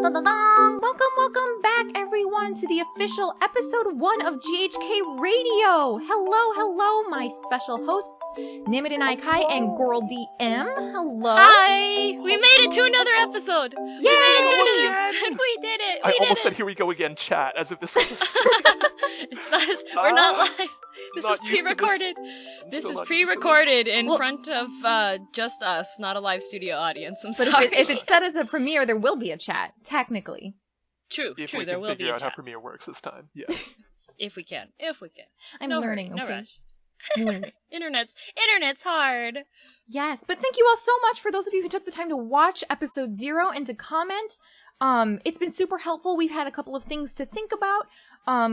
Welcome back, everyone, to the official episode 1 of GHK Radio. Hello, my special hosts, Nemurenai Kai and Girl DM. Hello. Hi! We made it to another episode! Yay! We made it to we did it! I almost said, here we go again, chat, as if this was a script. It's not, we're not live. This is pre-recorded. This is pre-recorded in front of just us, not a live studio audience. I'm sorry. But if it's set as a premiere, there will be a chat, technically. True, If true, we there can will be figure a out how chat. Premiere works this time, yes. If we can. I'm No learning, hurry, no okay? rush. I'm learning. Internet's hard. Yes, but thank you all so much for those of you who took the time to watch episode 0 and to comment. It's been super helpful. We've had a couple of things to think about,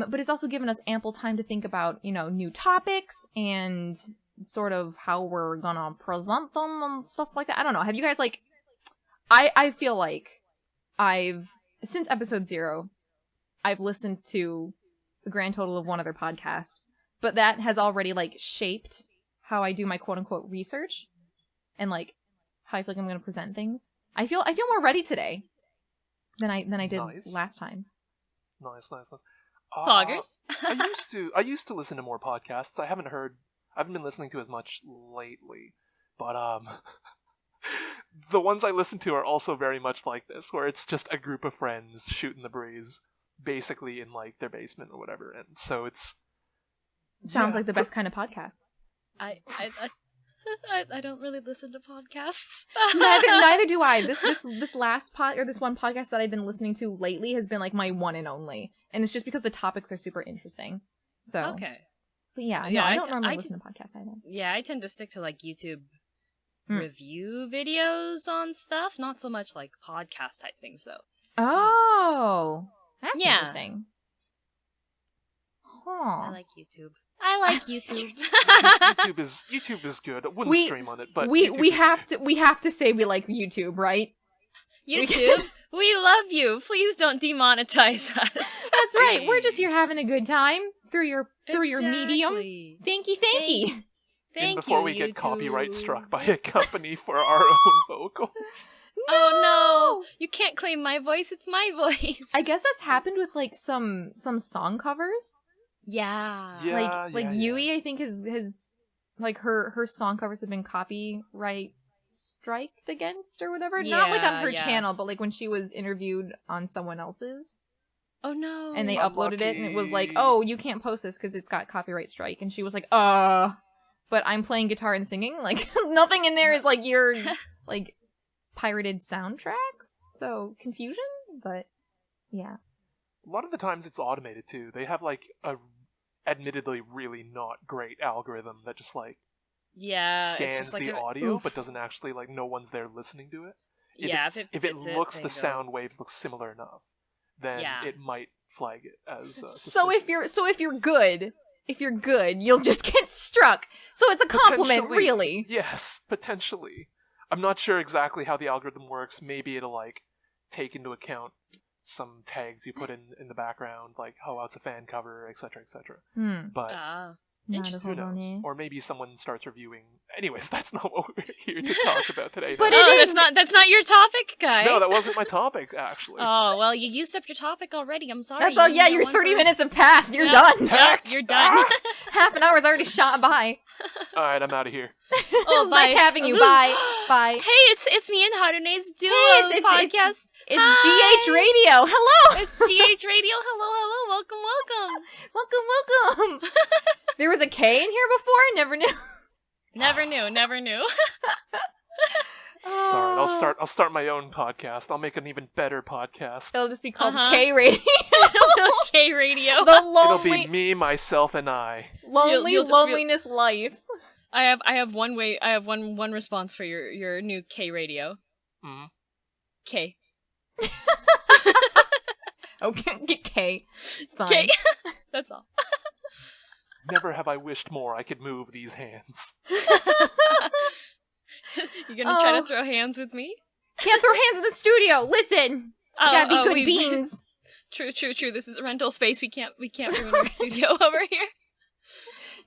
but it's also given us ample time to think about, new topics and sort of how we're gonna present them and stuff like that. I don't know. Have you guys, I feel like since episode 0, I've listened to a grand total of one other podcast, but that has already, shaped how I do my quote-unquote research and, how I feel like I'm gonna present things. I feel more ready today than I did last time. Nice. Vloggers. I used to listen to more podcasts. I haven't been listening to as much lately, but the ones I listen to are also very much like this, where it's just a group of friends shooting the breeze, basically in their basement or whatever, and so it's sounds like the best kind of podcast. I don't really listen to podcasts. Neither do I. This last this one podcast that I've been listening to lately has been my one and only, and it's just because the topics are super interesting. So Okay. But yeah, I don't normally listen to podcasts either. Yeah, I tend to stick to YouTube review videos on stuff, not so much podcast type things though. Oh, that's interesting. Huh. I like YouTube. YouTube is good. I wouldn't stream on it, but we have to say we like YouTube, right? YouTube, we love you. Please don't demonetize us. That's right. We're just here having a good time through your medium. Thank you. And before we get copyright struck by a company for our own vocals. Oh no! You can't claim my voice. It's my voice. I guess that's happened with some song covers. Yeah. Yui, I think has her song covers have been copyright striked against or whatever. Yeah, Not on her channel, but when she was interviewed on someone else's. Oh no! And they uploaded it, and it was oh, you can't post this because it's got copyright strike. And she was but I'm playing guitar and singing. Nothing in there is your pirated soundtracks. So confusion, but yeah. A lot of the times it's automated too. They have a admittedly really not great algorithm that just scans it's just the audio but doesn't actually no one's there listening to it. If it looks the sound waves look similar enough, then it might flag it as so if you're good, you'll just get struck. So it's a compliment, really. Yes, potentially. I'm not sure exactly how the algorithm works. Maybe it'll take into account some tags you put in the background, oh, it's a fan cover, etc., etc. But who knows? Or maybe someone starts reviewing. Anyways, that's not what we're here to talk about today. But that's not your topic, Guy. No, that wasn't my topic, actually. Oh, well, you used up your topic already. I'm sorry. That's all. Yeah, your 30 minutes have passed. You're done. You're done. Half an hour's already shot by. All right, I'm out of here. It's nice having you. Bye. Hey, it's me and Harune's duo podcast. It's GH Radio. Hello. It's GH Radio. Hello. Welcome. There was a K in here before? Never knew. Never knew. Sorry, I'll start my own podcast. I'll make an even better podcast. It'll just be called K Radio. K Radio. It'll be me, myself, and I. Loneliness life. I have one response for your new K Radio. K. Okay, get K. It's fine. K. That's all. Never have I wished more I could move these hands. You gonna try to throw hands with me? Can't throw hands in the studio. Listen, you gotta be good beans. True. This is a rental space. We can't ruin our studio over here.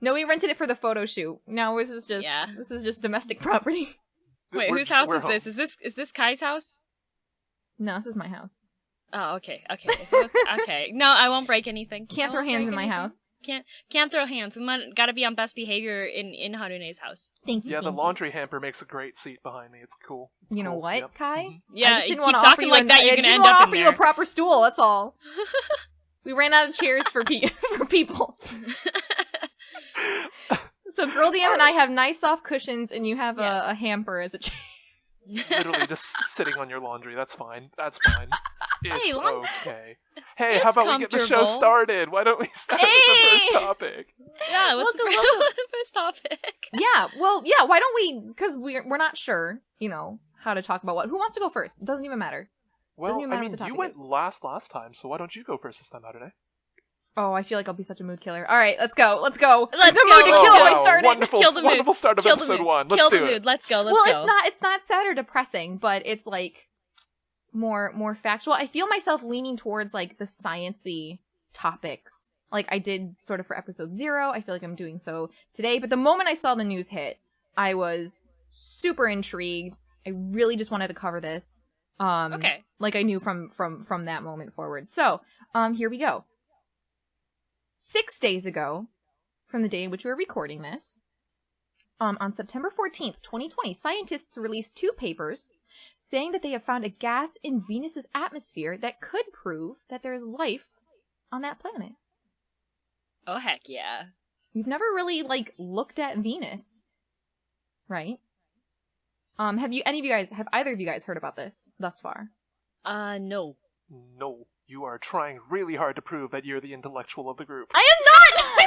No, we rented it for the photo shoot. Now this is just domestic property. Wait, whose house is this? Is this Kai's house? No, this is my house. Oh, okay. Okay. No, I won't break anything. Can't throw hands in my house. Can't throw hands. Gotta be on best behavior in Harune's house. Thank you. Yeah, the laundry hamper makes a great seat behind me. It's cool. You know what, Yep. Kai? Mm-hmm. Yeah, I just didn't keep want to talking like that. You're gonna end up in there. I didn't want to offer you a proper stool. That's all. We ran out of chairs for people. So Girl DM and I have nice soft cushions, and you have a hamper as a chair. Literally just sitting on your laundry. That's fine. It's Hey, okay. Hey, It's how about we get the show comfortable. started? Why don't we start with the first topic? Yeah, what's the first topic? Yeah, well, yeah, why don't we, because we're not sure, how to talk about what. Who wants to go first? It doesn't even matter. Well, even matter I what mean, the you topic went is. last time, so why don't you go first this time, Harune? Oh, I feel like I'll be such a mood killer. All right, let's go. Let's There's no go. mood to kill if I start it. Wonderful start of episode 1. Let's do it. Let's go. Well, it's not sad or depressing, but it's like more factual. I feel myself leaning towards like the sciencey topics, like I did sort of for episode 0. I feel like I'm doing so today. But the moment I saw the news hit, I was super intrigued. I really just wanted to cover this. Okay. Like I knew from that moment forward. So, here we go. 6 days ago, from the day in which we were recording this, on September 14th, 2020, scientists released 2 papers saying that they have found a gas in Venus's atmosphere that could prove that there is life on that planet. Oh, heck yeah. We've never really, looked at Venus, right? Have either of you guys heard about this thus far? No. No. You are trying really hard to prove that you're the intellectual of the group. I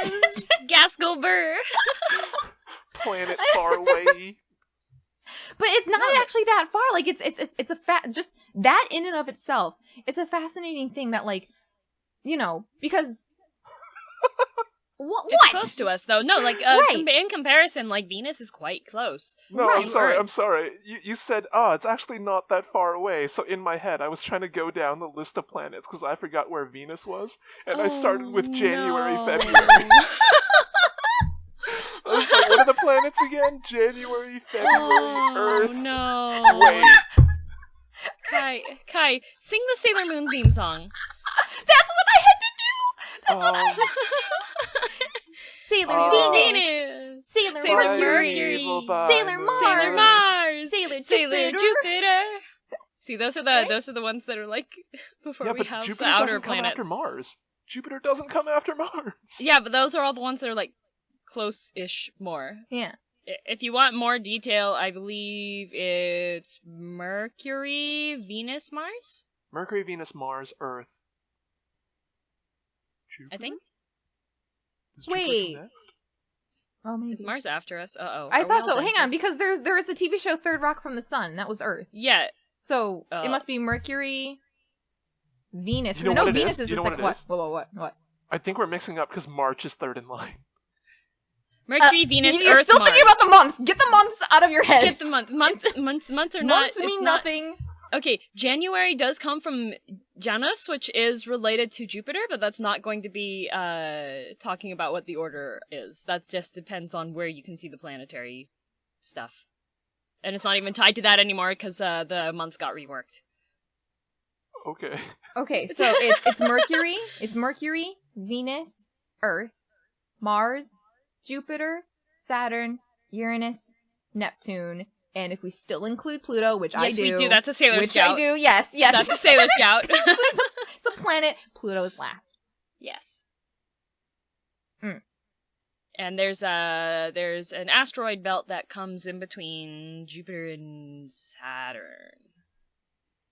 am not! Gaskell Burr. Planet far away. But it's not actually that far. Like, it's a just that in and of itself, it's a fascinating thing that, because... What? It's close to us, though. No, Right. in comparison, Venus is quite close. No, Right. I'm sorry. You said, it's actually not that far away. So in my head, I was trying to go down the list of planets because I forgot where Venus was. And I started with January, February. I was like, what are the planets again? January, February, Earth. No. Wait. Kai, sing the Sailor Moon theme song. That's what I had to do! That's what I had to do! Sailor Venus! Sailor Mercury! Sailor Mars! Sailor Jupiter! See, those are the ones that are before we have Jupiter the outer doesn't come planets. after Mars. Jupiter doesn't come after Mars. Yeah, but those are all the ones that are close-ish more. Yeah. If you want more detail, I believe it's Mercury, Venus, Mars? Mercury, Venus, Mars, Earth. Jupiter? I think. Is Jupiter Wait. next? Oh, maybe. Is Mars after us? Uh-oh. I Are we thought all so. done Hang here? on, because there is the TV show Third Rock from the Sun. That was Earth. Yeah. So it must be Mercury, Venus. You know what it Venus is? is You the know second. what it is? What? I think we're mixing up because March is third in line. Mercury, Venus, You're Earth, still Mars. thinking about the months. Get the months out of your head. Get the months. Months are not. Months mean it's not- nothing. Okay, January does come from Janus, which is related to Jupiter, but that's not going to be talking about what the order is. That just depends on where you can see the planetary stuff. And it's not even tied to that anymore because the months got reworked. Okay. Okay, so it's Mercury. It's Mercury, Venus, Earth, Mars, Jupiter, Saturn, Uranus, Neptune, and if we still include Pluto, which I do. Yes, we do. That's a Sailor Scout. Which I do, yes. That's a Sailor Scout. It's a planet. Pluto is last. Yes. Mm. And there's an asteroid belt that comes in between Jupiter and Saturn.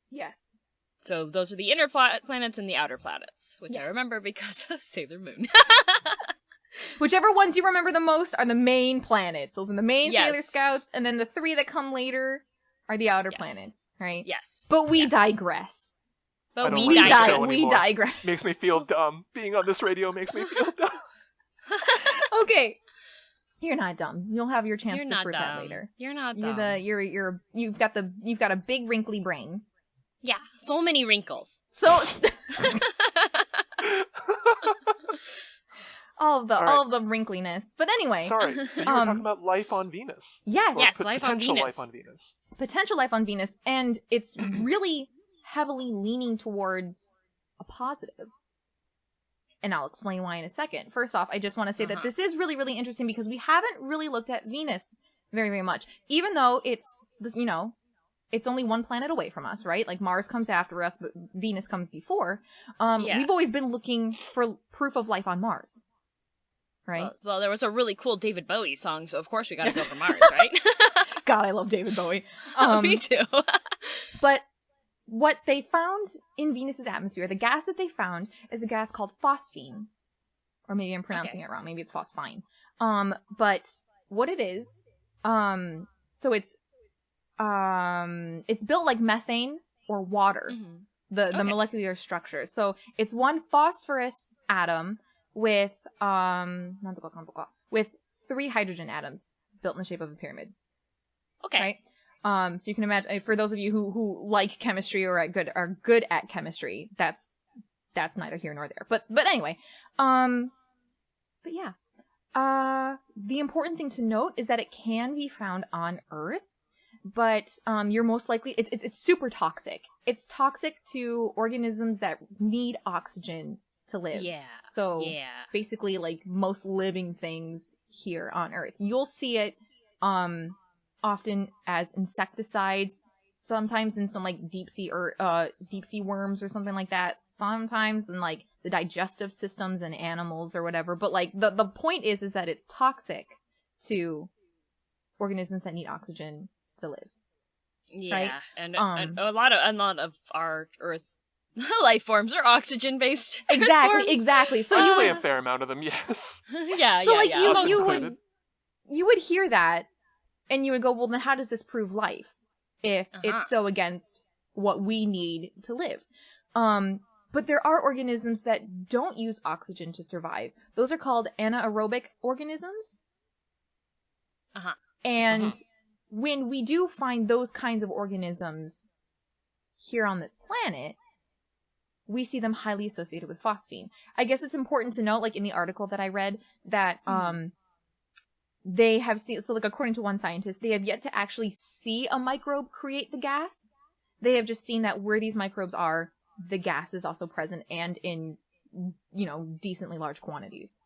Yes. So those are the inner planets and the outer planets, which I remember because of Sailor Moon. Whichever ones you remember the most are the main planets. Those are the main Yes. Sailor Scouts, and then the 3 that come later are the outer planets, right? Yes. But we Yes. digress. I But don't we like this show We anymore. digress. Makes me feel dumb. Being on this radio makes me feel dumb. Okay. You're not dumb. You'll have your chance You're to not prove that dumb. later. You're not You're dumb. you've got a big wrinkly brain. Yeah, so many wrinkles. So all of the wrinkliness. But anyway, Sorry, so you were talking about life on Venus. yes. Or Yes, life on potential Venus. life on Venus. Potential life on Venus, and it's really heavily leaning towards a positive. And I'll explain why in a second. First off, I just want to say that this is really, really interesting because we haven't really looked at Venus very, very much. Even though it's, you know, it's only one planet away from us, right? Like Mars comes after us, but Venus comes before. We've always been looking for proof of life on Mars, right? Well, there was a really cool David Bowie song, so of course we gotta go for Mars, right? God, I love David Bowie. Me too. But what they found in Venus's atmosphere, the gas that they found is a gas called phosphine. Or maybe I'm pronouncing it wrong. Maybe it's phosphine. But what it is, so it's built like methane or water, the molecular structure. So it's one phosphorus atom with 3 hydrogen atoms built in the shape of a pyramid. Okay. Right? So you can imagine, for those of you who like chemistry or are good at chemistry, that's neither here nor there. But anyway, but yeah, the important thing to note is that it can be found on Earth, but you're most likely it's super toxic. It's toxic to organisms that need oxygen to live. Yeah. So basically, like most living things here on Earth, you'll see it often as insecticides, sometimes in some like deep sea worms or something like that, sometimes in like the digestive systems in animals or whatever. But like the point is that it's toxic to organisms that need oxygen to live. Yeah, right? And a lot of our Earth life forms are oxygen based. Exactly. So I'd you say would a fair amount of them, yes. You would hear that. And you would go, well, then how does this prove life if it's so against what we need to live? But there are organisms that don't use oxygen to survive. Those are called anaerobic organisms. And when we do find those kinds of organisms here on this planet, we see them highly associated with phosphine. I guess it's important to note, like in the article that I read, that they have seen, so like according to one scientist, they have yet to actually see a microbe create the gas. They have just seen that where these microbes are, the gas is also present and in, you know, decently large quantities.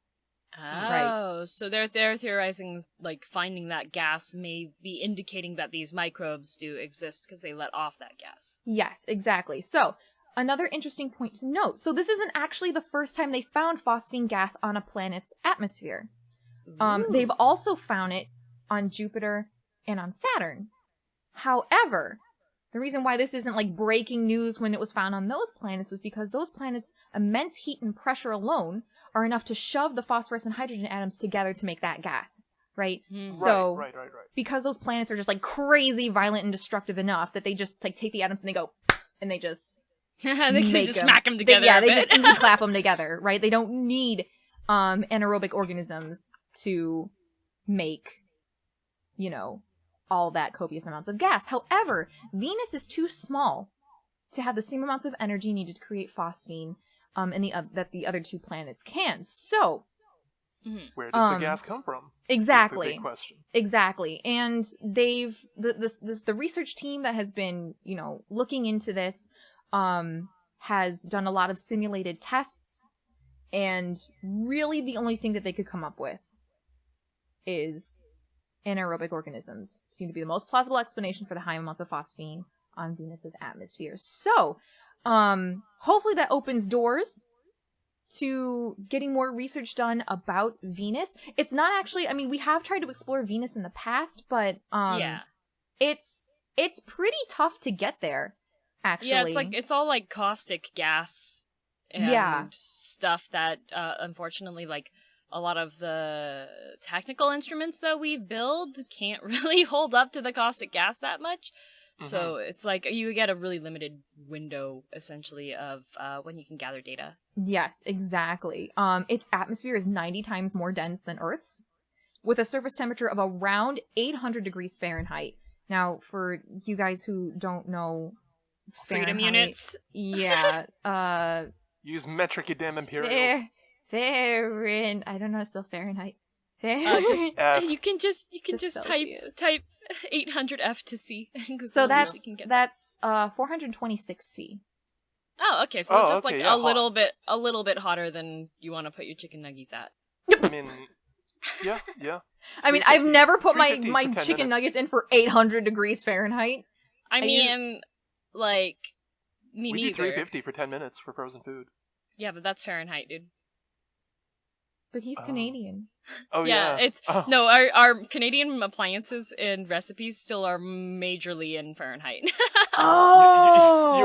Oh, so they're theorizing like finding that gas may be indicating that these microbes do exist because they let off that gas. Yes, exactly. So another interesting point to note. So this isn't actually the first time they found phosphine gas on a planet's atmosphere. They've also found it on Jupiter and on Saturn. However, the reason why this isn't like breaking news when it was found on those planets was because those planets' immense heat and pressure alone are enough to shove the phosphorus and hydrogen atoms together to make that gas, right? So, right. Because those planets are just like crazy violent and destructive enough that they just like take the atoms and they go, and they just they just smack them together. They just easy clap them together, right? They don't need anaerobic organisms to make, you know, all that copious amounts of gas. However, Venus is too small to have the same amounts of energy needed to create phosphine that the other 2 planets can. So, where does the gas come from? Exactly. That's the big question. Exactly. And they've the research team that has been, you know, looking into this has done a lot of simulated tests, and really the only thing that they could come up with is anaerobic organisms seem to be the most plausible explanation for the high amounts of phosphine on Venus's atmosphere. So, hopefully that opens doors to getting more research done about Venus. It's not actually, I mean, we have tried to explore Venus in the past, but it's pretty tough to get there, actually. Yeah, it's all like caustic gas and stuff that unfortunately, like, a lot of the technical instruments that we build can't really hold up to the caustic gas that much. So it's like you get a really limited window, essentially, of when you can gather data. Yes, exactly. Its atmosphere is 90 times more dense than Earth's, with a surface temperature of around 800 degrees Fahrenheit. Now, for you guys who don't know Fahrenheit, freedom units. Use metric, you damn imperials. I don't know how to spell Fahrenheit. Just F. you can just Celsius. type 800F to C. So that's 426 C. Oh, okay. So it's just okay, like yeah, a little bit hotter than you want to put your chicken nuggies at. I mean, yeah. I mean, I've never put my 350 for 10 chicken minutes. nuggets in for 800 degrees Fahrenheit. I mean, like, me We do neither. 350 for 10 minutes for frozen food. Yeah, but that's Fahrenheit, dude. But he's Canadian. Oh Yeah, yeah. it's Oh. no, our Canadian appliances and recipes still are majorly in Fahrenheit. Oh!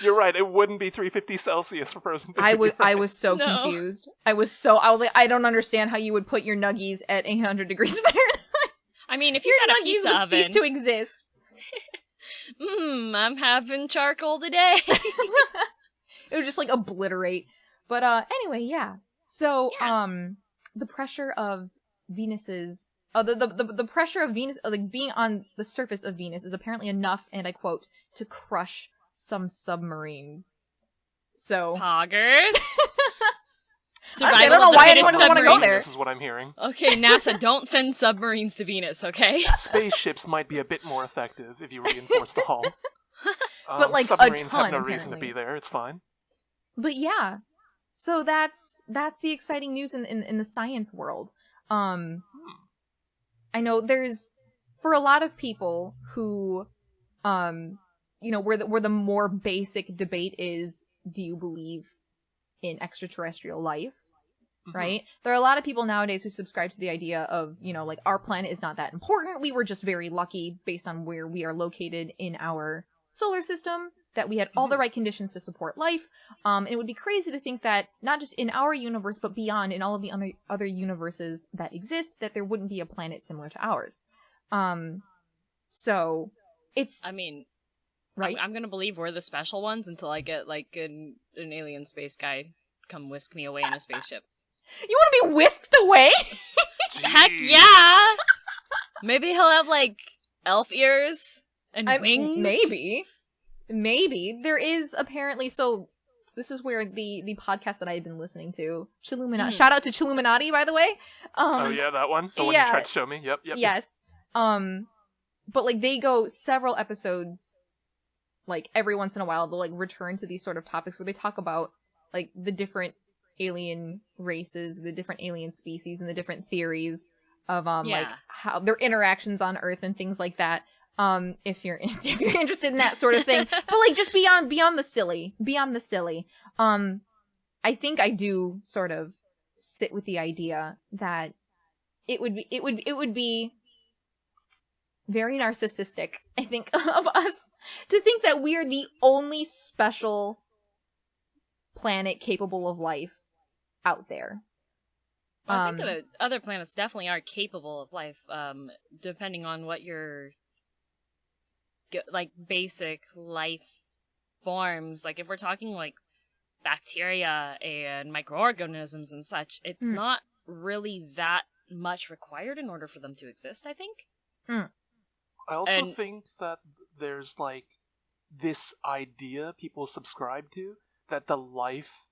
You're right. It wouldn't be 350 Celsius for frozen food. I You're right. was so No. confused. I was like, I don't understand how you would put your nuggies at 800 degrees Fahrenheit. I mean, if Your you got a nuggies pizza would oven, cease to exist. I'm having charcoal today. It would just like obliterate. But anyway, yeah. So the pressure of Venus's the pressure of Venus, like being on the surface of Venus, is apparently enough, and I quote, to crush some submarines. So Poggers. I don't know why anyone would want to go there. This is what I'm hearing. Okay, NASA, don't send submarines to Venus, okay? Spaceships might be a bit more effective if you reinforce the hull. But, like, a submarines ton, have no reason to apparently. be there. It's fine. But yeah, so that's the exciting news in the science world. I know there's, for a lot of people who, where the more basic debate is, do you believe in extraterrestrial life? Mhm. Right? There are a lot of people nowadays who subscribe to the idea of, like, our planet is not that important. We were just very lucky based on where we are located in our solar system, that we had all the right conditions to support life. And it would be crazy to think that not just in our universe, but beyond, in all of the other universes that exist, that there wouldn't be a planet similar to ours. So it's, I mean, right? I'm gonna believe we're the special ones until I get, like, an alien space guy come whisk me away in a spaceship. You want to be whisked away? Heck Jeez. yeah! Maybe he'll have, like, elf ears and wings? Maybe. There is apparently, so this is where the podcast that I had been listening to, Chilluminati, shout out to Chilluminati, by the way. Oh yeah, that one? The one you tried to show me? Yep. Yes. But, like, they go several episodes, like, every once in a while, they'll, like, return to these sort of topics where they talk about, like, the different alien races, the different alien species, and the different theories of, like, how their interactions on Earth and things like that. If you're interested in that sort of thing, but, like, just beyond the silly, I think I do sort of sit with the idea that it would be very narcissistic, I think, of us to think that we are the only special planet capable of life out there. Well, I think the other planets definitely are capable of life, depending on what your like basic life forms. Like, if we're talking like bacteria and microorganisms and such, it's not really that much required in order for them to exist, I think. I also think that there's, like, this idea people subscribe to, that the life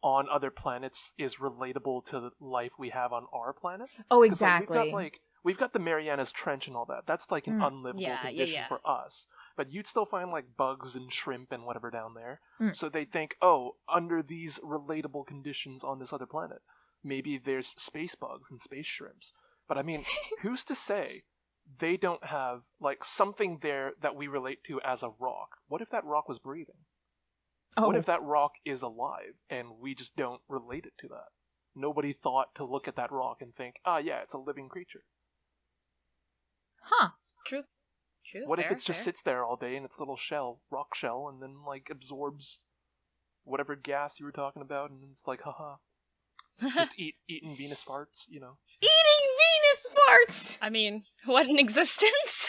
on other planets is relatable to the life we have on our planet. Oh, exactly. We've got the Marianas Trench and all that. That's, like, an unlivable condition for us. But you'd still find, like, bugs and shrimp and whatever down there. So they think, oh, under these relatable conditions on this other planet, maybe there's space bugs and space shrimps. But, I mean, who's to say they don't have, like, something there that we relate to as a rock? What if that rock was breathing? Oh. What if that rock is alive and we just don't relate it to that? Nobody thought to look at that rock and think, yeah, it's a living creature. Huh. True. What if it just sits there all day in its little shell, rock shell, and then, like, absorbs whatever gas you were talking about, and it's like, haha. Just eating Venus farts, you know. Eating Venus farts! I mean, what an existence!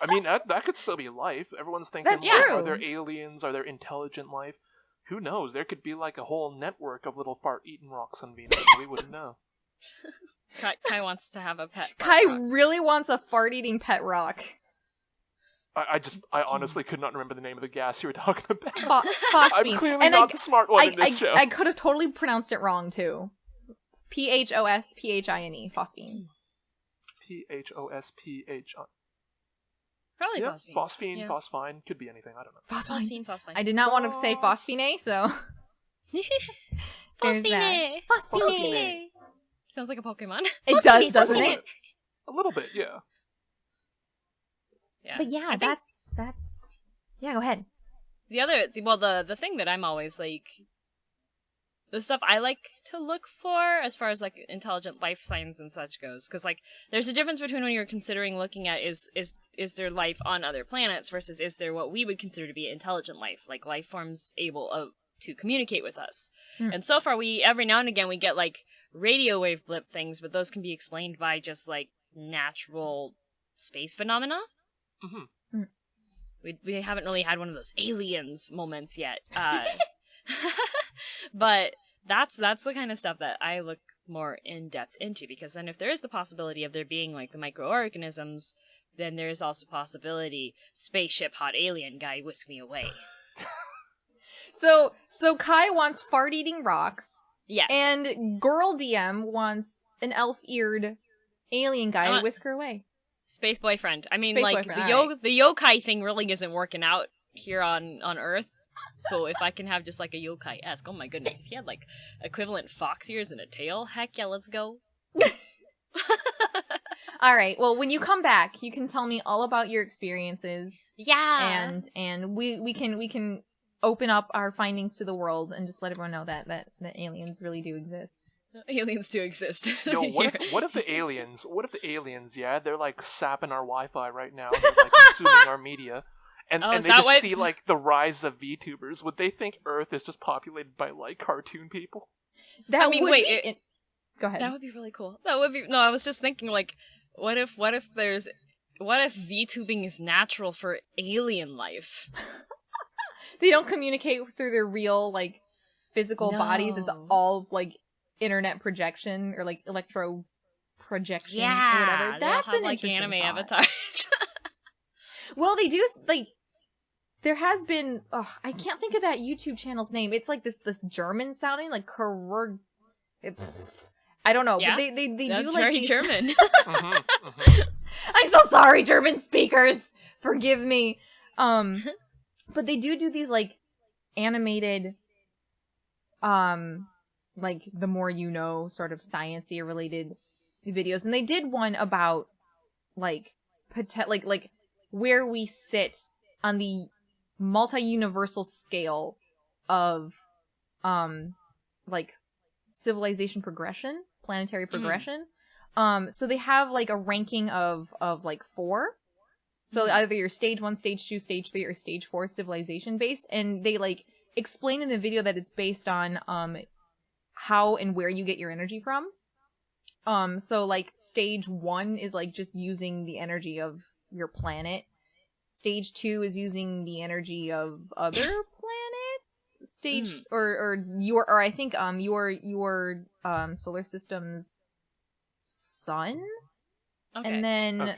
I mean, that could still be life. Everyone's thinking, That's like, true. Are there aliens? Are there intelligent life? Who knows? There could be, like, a whole network of little fart-eating rocks on Venus, and we wouldn't know. Kai wants to have a pet. Kai really wants a fart-eating pet rock. I honestly could not remember the name of the gas you were talking about. Phosphine. I'm clearly not the smart one in this show. I could have totally pronounced it wrong, too. PHOSPHINE, phosphine. PHOSPH. Probably Yeah, phosphine. phosphine, Yeah. phosphine, could be anything. I don't know. Phosphine. I did not want to say phosphine, so there's that. Phosphine. Sounds like a Pokemon. It does, doesn't it? A little bit, yeah. Yeah. But yeah, I think that's yeah. Go ahead. the thing that I'm always like, the stuff I like to look for as far as like intelligent life signs and such goes, because like there's a difference between when you're considering looking at is there life on other planets versus is there what we would consider to be intelligent life, like life forms able to communicate with us. And so far we every now and again we get like radio wave blip things, but those can be explained by just like natural space phenomena. Mm-hmm. We haven't really had one of those aliens moments yet. But that's the kind of stuff that I look more in depth into, because then if there is the possibility of there being like the microorganisms, then there is also possibility spaceship hot alien guy whisk me away. So Kai wants fart-eating rocks. Yes. And Girl DM wants an elf-eared alien guy to whisk her away. Space boyfriend. I mean, Space like, boyfriend, the yokai thing really isn't working out here on Earth. So if I can have just, like, a yokai-esque, oh my goodness, if you had, like, equivalent fox ears and a tail, heck yeah, let's go. All right, well, when you come back, you can tell me all about your experiences. Yeah! And we can open up our findings to the world and just let everyone know that aliens really do exist. Aliens do exist. Yo, what if the aliens, yeah, they're like sapping our Wi-Fi right now, they're like consuming our media, and they just see like the rise of VTubers. Would they think Earth is just populated by like cartoon people? Go ahead. That would be really cool. I was just thinking like, what if VTubing is natural for alien life? They don't communicate through their real like physical bodies. It's all like internet projection or like electro projection or whatever. That's an like interesting anime thought. avatars. Well, they do like. There has been. Oh, I can't think of that YouTube channel's name. It's like this German sounding like I don't know. Yeah, but they that's do like very these... German. I'm so sorry, German speakers. Forgive me. But they do these like animated, like the more you know, sort of sciencey related videos, and they did one about like like where we sit on the multi-universal scale of like civilization progression, planetary progression. So they have like a ranking of like 4. So either you're stage 1, stage 2, stage 3, or stage 4 civilization based, and they like explain in the video that it's based on how and where you get your energy from. So like stage 1 is like just using the energy of your planet. Stage 2 is using the energy of other planets. Stage or I think your solar system's sun. Okay. And then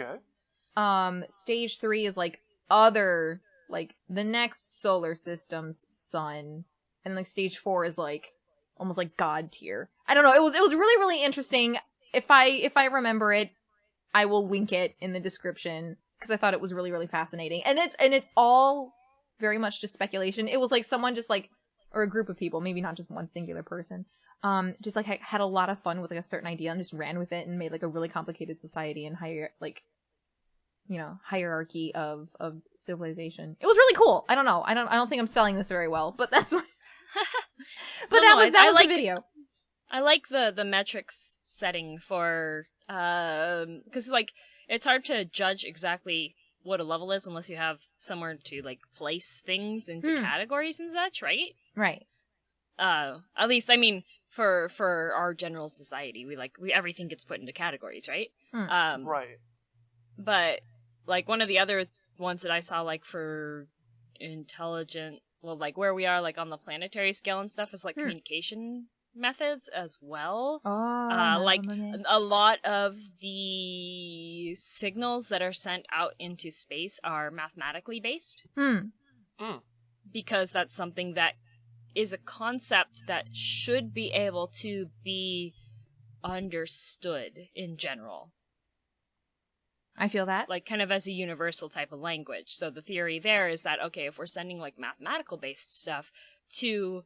stage 3 is like other like the next solar system's sun, and like stage 4 is like almost like god tier. I don't know. It was really, really interesting. If I remember it, I will link it in the description because I thought it was really, really fascinating. And it's all very much just speculation. It was like someone just like, or a group of people, maybe not just one singular person, just like had a lot of fun with like a certain idea and just ran with it and made like a really complicated society and hierarchy of civilization. It was really cool. I don't know. I don't think I'm selling this very well, but that's what. But that was the video. I like the metrics setting for because like it's hard to judge exactly what a level is unless you have somewhere to like place things into categories and such, right? Right. At least I mean for our general society, we everything gets put into categories, right? Right. But like one of the other ones that I saw like for intelligent, well, like where we are like on the planetary scale and stuff is like communication methods as well. Like a lot of the signals that are sent out into space are mathematically based. Because that's something that is a concept that should be able to be understood in general. I feel that. Like, kind of as a universal type of language. So the theory there is that, okay, if we're sending, like, mathematical-based stuff to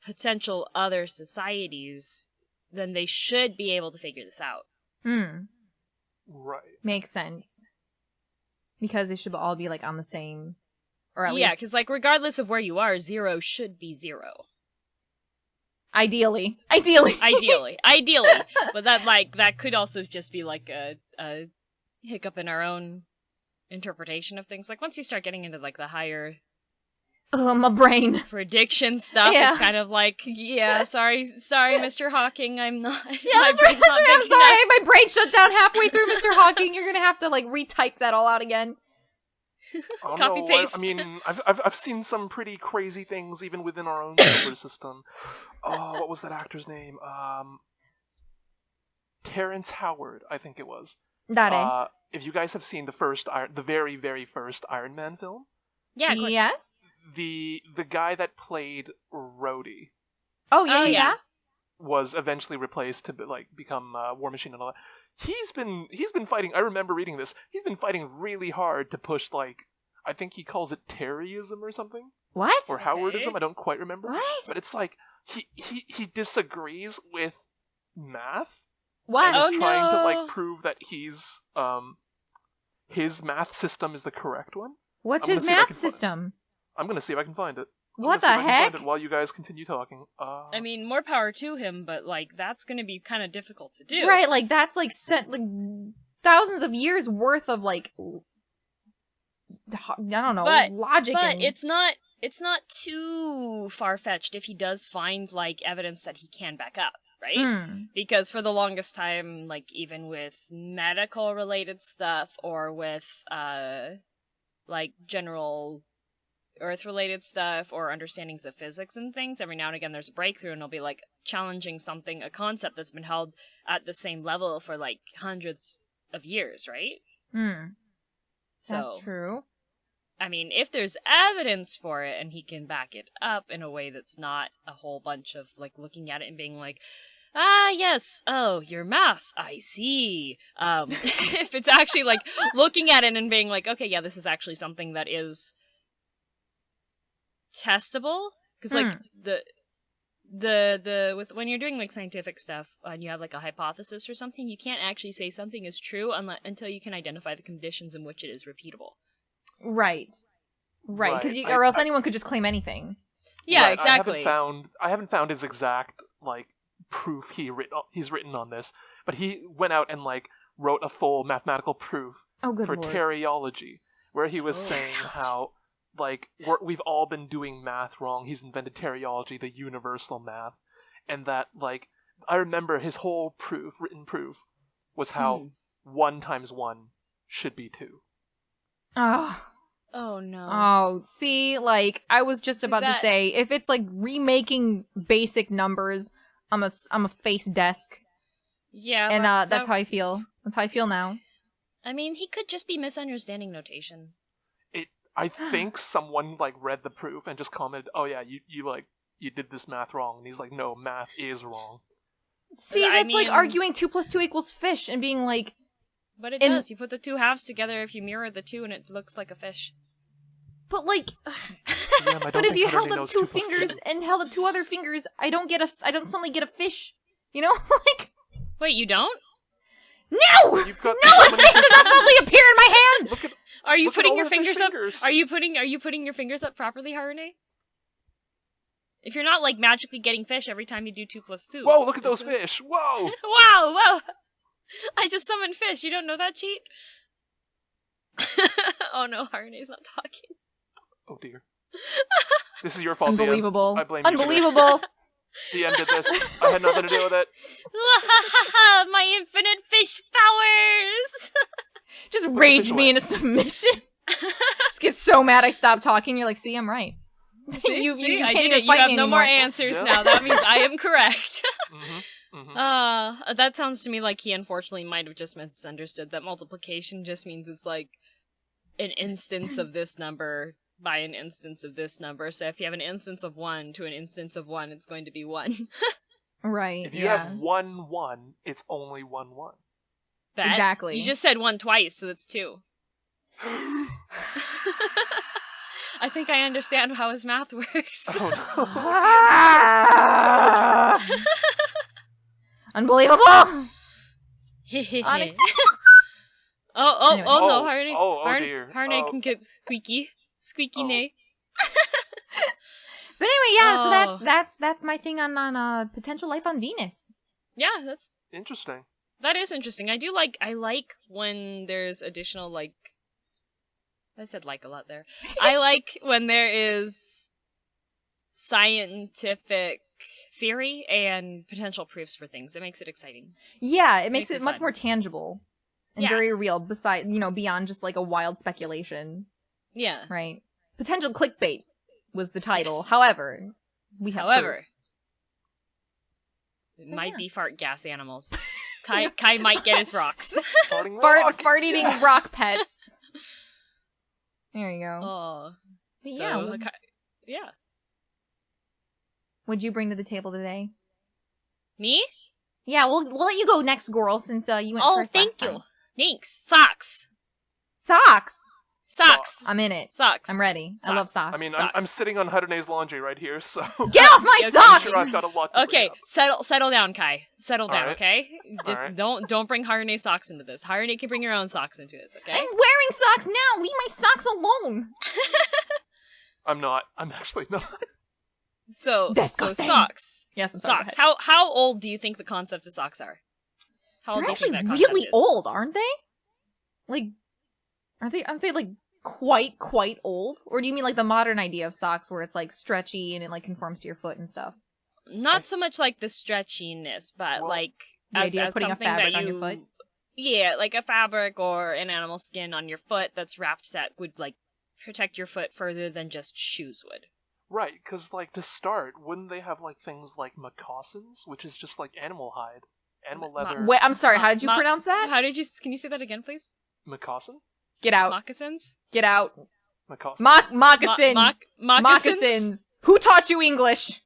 potential other societies, then they should be able to figure this out. Right. Makes sense. Because they should all be, like, on the same... Or at least... Yeah, because, like, regardless of where you are, 0 should be 0. Ideally. Ideally. But that could also just be, like, a hiccup in our own interpretation of things. Like, once you start getting into, like, the higher... my brain. Prediction stuff, Yeah. It's kind of like, yeah, sorry, Mr. Hawking, I'm not... Yeah, my that's right. brain's not big I'm sorry, enough. my brain shut down halfway through, Mr. Hawking. You're gonna have to, like, retype that all out again. Copy paste. I mean, I've seen some pretty crazy things even within our own solar system. Oh, what was that actor's name? Terrence Howard, I think it was. Dare. If you guys have seen the very, very first Iron Man film, Yeah, of course. Yes? the guy that played Rhodey Oh, yeah, Oh, yeah. yeah. was eventually replaced to become War Machine and all that. He's been fighting. I remember reading this. He's been fighting really hard to push, like, I think he calls it Terryism or something, What? or Howardism. I don't quite remember. What? But it's like he disagrees with math. What? And is trying to no. like prove that his math system is the correct one. What's I'm his gonna see if I math can fi- system? I'm gonna see if I can find it. What the I'm gonna see if I can heck? find it while you guys continue talking. I mean, more power to him, but, like, that's gonna be kind of difficult to do. Right, like, that's, like, thousands of years worth of, like, I don't know, logic But and... it's not too far-fetched if he does find, like, evidence that he can back up, right? Because for the longest time, like, even with medical-related stuff or with, like, general Earth-related stuff or understandings of physics and things, every now and again there's a breakthrough and it'll be, like, challenging a concept that's been held at the same level for, like, hundreds of years, right? So, That's true. I mean, if there's evidence for it and he can back it up in a way that's not a whole bunch of, like, looking at it and being like, ah, yes, oh, your math, I see. If it's actually, like, looking at it and being like, okay, yeah, this is actually something that is testable. Because, like, with when you're doing, like, scientific stuff and you have, like, a hypothesis or something, you can't actually say something is true until you can identify the conditions in which it is repeatable. Right, because Right. or else anyone could just claim anything. Yeah, Right, exactly. I haven't found his exact like proof he's written on this, but he went out and like wrote a full mathematical proof Oh, good for lord. teriology, where he was saying how like we've all been doing math wrong. He's invented teriology, the universal math, and that like I remember his whole written proof was how 1 times 1 should be 2. Oh no. Oh, see, like, I was just about to say, if it's, like, remaking basic numbers, I'm a face desk. Yeah, And, that's how I feel. That's how I feel now. I mean, he could just be misunderstanding notation. I think someone like read the proof and just commented, "Oh yeah, you did this math wrong." And he's like, "No, math is wrong." See, that's like arguing 2 + 2 = fish and being like... But it does. You put the 2 halves together, if you mirror the 2 and it looks like a fish. But, like... Yeah, but if you held up 2 fingers and held up 2 other fingers, I don't suddenly get a fish. You know? Like... Wait, you don't? No! No, a fish does not suddenly appear in my hand! Are you look at putting all your the fish fingers up? fingers. Are you putting your fingers up properly, Harune? If you're not, like, magically getting fish every time you do 2 + 2. Whoa, look at those fish! Whoa! Whoa! I just summoned fish. You don't know that cheat? Oh no, Harune's not talking. Oh dear. This is your fault, Unbelievable. DM. I blame you for this. Unbelievable. DM did this. I had nothing to do with it. My infinite fish powers! Just rage me into submission. Just get so mad I stop talking. You're like, see, I'm right. See, you I can't did even it. You fight have me no more anymore. answers Yeah. now. That means I am correct. Mm-hmm. That sounds to me like he unfortunately might have just misunderstood that multiplication just means it's like an instance of this number by an instance of this number. So if you have an instance of 1 to an instance of 1, it's going to be 1. Right. If you have 1 1, it's only 1 1. Exactly. You just said 1 twice, so that's 2. I think I understand how his math works. Oh no. Unbelievable! Oh no, oh dear. Harune can get squeaky nay. But anyway, yeah, so that's my thing on potential life on Venus. Yeah, that's interesting. That is interesting. I like when there's additional, like, I said like a lot there. I like when there is scientific theory and potential proofs for things. It makes it exciting. Yeah, it makes it much fun. more tangible and very real, beyond just like a wild speculation. Yeah. Right. Potential clickbait was the title. Yes. However, we have proof. It might be fart gas animals. Kai might get his rocks. Fart eating rock pets. There you go. Oh. But So, yeah. yeah. What'd you bring to the table today? Me? Yeah, we'll let you go next, girl, since you went first thank last you. time. Thanks. Socks. Socks. I'm in it. Socks. I'm ready. I love socks. I mean, Socks. I'm sitting on Harune's laundry right here, so... Get off my Okay. socks! I'm sure I've got a lot to bring up. Settle down, Kai. Settle down, right. okay? Just right. don't bring Harune socks into this. Harune can bring your own socks into this, okay? I'm wearing socks now. Leave my socks alone. I'm not. I'm actually not. So Disgusting. socks. Yes, I'm sorry, Socks. How old do you think the concept of socks are? How old They're do you actually think that concept really is? old, aren't they? Like, aren't they like quite old? Or do you mean like the modern idea of socks where it's like stretchy and it like conforms to your foot and stuff? Not so much like the stretchiness, but Well, like the idea of as putting a something fabric that on you, your foot? Yeah, like a fabric or an animal skin on your foot that's wrapped that would like protect your foot further than just shoes would. Right, because, like, to start, wouldn't they have, like, things like moccasins, which is just, like, animal hide? Animal leather. Wait, I'm sorry, how did you pronounce that? Can you say that again, please? Moccasin? Get out. Moccasins? Get out. Moccasin. Moccasins. Moccasins. Who taught you English?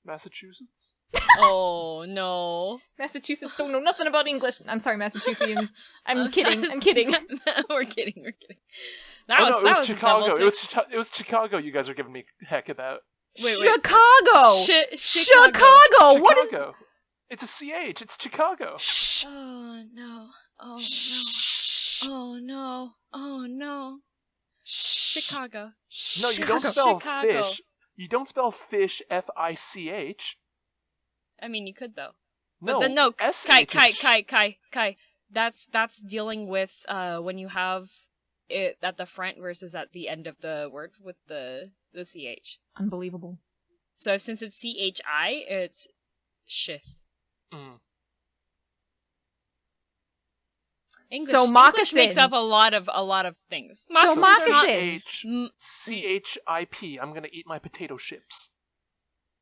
Massachusetts? Oh, no. Massachusetts don't know nothing about English. I'm sorry, Massachusetts. I'm kidding. We're kidding. It was a Chicago. double It was Chicago you guys are giving me heck about. Wait. Chicago! Chicago! What is... Chicago. It's a CH. It's Chicago. Shh. Oh, no. Oh, no. Chicago. No, you don't spell Chicago. fish. You don't spell fish F-I-C-H. I mean, you could, though. No, But then, no, S-H Kai. That's dealing with when you have it at the front versus at the end of the word with the CH. Unbelievable. So since it's CHI, it's sh. Mm. Moccasins. English makes up a lot of things. So Moccasins moccasins. C-H-I-P. I'm gonna eat my potato chips.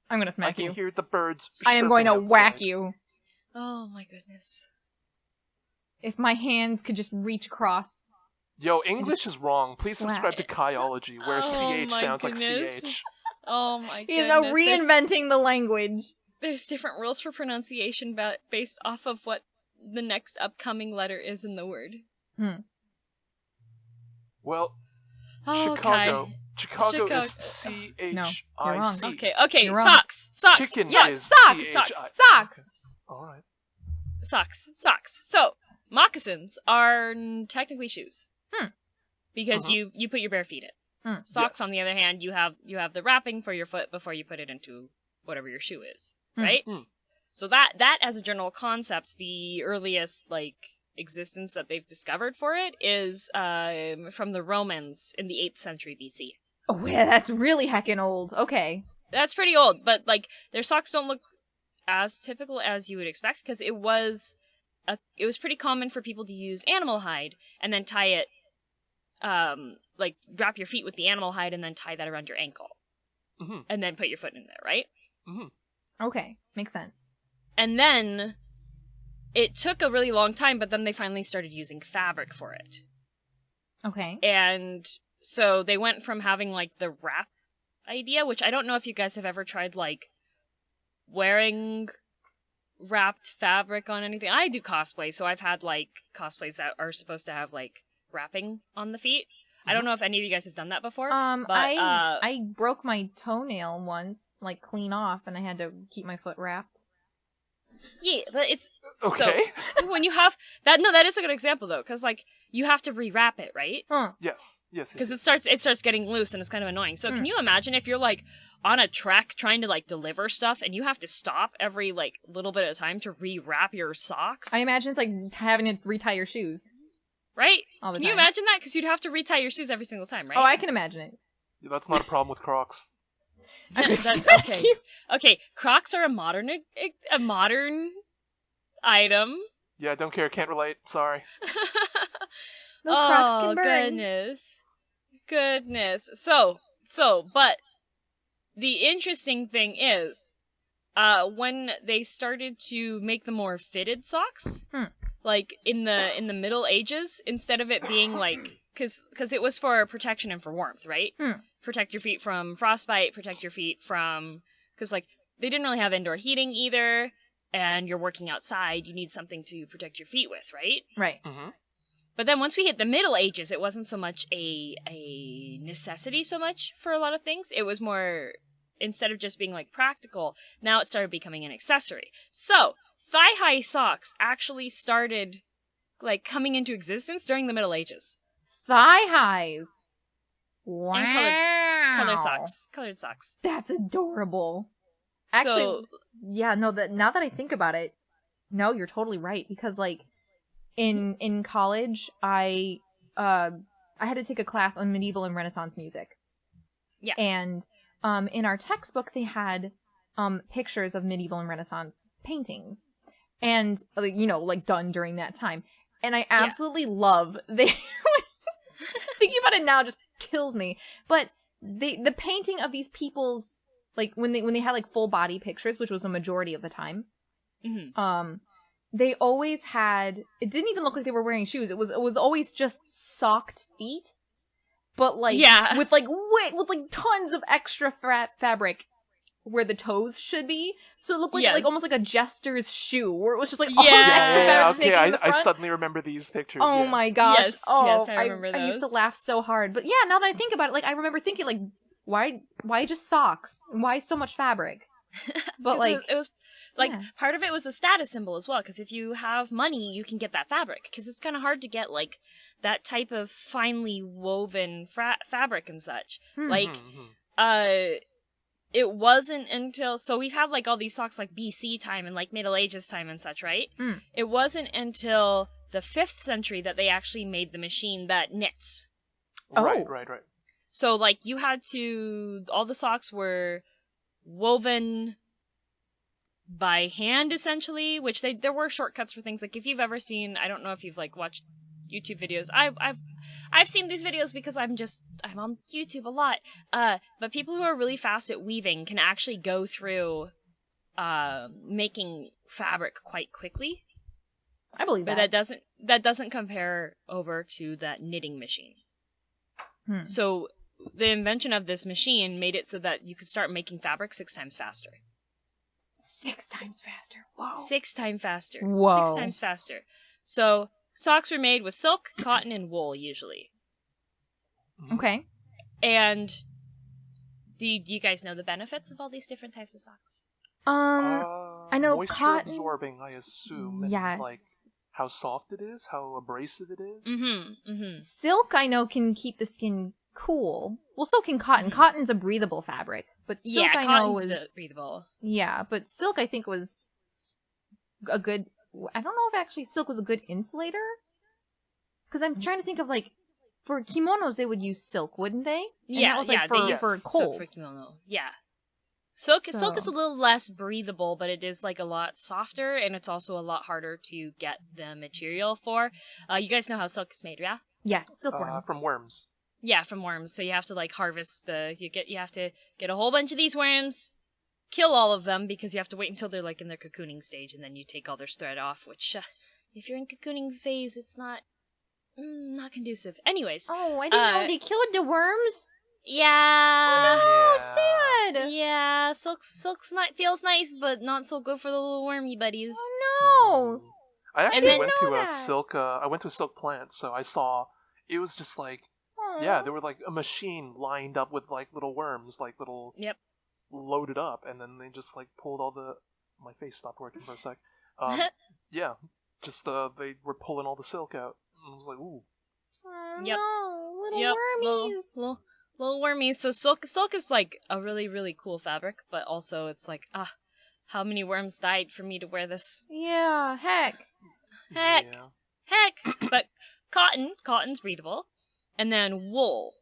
I'm gonna I smack can you. hear the birds. I am going to chirping whack outside. you. Oh my goodness. If my hands could just reach across. Yo, English is wrong. Please slap subscribe to Kaiology, where Oh CH my sounds goodness. like CH. Oh my goodness. He's now reinventing the language. There's different rules for pronunciation based off of what the next upcoming letter is in the word. Well, Oh, Chicago. Kai. Chicago Chicago. is C-H-I-C. No, you're wrong. Okay, You're wrong. socks. Chicken Yeah, is socks, C-H-I. Socks. Alright. Socks. So, moccasins are technically shoes. Because Uh-huh. you put your bare feet in. Socks, Yes. on the other hand, you have the wrapping for your foot before you put it into whatever your shoe is, right? So that as a general concept, the earliest existence that they've discovered for it is from the Romans in the 8th century BC. Oh yeah, that's really heckin' old. Okay. That's pretty old, but their socks don't look as typical as you would expect because it was pretty common for people to use animal hide and then tie it, wrap your feet with the animal hide and then tie that around your ankle, and then put your foot in there, right? Okay, makes sense. And then it took a really long time, but then they finally started using fabric for it. Okay. And so they went from having the wrap idea, which I don't know if you guys have ever tried wearing wrapped fabric on anything. I do cosplay, so I've had like cosplays that are supposed to have like wrapping on the feet. I don't know if any of you guys have done that before. But I broke my toenail once, like clean off, and I had to keep my foot wrapped. Yeah, but it's Okay. so when you have that. No, that is a good example though, because like you have to rewrap it, right? Huh. Yes. Because it starts getting loose and it's kind of annoying. So can you imagine if you're like on a trek trying to like deliver stuff and you have to stop every like little bit of time to rewrap your socks? I imagine it's like having to retie your shoes. Right? All the Can you time. imagine that? Because you'd have to retie your shoes every single time, right? Oh, I can imagine it. That's not a problem with Crocs. Okay. Okay. Crocs are a modern item. Yeah, don't care. Can't relate. Sorry. Those Crocs can burn. Goodness. But the interesting thing is, when they started to make the more fitted socks, like in the Middle Ages, instead of it being like, because it was for protection and for warmth, right? Protect your feet from frostbite, protect your feet from, because like they didn't really have indoor heating either, and you're working outside, you need something to protect your feet with, right? Right. Mm-hmm. But then once we hit the Middle Ages, it wasn't so much a necessity so much for a lot of things. It was more, instead of just being like practical, now it started becoming an accessory. So thigh-high socks actually started like coming into existence during the Middle Ages. Thigh highs. Wow. And colored socks. That's adorable. Actually, yeah, no, now that I think about it, no, you're totally right. Because like in college, I had to take a class on medieval and Renaissance music. Yeah. And in our textbook, they had pictures of medieval and Renaissance paintings, and like done during that time. And I absolutely love thinking about it now just kills me. But the painting of these people's, like when they had like full body pictures, which was a majority of the time, they always had, it didn't even look like they were wearing shoes. It was always just socked feet, but like with like tons of extra fabric where the toes should be, so it looked like almost like a jester's shoe, where it was just like all this extra fabric snaking in the front. I suddenly remember these pictures. Oh my gosh! Yes, I remember those. I used to laugh so hard, but yeah, now that I think about it, like I remember thinking like, why just socks? Why so much fabric? But like it was like part of it was a status symbol as well, because if you have money, you can get that fabric, because it's kind of hard to get like that type of finely woven fabric and such. Like, it wasn't until, so we've had like all these socks like BC time and like Middle Ages time and such, right? It wasn't until the 5th century that they actually made the machine that knits. Right. So like you had to, all the socks were woven by hand essentially, which there were shortcuts for things. Like if you've ever seen, I don't know if you've like watched YouTube videos. I've seen these videos because I'm on YouTube a lot. But people who are really fast at weaving can actually go through making fabric quite quickly. I believe that. But that doesn't compare over to that knitting machine. So the invention of this machine made it so that you could start making fabric 6 times faster. 6 times faster. Whoa. 6 times faster. Whoa. 6 times faster. So socks were made with silk, cotton, and wool usually. Okay. And do you guys know the benefits of all these different types of socks? I know moisture cotton absorbing, I assume. Yes. And, like how soft it is, how abrasive it is. Silk, I know, can keep the skin cool. Well, so can cotton. Cotton's a breathable fabric, but silk I know was breathable. Yeah, but silk I think was a good. I don't know if actually silk was a good insulator, because I'm trying to think of like for kimonos they would use silk, wouldn't they? And that was like for cold. Silk for kimono. Yeah. Silk is a little less breathable, but it is like a lot softer, and it's also a lot harder to get the material for. You guys know how silk is made, yeah? Yes, silkworms. From worms. Yeah, from worms. So you have to like harvest you have to get a whole bunch of these worms, kill all of them because you have to wait until they're like in their cocooning stage, and then you take all their thread off, which if you're in cocooning phase, it's not conducive. Anyways. Oh, I didn't know they killed the worms. Yeah. Oh, Yeah. sad. Yeah, silk's not feels nice, but not so good for the little wormy buddies. Oh no. I actually then- went to know a that. silk. I went to a silk plant, so I saw. It was just like, yeah, there were like a machine lined up with like little worms, like little Yep. loaded up, and then they just like pulled all the. My face stopped working for a sec. Yeah, just they were pulling all the silk out. And I was like, ooh. Oh, Yep. no, little Yep, wormies. Little wormies. So silk is like a really, really cool fabric, but also it's like, how many worms died for me to wear this? Yeah, heck. Heck. Yeah. Heck. But cotton's breathable. And then wool.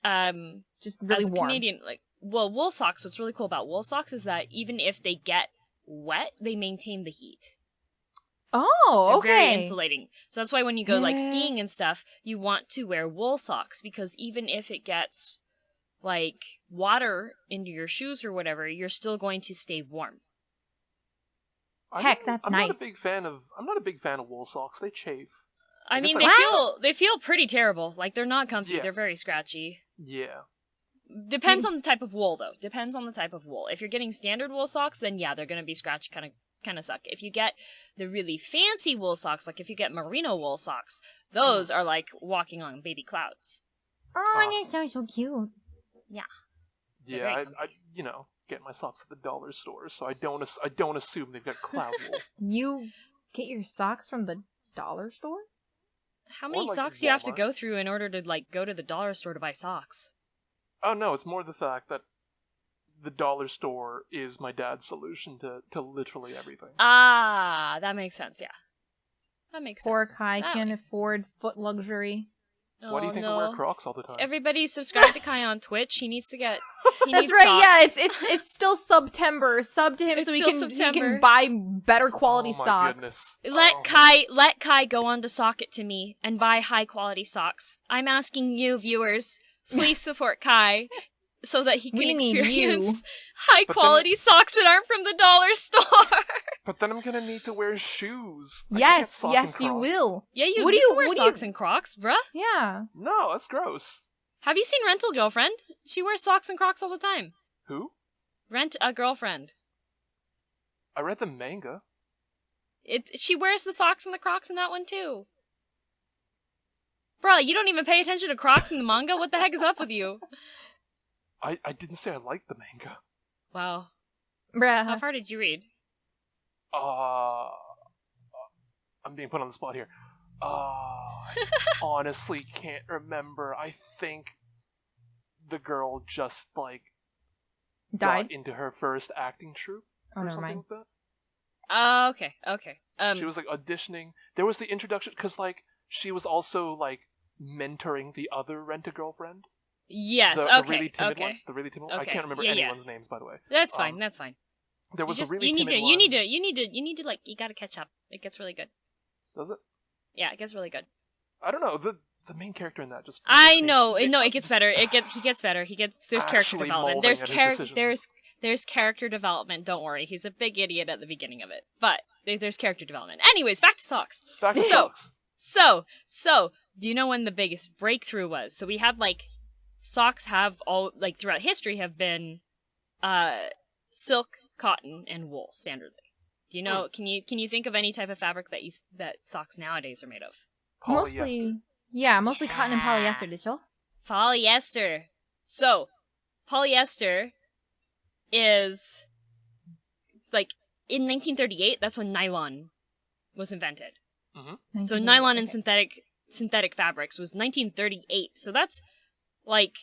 Just really as a warm. Canadian, wool socks, what's really cool about wool socks is that even if they get wet, they maintain the heat. Oh, They're okay. very insulating. So that's why when you go like Yeah. skiing and stuff, you want to wear wool socks because even if it gets like water into your shoes or whatever, you're still going to stay warm. Heck, that's I'm nice. Not I'm not a big fan of wool socks. They chafe. I guess mean, I- they feel pretty terrible. Like they're not comfy. Yeah. They're very scratchy. Yeah. Depends on the type of wool, though. Depends on the type of wool. If you're getting standard wool socks, then yeah, they're gonna be scratchy, kind of suck. If you get the really fancy wool socks, like if you get merino wool socks, those are like walking on baby clouds. Oh, that sounds so cute. Yeah, very I comfy. get my socks at the dollar store, so I don't assume they've got cloud wool. You get your socks from the dollar store? How many like socks do you have to Walmart. go through in order to like go to the dollar store to buy socks? Oh no, it's more the fact that the dollar store is my dad's solution to literally everything. Ah, that makes sense. Yeah, that makes Poor sense. Kai That can't makes- afford foot luxury. Why do you Oh, think no. I wear Crocs all the time? Everybody subscribe to Kai on Twitch. He needs to get. He That's needs right. socks. Yeah, it's still September. Sub to him It's so he still can September. buy better quality oh my socks. Goodness. Let Oh, Kai go on to Sock It to me and buy high quality socks. I'm asking you, viewers, please support Kai so that he can We need experience you. high quality socks that aren't from the dollar store. But then I'm gonna need to wear shoes. I can't Yes, sock in yes, you Crocs. will. Yeah, you, What do you you- can wear what do you- socks and Crocs, bruh. Yeah. No, that's gross. Have you seen Rental Girlfriend? She wears socks and Crocs all the time. Who? Rent a Girlfriend. I read the manga. She wears the socks and the Crocs in that one too. Bruh, you don't even pay attention to Crocs in the manga? What the heck is up with you? I didn't say I liked the manga. Wow. How Bruh. far did you read? I'm being put on the spot here. I honestly can't remember. I think the girl just like Died? got into her first acting troupe Oh, or never something mind. like that. Okay. She was like auditioning. There was the introduction because like she was also like mentoring the other Rent-A-Girlfriend. Yes, The okay, really timid okay. one. The really timid one. I Okay, can't remember yeah, yeah. anyone's names, by the way. That's fine, that's fine. There was you a really you need timid to, one. you need to like, you gotta catch up. It gets really good. Does it? Yeah, it gets really good. I don't know. The main character in that just. I know, it gets better. He gets better. There's character Actually development. molding There's at his decisions. there's character development. Don't worry, he's a big idiot at the beginning of it, but there's character development. Anyways, back to socks. Back to So- socks. So, do you know when the biggest breakthrough was? So we had like, socks have all, like throughout history have been, silk, cotton, and wool, standardly. Do you know, can you think of any type of fabric that socks nowadays are made of? Mostly, yeah, mostly cotton and polyester, did you? Polyester. So, polyester is, like, in 1938, that's when nylon was invented. So nylon and synthetic fabrics was 1938. So that's like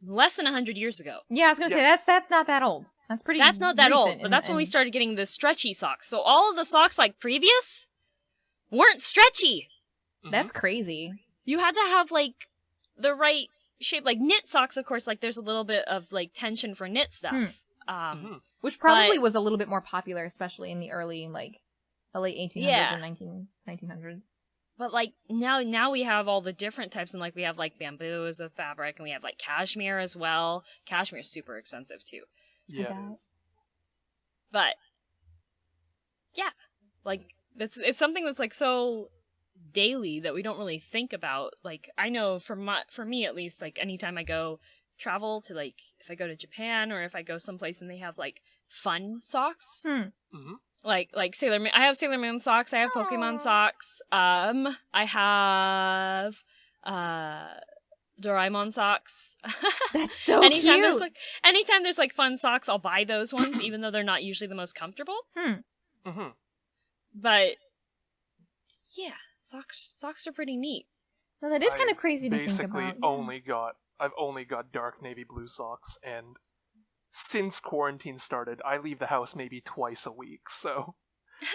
less than 100 years ago. Yeah, I was gonna say Yes. that's not that old. That's pretty. That's not that old, recent but that's when we and- started getting the stretchy socks. So all of the socks like previous weren't stretchy. That's crazy. You had to have like the right shape. Like knit socks, of course, like there's a little bit of like tension for knit stuff. Which probably But- was a little bit more popular, especially in the early, like, the late 1800s Yeah. and 1900s. But like now we have all the different types, and like we have like bamboo as a fabric, and we have like cashmere as well. Cashmere is super expensive too. Yeah, bet. it is. But yeah, like it's something that's like so daily that we don't really think about. Like, I know for me at least, like anytime I go travel to, like, if I go to Japan or if I go someplace and they have like fun socks, like Sailor Moon. I have Sailor Moon socks. I have Pokemon socks. I have Doraemon socks. That's so anytime cute. Anytime there's like fun socks, I'll buy those ones, even though they're not usually the most comfortable. But yeah, socks are pretty neat. Well, that is kind of crazy to think about. I've only got dark navy blue socks, and since quarantine started, I leave the house maybe twice a week, so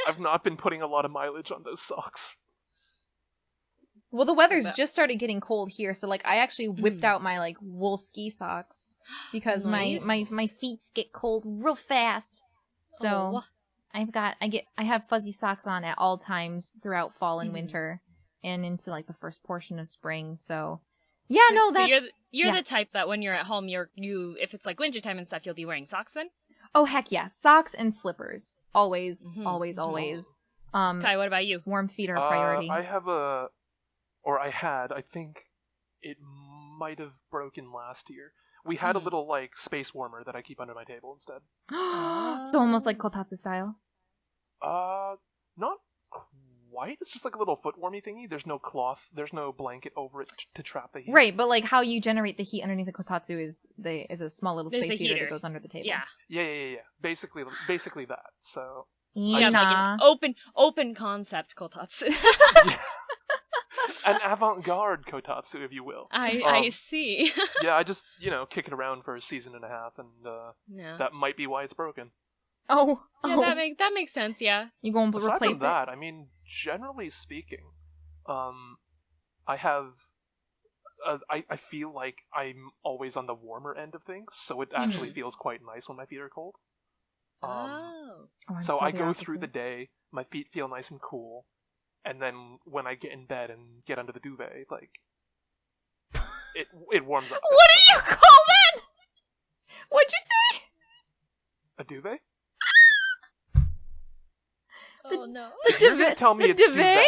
I've not been putting a lot of mileage on those socks. Well, the weather's just started getting cold here, so like I actually whipped out my like wool ski socks because my feet get cold real fast. So I have fuzzy socks on at all times throughout fall and winter and into like the first portion of spring. So you're the type that when you're at home, you if it's like wintertime and stuff, you'll be wearing socks then? Oh heck yes, socks and slippers. Always. Kai, what about you? Warm feet are a priority. I had, I think it might have broken last year. We had a little, like, space warmer that I keep under my table instead. So almost like kotatsu style? Not quite. It's just like a little foot warmy thingy. There's no cloth. There's no blanket over it to trap the heat. Right, but like how you generate the heat underneath the kotatsu is a small little space heater that goes under the table. Yeah. Basically that. So... Yeah, like an open concept kotatsu. An avant-garde kotatsu, if you will. I see. Yeah, I just, kick it around for a season and a half, and that might be why it's broken. Yeah, that makes sense, yeah. You going to replace it? Aside from that, I mean, generally speaking, I have... I feel like I'm always on the warmer end of things, so it actually feels quite nice when my feet are cold. So I go through the day, my feet feel nice and cool, and then when I get in bed and get under the duvet, like, it warms up. What do you call that? What'd you say? A duvet? Oh no. The duvet? Tell me it's duvet.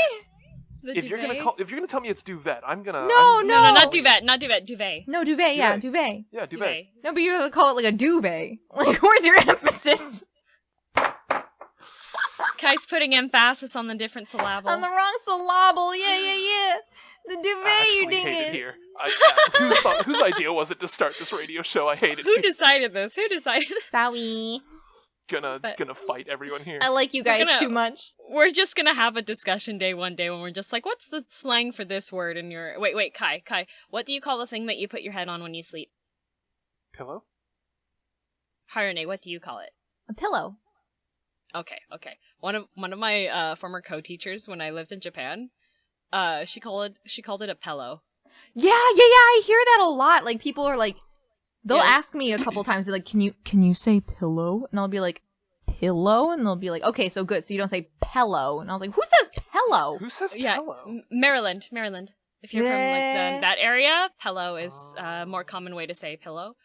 If you're gonna tell me it's duvet, I'm gonna... No, not duvet, duvet. No, duvet, yeah, duvet. Yeah, duvet. No, but you're gonna call it like a duvet. Like, where's your emphasis? Kai's putting emphasis on the different syllable. On the wrong syllable, yeah. The duvet, you dingus. Here. Whose idea was it to start this radio show? I hate it. Who decided this? Sorry. Gonna fight everyone here. I like you guys too much. We're just gonna have a discussion day one day when we're just like, what's the slang for this word? And you're wait, Kai, what do you call the thing that you put your head on when you sleep? Pillow? Harune, what do you call it? A pillow. Okay. One of my former co-teachers when I lived in Japan, she called it a pillow. Yeah. I hear that a lot. Like people are like, they'll ask me a couple times, be like, "Can you say pillow?" And I'll be like, "Pillow?" And they'll be like, "Okay, so good. So you don't say pillow." And I was like, "Who says pillow?" Who says pillow? Maryland. If you're from like that area, pillow is a more common way to say pillow.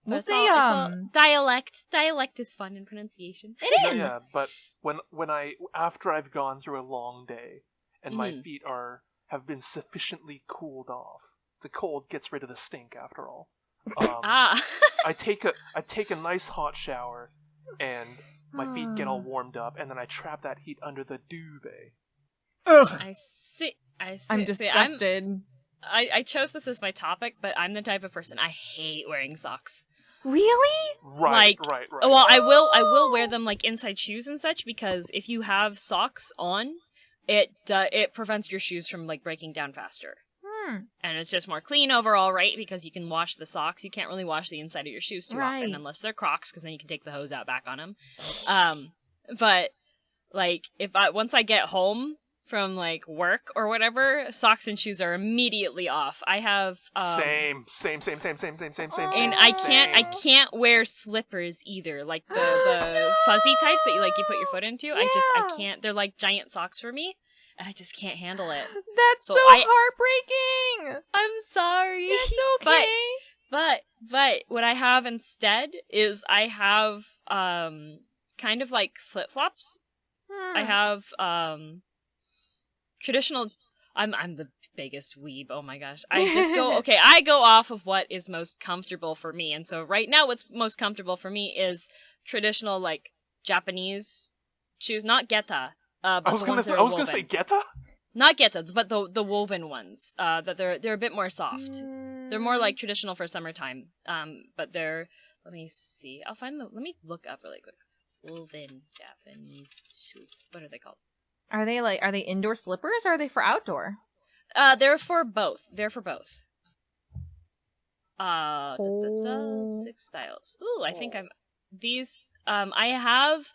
We'll say it's dialect. Dialect is fun in pronunciation. It is. Yeah, but after I've gone through a long day and my feet have been sufficiently cooled off, the cold gets rid of the stink after all. I take a nice hot shower and my feet get all warmed up, and then I trap that heat under the duvet. Ugh. I see. I'm disgusted. I chose this as my topic, but I'm the type of person I hate wearing socks. Really? Right. Well, I will wear them like inside shoes and such, because if you have socks on, it prevents your shoes from like breaking down faster. And it's just more clean overall, right? Because you can wash the socks. You can't really wash the inside of your shoes too often unless they're Crocs, because then you can take the hose out back on them. But like once I get home from like work or whatever, socks and shoes are immediately off. I have same. And I can't wear slippers either, like the fuzzy types that you put your foot into. Yeah. I can't. They're like giant socks for me. I just can't handle it. That's so heartbreaking. I'm sorry. It's okay. But what I have instead is I have kind of like flip-flops. I have traditional. I'm the biggest weeb. Oh my gosh. I go off of what is most comfortable for me. And so right now what's most comfortable for me is traditional like Japanese shoes, not geta. But I was gonna say geta? Not geta, but the woven ones. That they're a bit more soft. They're more like traditional for summertime. But they're, let me see. Let me look up really quick. Woven Japanese shoes. What are they called? Are they indoor slippers or are they for outdoor? They're for both. 6 styles. Ooh, I think I have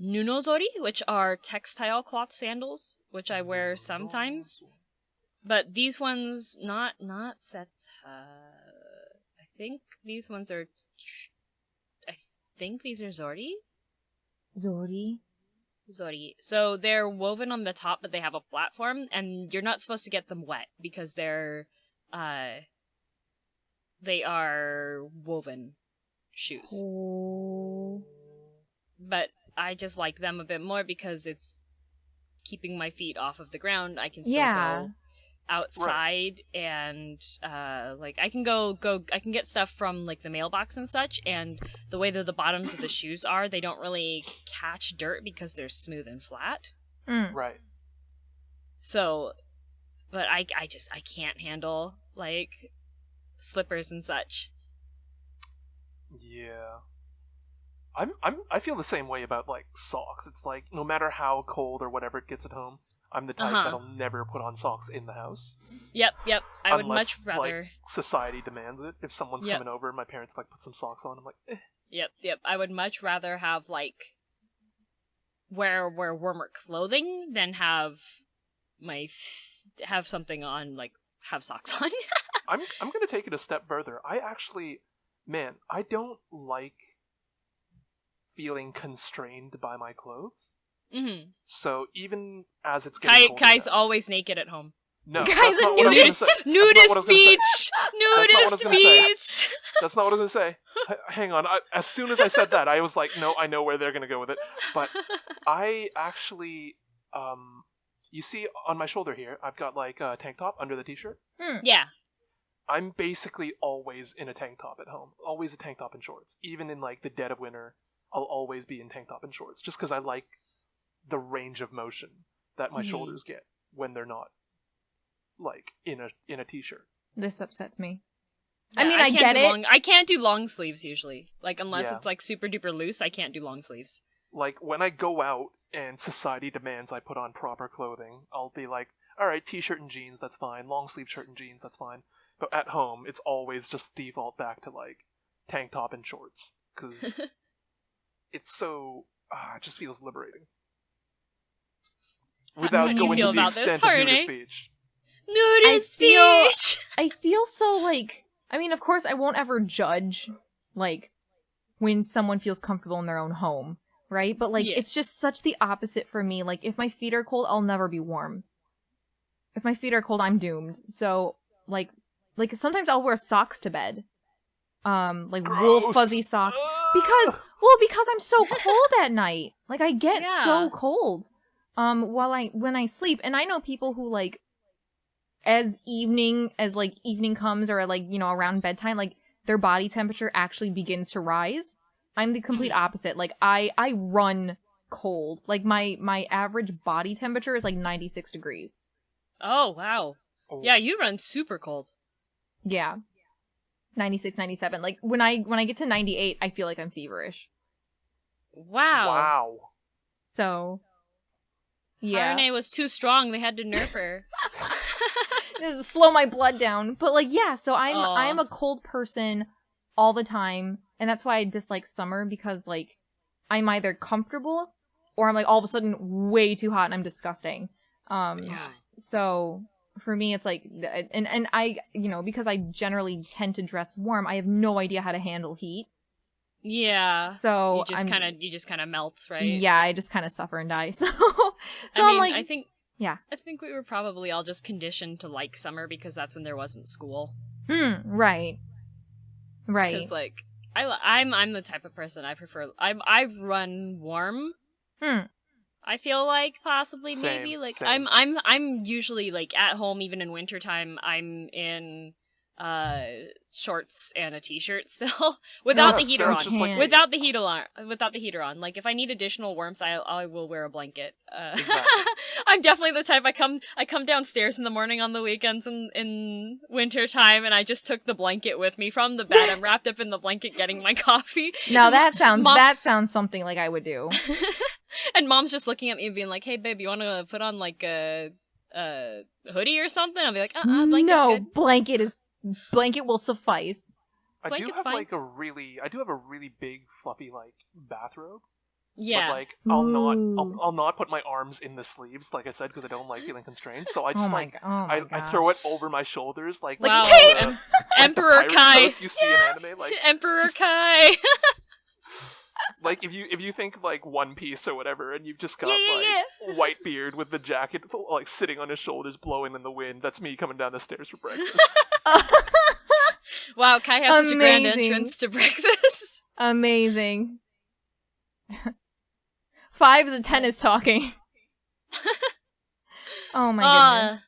nunozori, which are textile cloth sandals, which I wear sometimes. But these ones, not seta. I think these ones are, these are zori? Zori. So they're woven on the top, but they have a platform, and you're not supposed to get them wet because they are woven shoes. Oh. But I just like them a bit more because it's keeping my feet off of the ground. I can still go outside and like I can I can get stuff from like the mailbox and such, and the way that the bottoms of the shoes are, they don't really catch dirt because they're smooth and flat. Right. So, but I can't handle like slippers and such. Yeah. I feel the same way about like socks. It's like no matter how cold or whatever it gets at home, I'm the type that'll never put on socks in the house. Yep. I would much rather. Like, society demands it. If someone's coming over and my parents like put some socks on, I'm like, eh. Yep. I would much rather have like wear warmer clothing than have something on, like have socks on. I'm gonna take it a step further. I don't like feeling constrained by my clothes. Mm-hmm. So even as it's getting colder, Kai's always naked at home. No, Kai's a nudist beach. That's not what I was gonna say. Hang on. As soon as I said that, I was like, no, I know where they're gonna go with it. But I actually, you see on my shoulder here, I've got like a tank top under the t-shirt. Yeah. I'm basically always in a tank top at home. Always a tank top and shorts. Even in like the dead of winter, I'll always be in tank top and shorts, just because I like the range of motion that my shoulders get when they're not like in a t-shirt. This upsets me. Yeah, I mean, I get it. I can't do long sleeves usually. Like unless it's like super duper loose, I can't do long sleeves. Like when I go out and society demands I put on proper clothing, I'll be like, all right, t-shirt and jeans, that's fine. Long sleeve shirt and jeans, that's fine. But at home, it's always just default back to like tank top and shorts, because it's so it just feels liberating. Without going to the extent of nudist beach. Nudist beach! I feel so like, I mean, of course I won't ever judge like when someone feels comfortable in their own home, right? But like it's just such the opposite for me. Like if my feet are cold, I'll never be warm. If my feet are cold, I'm doomed. So like sometimes I'll wear socks to bed. Like Gross. wool fuzzy socks. Because I'm so cold at night. Like I get so cold. When I sleep. And I know people who like as evening comes, or like, you know, around bedtime, like their body temperature actually begins to rise. I'm the complete opposite. Like I run cold. Like my average body temperature is like 96 degrees. Oh wow. Yeah, you run super cold. Yeah. 96, 97. Like when I get to 98, I feel like I'm feverish. Wow. So yeah. Harune was too strong. They had to nerf her. Just slow my blood down. But like so I'm a cold person all the time, and that's why I dislike summer, because like I'm either comfortable or I'm like all of a sudden way too hot and I'm disgusting. So for me, it's like, and I, you know, because I generally tend to dress warm, I have no idea how to handle heat. Yeah. So you just kind of melt, right? Yeah, I just kind of suffer and die. So I think we were probably all just conditioned to like summer because that's when there wasn't school. Right. Because like I'm the type of person I prefer. I've run warm. I feel like possibly Same, maybe like same. I'm usually like at home even in wintertime. I'm in shorts and a t-shirt still without the heater on. Just like Without the heater on. Like if I need additional warmth, I will wear a blanket. Exactly. I'm definitely the type I come downstairs in the morning on the weekends in winter time, and I just took the blanket with me from the bed. I'm wrapped up in the blanket getting my coffee. Now that sounds something like I would do. And Mom's just looking at me and being like, "Hey babe, you want to put on like a hoodie or something?" I'll be like, blanket's no, good. Blanket will suffice. I do Blanket's have fine. like a really big fluffy like bathrobe. Yeah. But like I'll not put my arms in the sleeves, like I said, because I don't like feeling constrained. So I just I throw it over my shoulders like Wow. a cape! like Emperor the pirate Kai. coats you see in anime, like Emperor Kai. like if you think like One Piece or whatever, and you've just got white beard with the jacket like sitting on his shoulders, blowing in the wind. That's me coming down the stairs for breakfast. Wow, Kai has such a grand Amazing. entrance to breakfast. Amazing. 5 is a 10 is talking. Oh my goodness.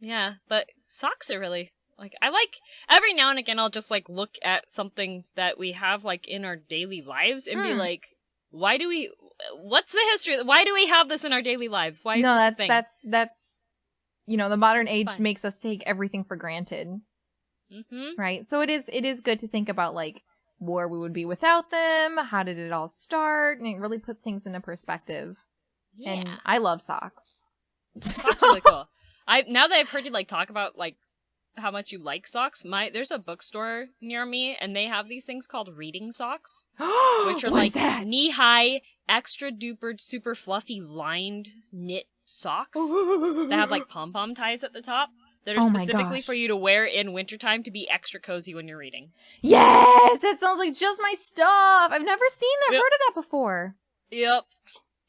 Yeah, but socks are really like I like every now and again I'll just like look at something that we have like in our daily lives and be like, what's the history? Why do we have this in our daily lives? Why is this a thing? that's the modern It's age fun. makes us take everything for granted. Mm-hmm. Right? So it is good to think about like where we would be without them, how did it all start, and it really puts things into perspective. Yeah. And I love socks. Socks are really cool. Now that I've heard you like talk about like how much you like socks, there's a bookstore near me and they have these things called reading socks, which are What like is that? knee-high, extra duper super fluffy lined knit socks that have like pom-pom ties at the top that are Oh my specifically gosh. for you to wear in wintertime to be extra cozy when you're reading. Yes, that sounds like just my stuff. I've never seen that, Yep. heard of that before. Yep.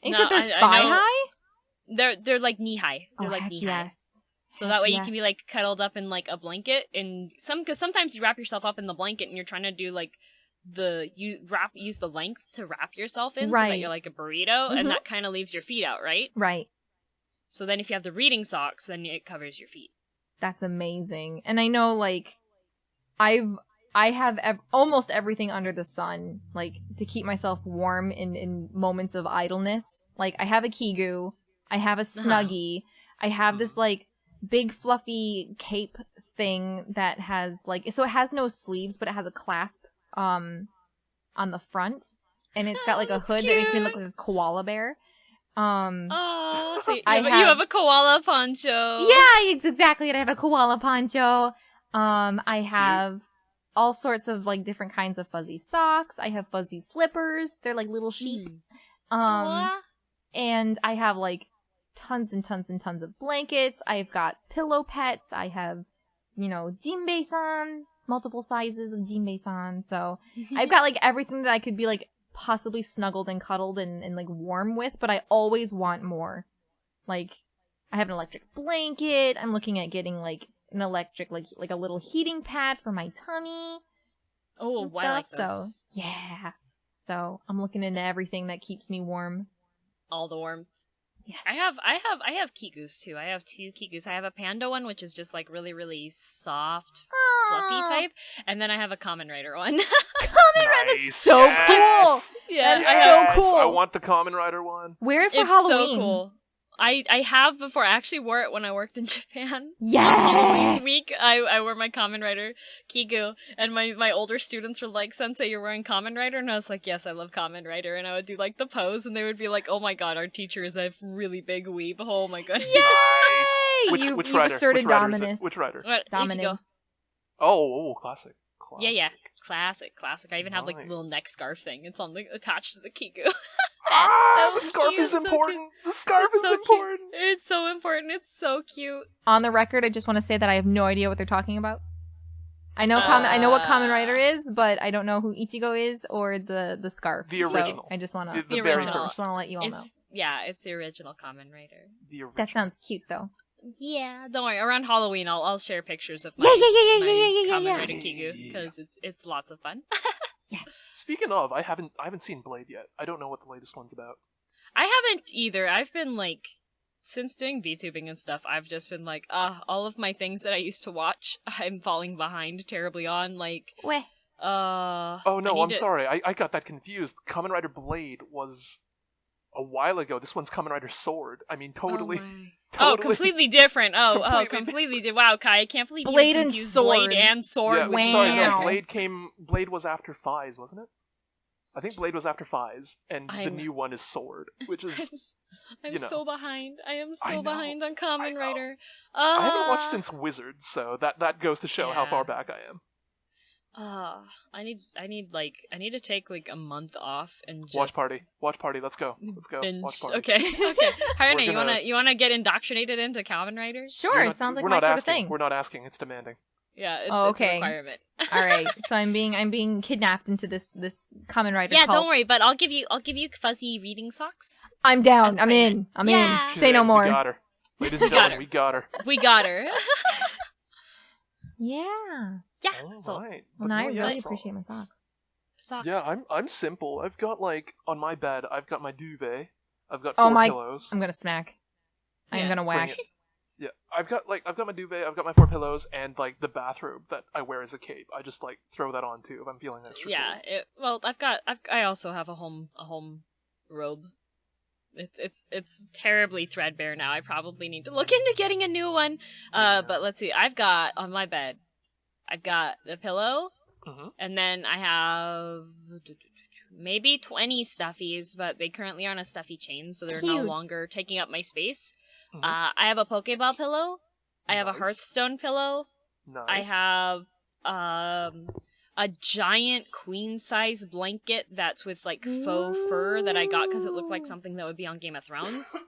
And you No, said they're I thigh know. high? They're like knee-high. They're Oh, like heck knee-high. yes. So Heck that way you can be yes. like cuddled up in like a blanket, and because sometimes you wrap yourself up in the blanket and you're trying to do like use the length to wrap yourself in so that Right. you're like a burrito, Mhm. and that kind of leaves your feet out, right? Right. So then if you have the reading socks, then it covers your feet. That's amazing. And I know, like, I have almost everything under the sun, like, to keep myself warm in moments of idleness. Like, I have a Kigu, I have a Snuggie, I have this, like, big fluffy cape thing that has, like, so it has no sleeves, but it has a clasp on the front. And it's got, like, a hood that makes me look like a koala bear. Oh, so you I have a koala poncho. Yeah, it's exactly it. I have a koala poncho. I have all sorts of like different kinds of fuzzy socks. I have fuzzy slippers. They're like little sheep. Aw. And I have like tons and tons and tons of blankets. I've got pillow pets. I have, Jinbei-san, multiple sizes of Jinbei-san. So I've got like everything that I could be like possibly snuggled and cuddled and like warm with, but I always want more. Like, I have an electric blanket. I'm looking at getting like an electric, like a little heating pad for my tummy. Oh, and I like stuff. those. So yeah. So I'm looking into everything that keeps me warm. All the warmth. Yes. I have Kigus too. I have 2 Kigus. I have a panda one, which is just like really, really soft, fluffy type, and then I have a Kamen Rider one. Kamen Rider, Nice. that's so cool. Yeah, That is I so have- cool. I want the Kamen Rider one. Wear it for It's Halloween. so cool. I have before. I actually wore it when I worked in Japan. Yes. On Halloween week, I wore my Kamen Rider Kigu, and my older students were like, "Sensei, you're wearing Kamen Rider?" And I was like, "Yes, I love Kamen Rider." And I would do like the pose, and they would be like, "Oh my god, our teacher is a really big weeb." Oh my goodness. Yay! Nice. You've Which rider? asserted Which rider is it? dominance. Which rider? What? Ichigo. Dominance. Oh, classic. Yeah. Classic. I even have like a little Nice. neck scarf thing. It's on attached to the Kigu. Ah, so the scarf cute, is so important. The scarf It's is so cute. important. It's so important. It's so cute. On the record, I just want to say that I have no idea what they're talking about. I know I know what Kamen Rider is, but I don't know who Ichigo is or the scarf. The original. So I just want The to very original. first. let you all know. It's the original Kamen Rider. The original. That sounds cute though. Yeah, don't worry. Around Halloween, I'll share pictures of my, Yeah, my yeah. Kamen Rider Kigu because it's lots of fun. Yes. Speaking of, I haven't seen Blade yet. I don't know what the latest one's about. I haven't either. I've been like, since doing VTubing and stuff, I've just been like, all of my things that I used to watch, I'm falling behind terribly on. Like, Weh. Oh no, I'm sorry. I got that confused. Kamen Rider Blade was a while ago. This one's Kamen Rider Sword. I mean, totally. Completely different. Completely different. Wow, Kai, I can't believe Blade you and confused Sword. Blade and Sword. Yeah, with sorry, no, Wow. Blade was after Phys, wasn't it? I think Blade was after Phys, and the new one is Sword, which is... I'm so behind. I am I so know, behind on Kamen Rider. I haven't watched since Wizards, so that goes to show how far back I am. I need to take like a month off and just Watch party, let's go. Binge. Watch party. Okay. Harune, you wanna get indoctrinated into Kamen Rider? Sure, sounds like my sort of thing. We're not asking, it's demanding. Yeah, it's okay. a requirement. All right, so I'm being kidnapped into this Kamen Rider Yeah, cult. don't worry, but I'll give you fuzzy reading socks. I'm down. As I'm in. I'm Yeah. in. Say no more. We got her. Ladies and gentlemen, we got her. We got her. Yeah. Yeah. All So right. Well, now I But no, really yes, appreciate my socks. socks. Yeah, I'm simple. I've got like on my bed, I've got my duvet. I've got Oh, 4 my- pillows. I'm gonna smack. I'm Yeah. gonna Bring whack. it. Yeah, I've got my duvet, I've got my 4 pillows, and like the bathrobe that I wear as a cape. I just like throw that on too if I'm feeling extra. Yeah. cool. I also have a home robe. It's terribly threadbare now. I probably need to look into getting a new one. But let's see. I've got on my bed. I've got the pillow, and then I have maybe 20 stuffies, but they currently are on a stuffy chain, so they're no Cute. longer taking up my space. Mhm. I have a Pokeball pillow. I have a Nice. Hearthstone pillow. Nice. I have a giant queen-size blanket that's with like faux fur that I got because it looked like something that would be on Game of Thrones.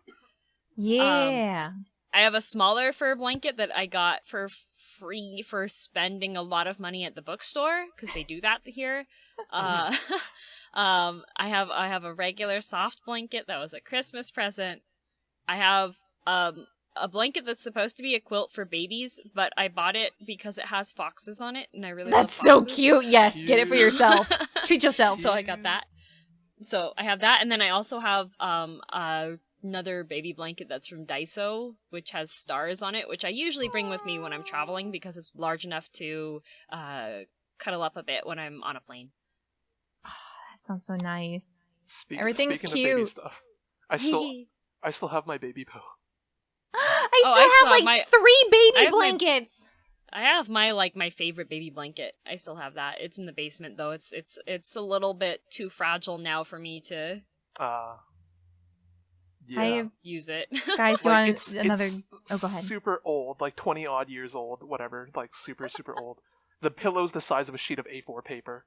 Yeah. I have a smaller fur blanket that I got for free for spending a lot of money at the bookstore because they do that here. I have a regular soft blanket that was a Christmas present. I have a blanket that's supposed to be a quilt for babies, but I bought it because it has foxes on it, and I really That's love so foxes. cute. Yes, get it for yourself. Treat yourself. So I got that. So I have that, and then I also have another baby blanket that's from Daiso, which has stars on it, which I usually bring with me when I'm traveling because it's large enough to cuddle up a bit when I'm on a plane. That sounds so nice. Everything's speaking of baby cute. stuff, I still have my baby bow. I still have like 3 baby blankets. I have my favorite baby blanket. I still have that. It's in the basement though. It's a little bit too fragile now for me to Yeah. use it. Guys, you Like, want another? it's Oh, go ahead. super old, like 20 odd years old, whatever, like super old. The pillow's the size of a sheet of A4 paper,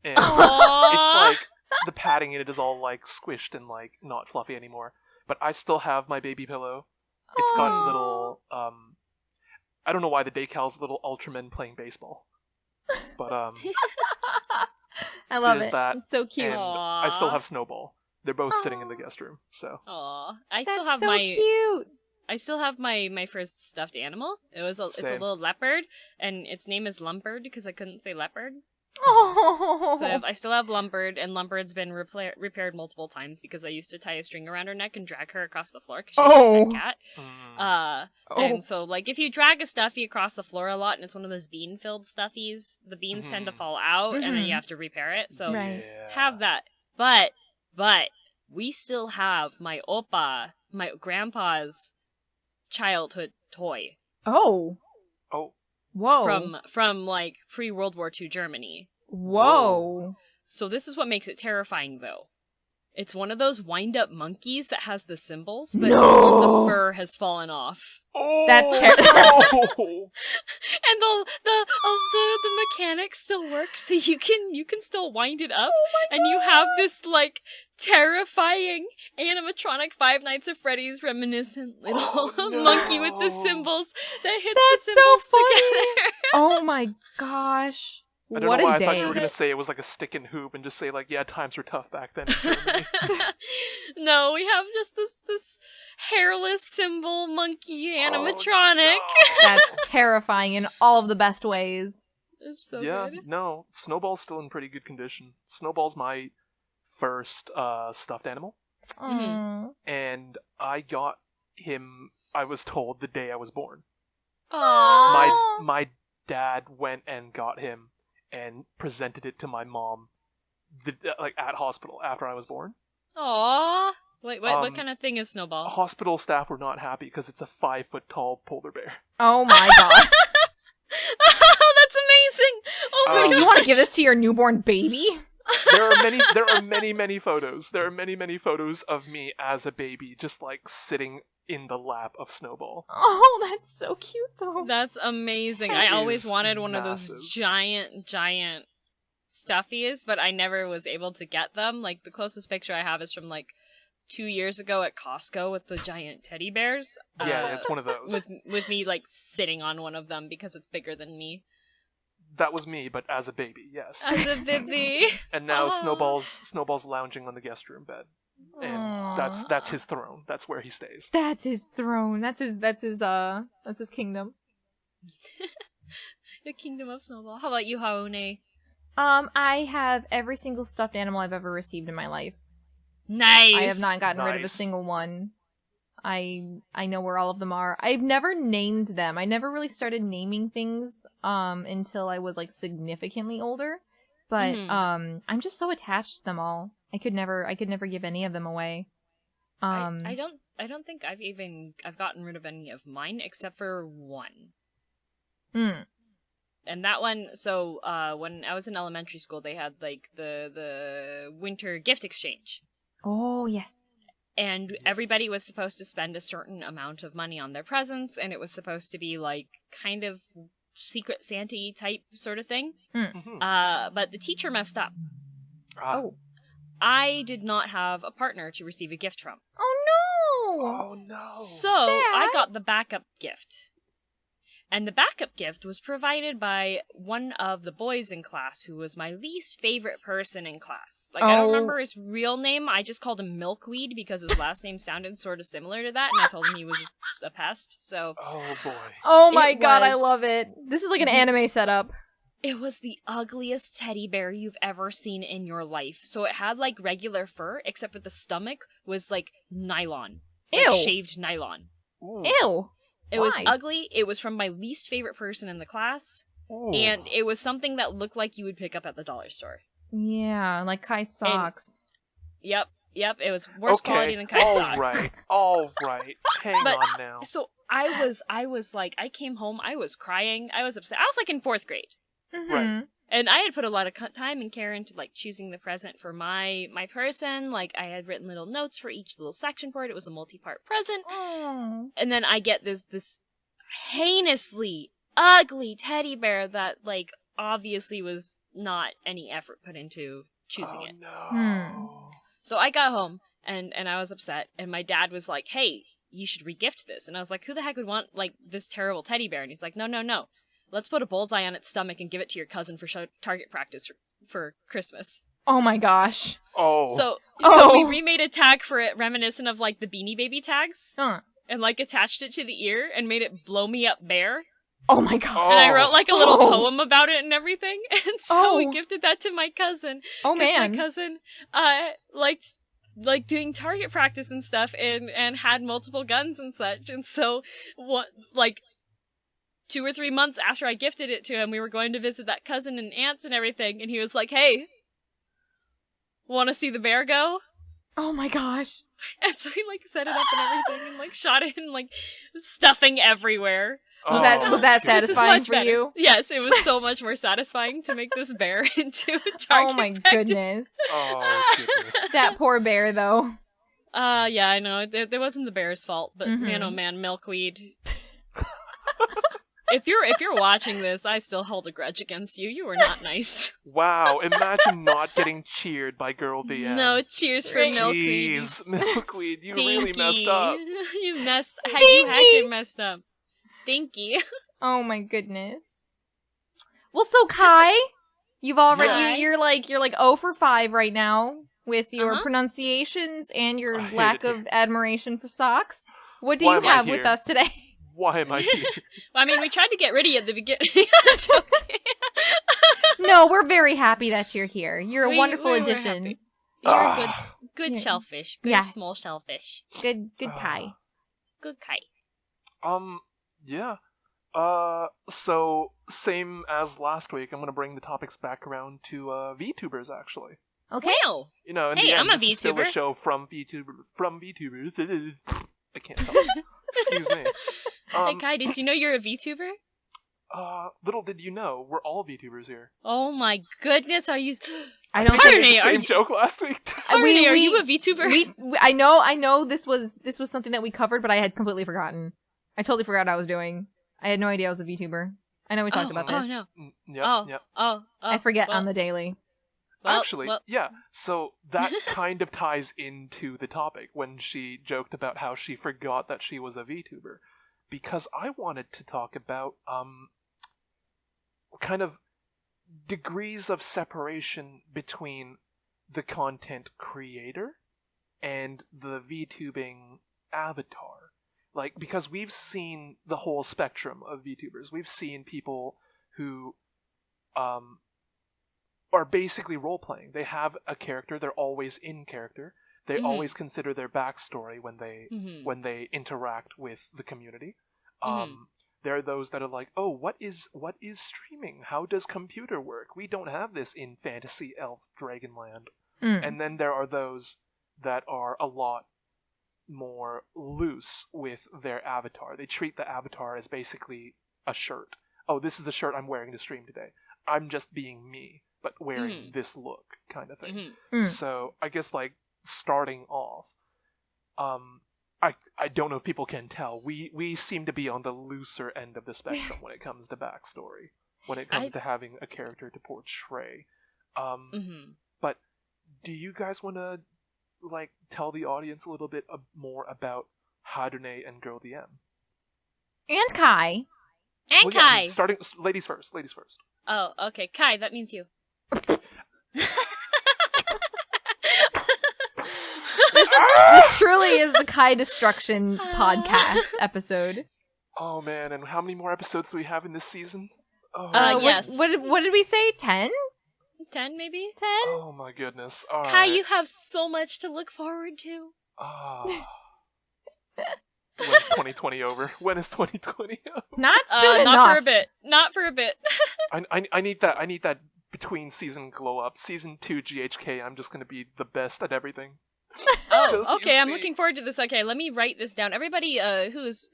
and it's like the padding in it is all like squished and like not fluffy anymore. But I still have my baby pillow. It's got little I don't know why the decal's little Ultramen playing baseball, but I love there's it. that, It's so cute. and Aw. I still have Snowball. They're both sitting in the guest room, so. Aw. That's so cute. I still have my first stuffed animal. It's a Same. little leopard, and its name is Lumpard because I couldn't say leopard. Oh. So I still have Lumpard, and Lumpard's been repaired multiple times because I used to tie a string around her neck and drag her across the floor because she's a pet cat. And so, like, if you drag a stuffy across the floor a lot and it's one of those bean-filled stuffies, the beans tend to fall out, and then you have to repair it. So Right. have that. But we still have my grandpa's childhood toy Oh. Oh, Whoa. from like pre-World War II Germany. Whoa. So this is what makes it terrifying, though. It's one of those wind-up monkeys that has the symbols, but all of the fur has fallen off. That's terrible. And the mechanic still works, so you can still wind it up, and you have this like terrifying animatronic Five Nights at Freddy's reminiscent little monkey with the symbols that hits That's the so symbols funny. together. Oh my gosh. I don't What know why a I thought you day. were gonna say it was like a stick and hoop and just say like, yeah, times were tough back then in Germany. No, we have just this hairless symbol monkey animatronic. That's terrifying in all of the best ways. It's so Yeah, good. no, Snowball's still in pretty good condition. Snowball's my first stuffed animal. Aw. And I got him, I was told, the day I was born. Aww. My dad went and got him and presented it to my mom at hospital after I was born. Aww. Wait, what kind of thing is Snowball? Hospital staff were not happy because it's a 5-foot-tall polar bear. Oh my god. That's amazing. Oh my god. You want to give this to your newborn baby? There are many photos. There are many photos of me as a baby, just like sitting in the lap of Snowball. Oh, that's so cute though. That's amazing. It I always is wanted one of massive. those giant stuffies, but I never was able to get them. Like, the closest picture I have is from, 2 years ago at Costco with the giant teddy bears. Yeah, it's one of those. With me, sitting on one of them because it's bigger than me. That was me, but as a baby, yes. As a baby. And now Oh. Snowball's lounging on the guest room bed. And Aw. that's his throne. That's where he stays. That's his throne. That's his kingdom. The kingdom of Snowball. How about you, Harune? I have every single stuffed animal I've ever received in my life. Nice. I have not gotten rid of a Nice. single one. I know where all of them are. I've never named them. I never really started naming things until I was significantly older. But Mhm. I'm just so attached to them all. I could never give any of them away. I don't think I've gotten rid of any of mine except for one. And that one, so when I was in elementary school, they had the winter gift exchange. Oh, yes. And Yes. everybody was supposed to spend a certain amount of money on their presents, and it was supposed to be kind of Secret Santa-y type sort of thing. Mhm. But the teacher messed up. Oh. I did not have a partner to receive a gift from. Oh, no! Oh no. So I Sad. got the backup gift. And the backup gift was provided by one of the boys in class who was my least favorite person in class. I don't Oh. remember his real name. I just called him Milkweed because his last name sounded sort of similar to that, and I told him he was a pest. So Oh boy. Oh my It god, I was- love it. This is like an anime setup. it was the ugliest teddy bear you've ever seen in your life. So it had regular fur, except for the stomach was nylon. Ew. Shaved nylon. Ooh. Ew. It was Why? ugly. It was from my least favorite person in the class. Ooh. And it was something that looked like you would pick up at the dollar store. Yeah, like Kai's socks. Yep. It was worse quality than Kai's socks. All right. Hang But- on now. So I was I came home, I was crying, I was upset. I was in 4th grade. Mhm. And I had put a lot of time and care into choosing the present for my person. I had written little notes for each little section for it. It was a multi-part present. Oh. And then I get this heinously ugly teddy bear that obviously was not any effort put into choosing it. No. So I got home and I was upset, and my dad was like, "Hey, you should regift this." And I was like, "Who the heck would want this terrible teddy bear?" And he's like, "No. Let's put a bullseye on its stomach and give it to your cousin for target practice for Christmas." Oh my gosh. Oh. So Oh. we remade a tag for it reminiscent of the Beanie Baby tags, Huh. and attached it to the ear and made it blow me up bear. Oh my god. And I wrote a little Oh. poem about it and everything. And so we Oh. gifted that to my cousin. Oh 'Cause man. my cousin liked doing target practice and stuff, and had multiple guns and such. And so what 2 or 3 months after I gifted it to him, we were going to visit that cousin and aunts and everything, and he was like, "Hey, want to see the bear go?" Oh my gosh. And so he set it up and everything, and shot it, and stuffing everywhere. Was that This is satisfying much for better. you? Yes, it was so much more satisfying to make this bear into a target Oh my practice. goodness. Oh goodness. That poor bear though. Yeah, I know. It wasn't the bear's fault, but man, oh Mhm. man, Milkweed. If you're watching this, I still hold a grudge against you. You were not nice. Wow. Imagine not getting cheered by Girl DM. No, cheers for Milkweed. Jeez, Milkweed, you really messed up. You messed. You Stinky. heckin' messed up. Stinky. Oh my goodness. Well, so Kai, you've already Yeah. you're 0 for 5 right now with your Uh-huh. pronunciations and your I hate lack it of here. admiration for socks. What do Why you am I have with here? us today? Why am I here? I mean, we tried to get rid of you at the beginning. I'm joking. No, we're very happy that you're here. You're a We wonderful were addition. happy. a good shellfish. Good Yes. small shellfish. Good Kai. Good Kai. Yeah. So same as last week, I'm gonna bring the topics back around to VTubers actually. Okay. Wow. You know, in Hey, the end, I'm a this is still a VTuber. show from VTubers. I can't talk. Excuse me. Hey Kai, did you know you're a VTuber? Little did you know, we're all VTubers here. Oh my goodness, are you? I don't I think made the Harune, are same you? joke last week. Harune, are you a VTuber? I know this was something that we covered, but I had completely forgotten. I totally forgot what I was doing. I had no idea I was a VTuber. I know we talked about this. Oh no. Yep. I forget on the daily. Actually, yeah. So that kind of ties into the topic when she joked about how she forgot that she was a VTuber, because I wanted to talk about kind of degrees of separation between the content creator and the VTubing avatar. Like, because we've seen the whole spectrum of VTubers. We've seen people who are basically role-playing. They have a character, they're always in character. They always consider their backstory when they interact with the community. There are those that are like, oh, what is streaming? How does computer work? We don't have this in Fantasy Elf Dragonland. And then there are those that are a lot more loose with their avatar. They treat the avatar as basically a shirt. Oh, this is the shirt I'm wearing to stream today. I'm just being me, but wearing this look, kind of thing. So I guess, like, starting off, I don't know if people can tell. We seem to be on the looser end of the spectrum when it comes to backstory, when it comes to having a character to portray. But do you guys want to, like, tell the audience a little bit more about Harune and Girl DM? And Kai. And Kai. Yeah, starting ladies first. Oh, okay. Kai, that means you. This truly is the Kai Destruction podcast episode. Oh man, and how many more episodes do we have in this season? Yes. What did we say? 10? 10, maybe? 10? Oh my goodness. All Kai, right. you have so much to look forward to. When's 2020 over? When is 2020 over? Not soon enough. Not for a bit. Not for a bit. I need that between season glow up. Season 2 GHK, I'm just gonna be the best at everything. Oh, okay, I'm looking forward to this. Okay, let me write this down. Everybody who's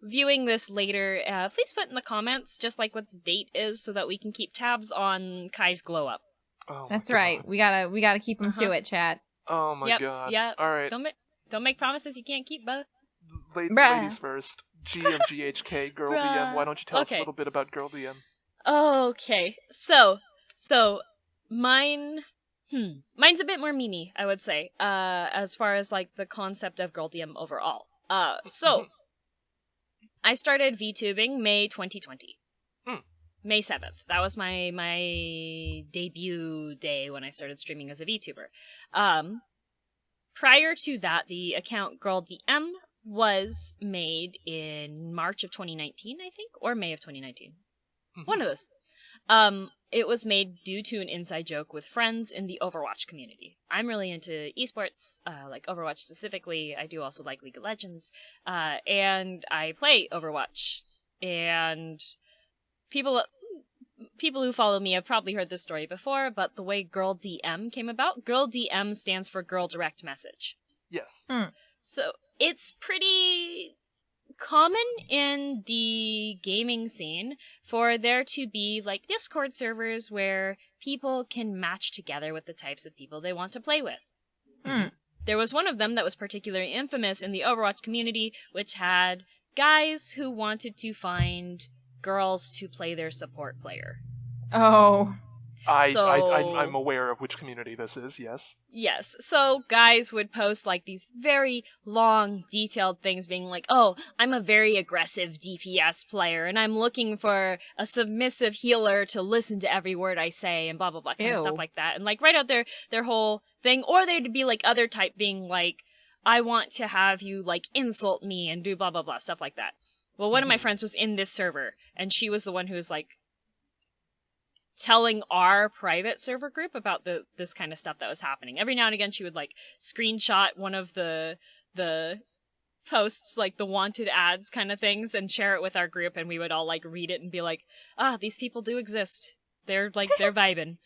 viewing this later, please put in the comments just like what the date is so that we can keep tabs on Kai's glow up. Oh, that's right. We gotta keep him to it, chat. Oh my god. Yeah. All right. Don't make promises you can't keep, bud. Ladies first. G of GHK, Girl DM. Why don't you tell us a little bit about Girl DM? Okay. So mine's a bit more memey, I would say, as far as, like, the concept of Girl DM overall. So I started VTubing May 2020. May 7th. That was my debut day when I started streaming as a VTuber. Prior to that, the account Girl DM was made in March of 2019, I think, or May of 2019. One of those. It was made due to an inside joke with friends in the Overwatch community. I'm really into esports, like Overwatch specifically. I do also like League of Legends, and I play Overwatch. And people who follow me have probably heard this story before, but the way Girl DM came about, Girl DM stands for Girl Direct Message. Yes. So it's pretty common in the gaming scene for there to be, like, Discord servers where people can match together with the types of people they want to play with. There was one of them that was particularly infamous in the Overwatch community, which had guys who wanted to girls to play their support player. Oh. I'm aware of which community this is, yes. Yes, so guys would post, like, these very long, detailed things being like, oh, I'm a very aggressive DPS player, and I'm looking for a submissive healer to listen to every word I say, and blah, blah, blah, kind of stuff like that. And, like, right out their whole thing. Or they'd be, like, other type being like, I want to have you, like, insult me and do blah, blah, blah, stuff like that. Well, one of my friends was in this server, and she was the one who was like, telling our private server group about this kind of stuff that was happening. Every now and again, she would like screenshot one of the posts, like the wanted ads kind of things, and share it with our group, and we would all like read it and be like, these people do exist. They're vibing.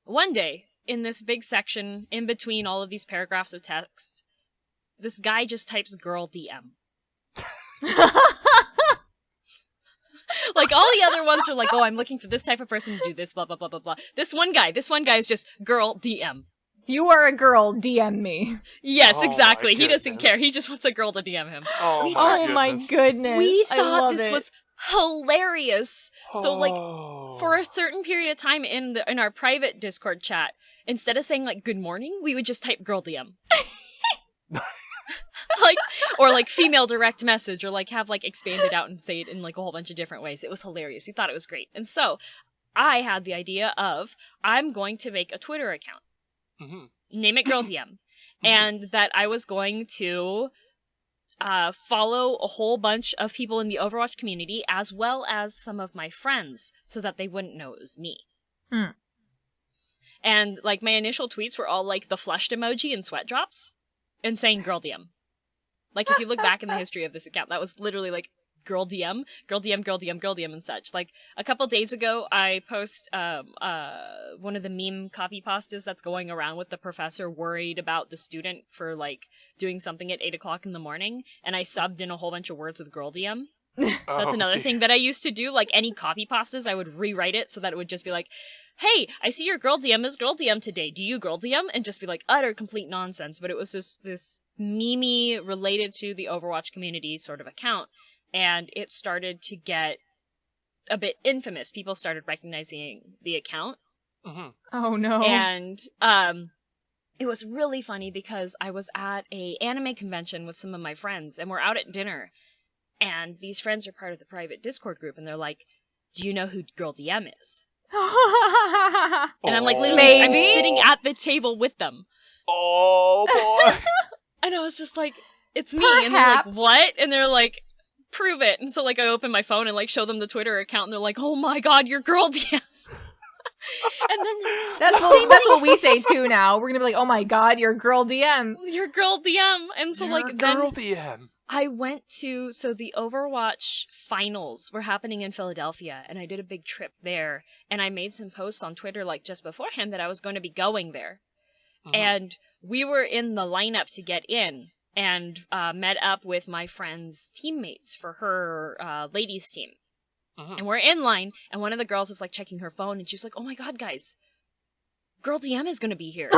One day, in this big section, in between all of these paragraphs of text, this guy just types girl DM. Like, all the other ones are like, oh, I'm looking for this type of person to do this, blah, blah, blah, blah, blah. This one guy is just girl DM. You are a girl, DM me. Yes, Oh, exactly. my He doesn't goodness. care. He just wants a girl to DM him. Oh my goodness. We I thought love this it. was hilarious. So, like, Oh. for a certain period of time in our private Discord chat, instead of saying, like, good morning, we would just type girl DM. Like, or like female direct message, or like have like expanded out and say it in like a whole bunch of different ways. It was hilarious. We thought it was great. And so I had the idea of, I'm going to make a Twitter account. Name it Girl DM. And that I was going to follow a whole bunch of people in the Overwatch community, as well as some of my friends, so that they wouldn't know it was me. And like my initial tweets were all like the flushed emoji and sweat drops and saying girl DM. Like, if you look back in the history of this account, that was literally like girl DM, girl DM, girl DM, girl DM, and such. Like, a couple days ago, I post one of the meme copy pastas that's going around with the professor worried about the student for, like, doing something at 8 o'clock in the morning, and I subbed in a whole bunch of words with girl DM. That's another thing that I used to do. Like, any copy pastas, I would rewrite it so that it would just be like, hey, I see your girl DM is girl DM today. Do you girl DM? And just be like utter complete nonsense. But it was just this meme related to the Overwatch community sort of account. And it started to get a bit infamous. People started recognizing the account. Oh no. And it was really funny because I was at a anime convention with some of my friends, and we're out at dinner. And these friends are part of the private Discord group, and they're like, do you know who Girl DM is? And I'm like, literally, I'm sitting at the table with them. Oh, boy. And I was just like, it's me. Perhaps. And they're like, what? And they're like, prove it. And so, like, I open my phone and, like, show them the Twitter account, and they're like, oh my god, you're Girl DM. And then that's what we say too now. We're gonna be like, oh my god, you're Girl DM. You're Girl DM. And so, you're like, Girl then DM. I went to, so the Overwatch finals were happening in Philadelphia, and I did a big trip there, and I made some posts on Twitter, like, just beforehand that I was going to be going there. And we were in the lineup to get in, and met up with my friend's teammates for her ladies team. And we're in line, and one of the girls is, like, checking her phone, and she was like, oh my god, guys, Girl DM is going to be here.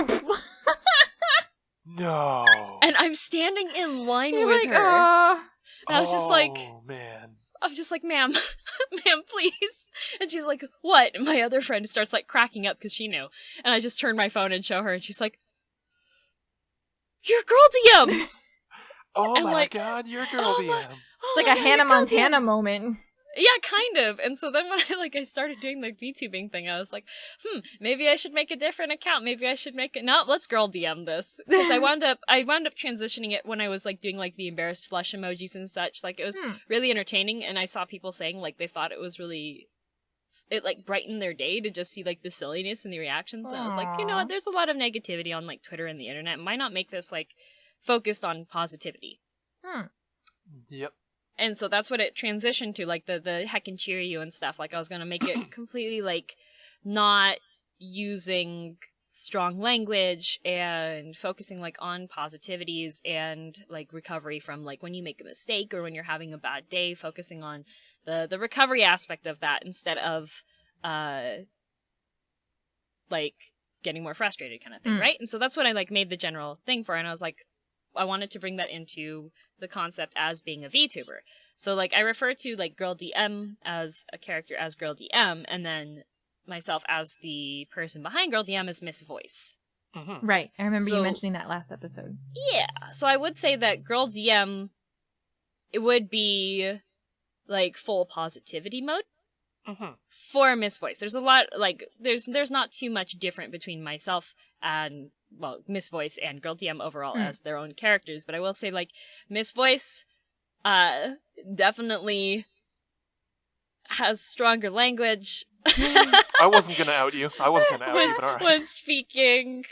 No. And I'm standing in line You're with like, her. And I was just like, oh, man. I'm just like, ma'am, please. And she's like, what? And my other friend starts like cracking up because she knew. And I just turn my phone and show her, and she's like, you're Girl DM. Oh and my like, god, you're Girl DM. It's like a Hannah Montana moment. Yeah, kind of. And so then when I started doing the VTubing thing, I was like, maybe I should make a different account. Maybe I should make it. No, let's Girl DM this. Because I wound up transitioning it when I was like doing like the embarrassed flush emojis and such. Like, it was really entertaining, and I saw people saying like they thought it was really, it like brightened their day to just see like the silliness and the reactions. And I was like, you know what, there's a lot of negativity on like Twitter and the internet. Why not make this like focused on positivity? Yep. And so that's what it transitioned to, like the heck and cheer you and stuff. Like, I was going to make it completely, like, not using strong language and focusing, like, on positivities and, like, recovery from, like, when you make a mistake or when you're having a bad day, focusing on the recovery aspect of that instead of, like, getting more frustrated kind of thing, right? And so that's what I, like, made the general thing for, and I was like, I wanted to bring that into the concept as being a VTuber. So, like, I refer to, like, Girl DM as a character as Girl DM, and then myself as the person behind Girl DM as Miss Voice. Right. I remember you mentioning that last episode. Yeah. So I would say that Girl DM, it would be, like, full positivity mode for Miss Voice. There's a lot, like, there's not too much different between myself and, well, Miss Voice and Girl DM overall as their own characters, but I will say, like, Miss Voice definitely has stronger language. I wasn't gonna out you. But alright. When speaking,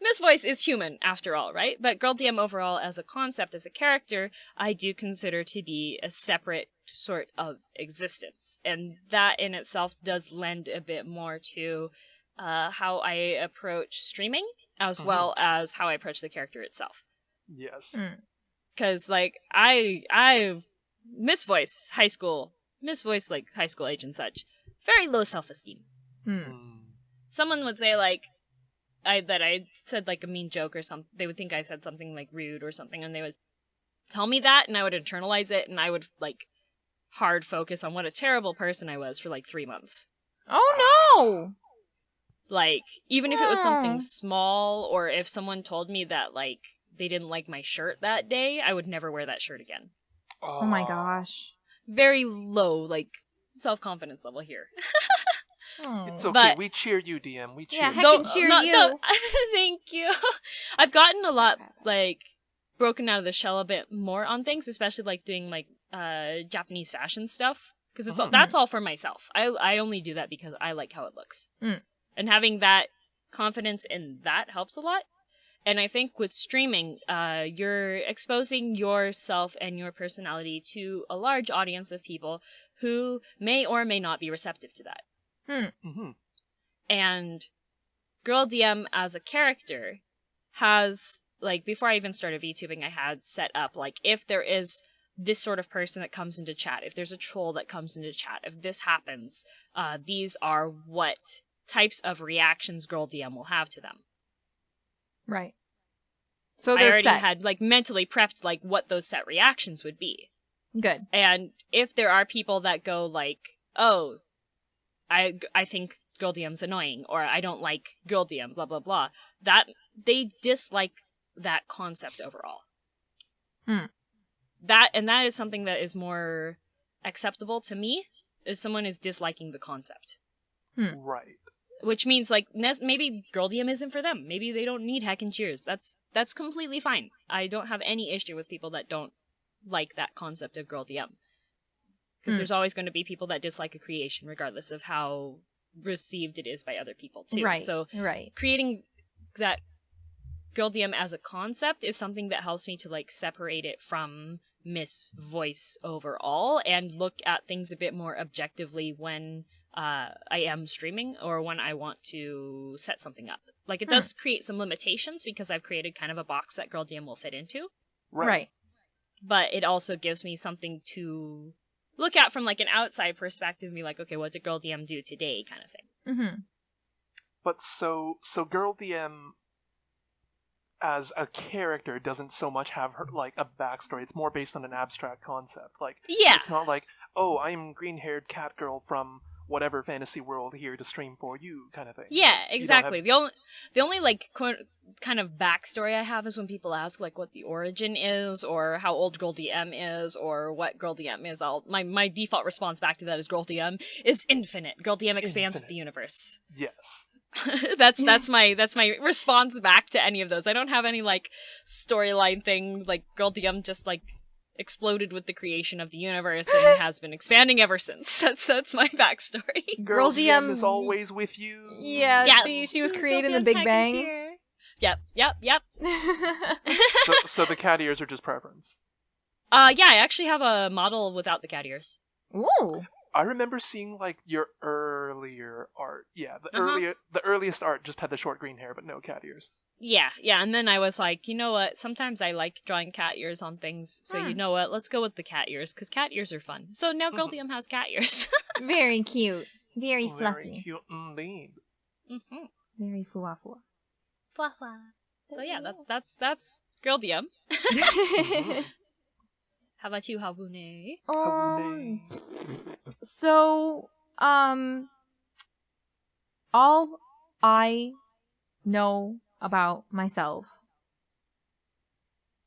Miss Voice is human after all, right? But Girl DM overall, as a concept, as a character, I do consider to be a separate sort of existence, and that in itself does lend a bit more to how I approach streaming, as well as how I approach the character itself. Yes. Because like I Miss Voice high school age and such, very low self-esteem. Someone would say like that I said like a mean joke or something. They would think I said something like rude or something, and they would tell me that, and I would internalize it, and I would like hard focus on what a terrible person I was for like 3 months. Oh no! Like, even if it was something small, or if someone told me that like they didn't like my shirt that day, I would never wear that shirt again. Oh my gosh. Very low, like, self-confidence level here. It's okay. But, we cheer you, DM. We cheer yeah, you. heck and cheer you. No, thank you. I've gotten a lot, like, broken out of the shell a bit more on things, especially, like, doing, like, Japanese fashion stuff. Because that's all for myself. I only do that because I like how it looks. And having that confidence in that helps a lot. And I think with streaming, you're exposing yourself and your personality to a large audience of people who may or may not be receptive to that. And Girl DM as a character has, like, before I even started VTubing, I had set up, like, if there is this sort of person that comes into chat, if there's a troll that comes into chat, if this happens, these are what types of reactions Girl DM will have to them. Right. So I already had like mentally prepped like what those set reactions would be. Good. And if there are people that go like, "Oh, I think Girl DM's annoying," or "I don't like Girl DM," blah blah blah, that they dislike that concept overall. That is something that is more acceptable to me, if someone is disliking the concept. Right. Which means, like, maybe Girl DM isn't for them. Maybe they don't need heck and cheers. That's completely fine. I don't have any issue with people that don't like that concept of Girl DM. Because there's always going to be people that dislike a creation, regardless of how received it is by other people, too. Right, so right. Creating that Girl DM as a concept is something that helps me to, like, separate it from Miss Voice overall and look at things a bit more objectively when I am streaming or when I want to set something up. Like, it does create some limitations because I've created kind of a box that Girl DM will fit into. Right. But it also gives me something to look at from, like, an outside perspective and be like, okay, what did Girl DM do today kind of thing. But so Girl DM as a character doesn't so much have her, like, a backstory. It's more based on an abstract concept. Like, it's not like, oh, I'm green-haired cat girl from whatever fantasy world here to stream for you kind of thing. Yeah, exactly. The only like kind of backstory I have is when people ask like what the origin is or how old Girl DM is or what Girl DM is. My default response back to that is Girl DM is infinite. Girl DM expands with the universe. Yes. that's my response back to any of those. I don't have any like storyline thing like Girl DM just like exploded with the creation of the universe and has been expanding ever since. That's my backstory. Girl DM is always with you. Yeah, yes. she was created in the Big Bang. Yep. So the cat ears are just preference. Yeah, I actually have a model without the cat ears. Ooh. I remember seeing like your earlier art. Yeah, the earliest art just had the short green hair but no cat ears. Yeah, and then I was like, you know what, sometimes I like drawing cat ears on things, so you know what, let's go with the cat ears, because cat ears are fun. So now Girl DM has cat ears. Very cute. Very fluffy. Very cute indeed. Very fua-fua. Fua-fua. So yeah, that's Girl DM. How about you, Harune? So, all I know about myself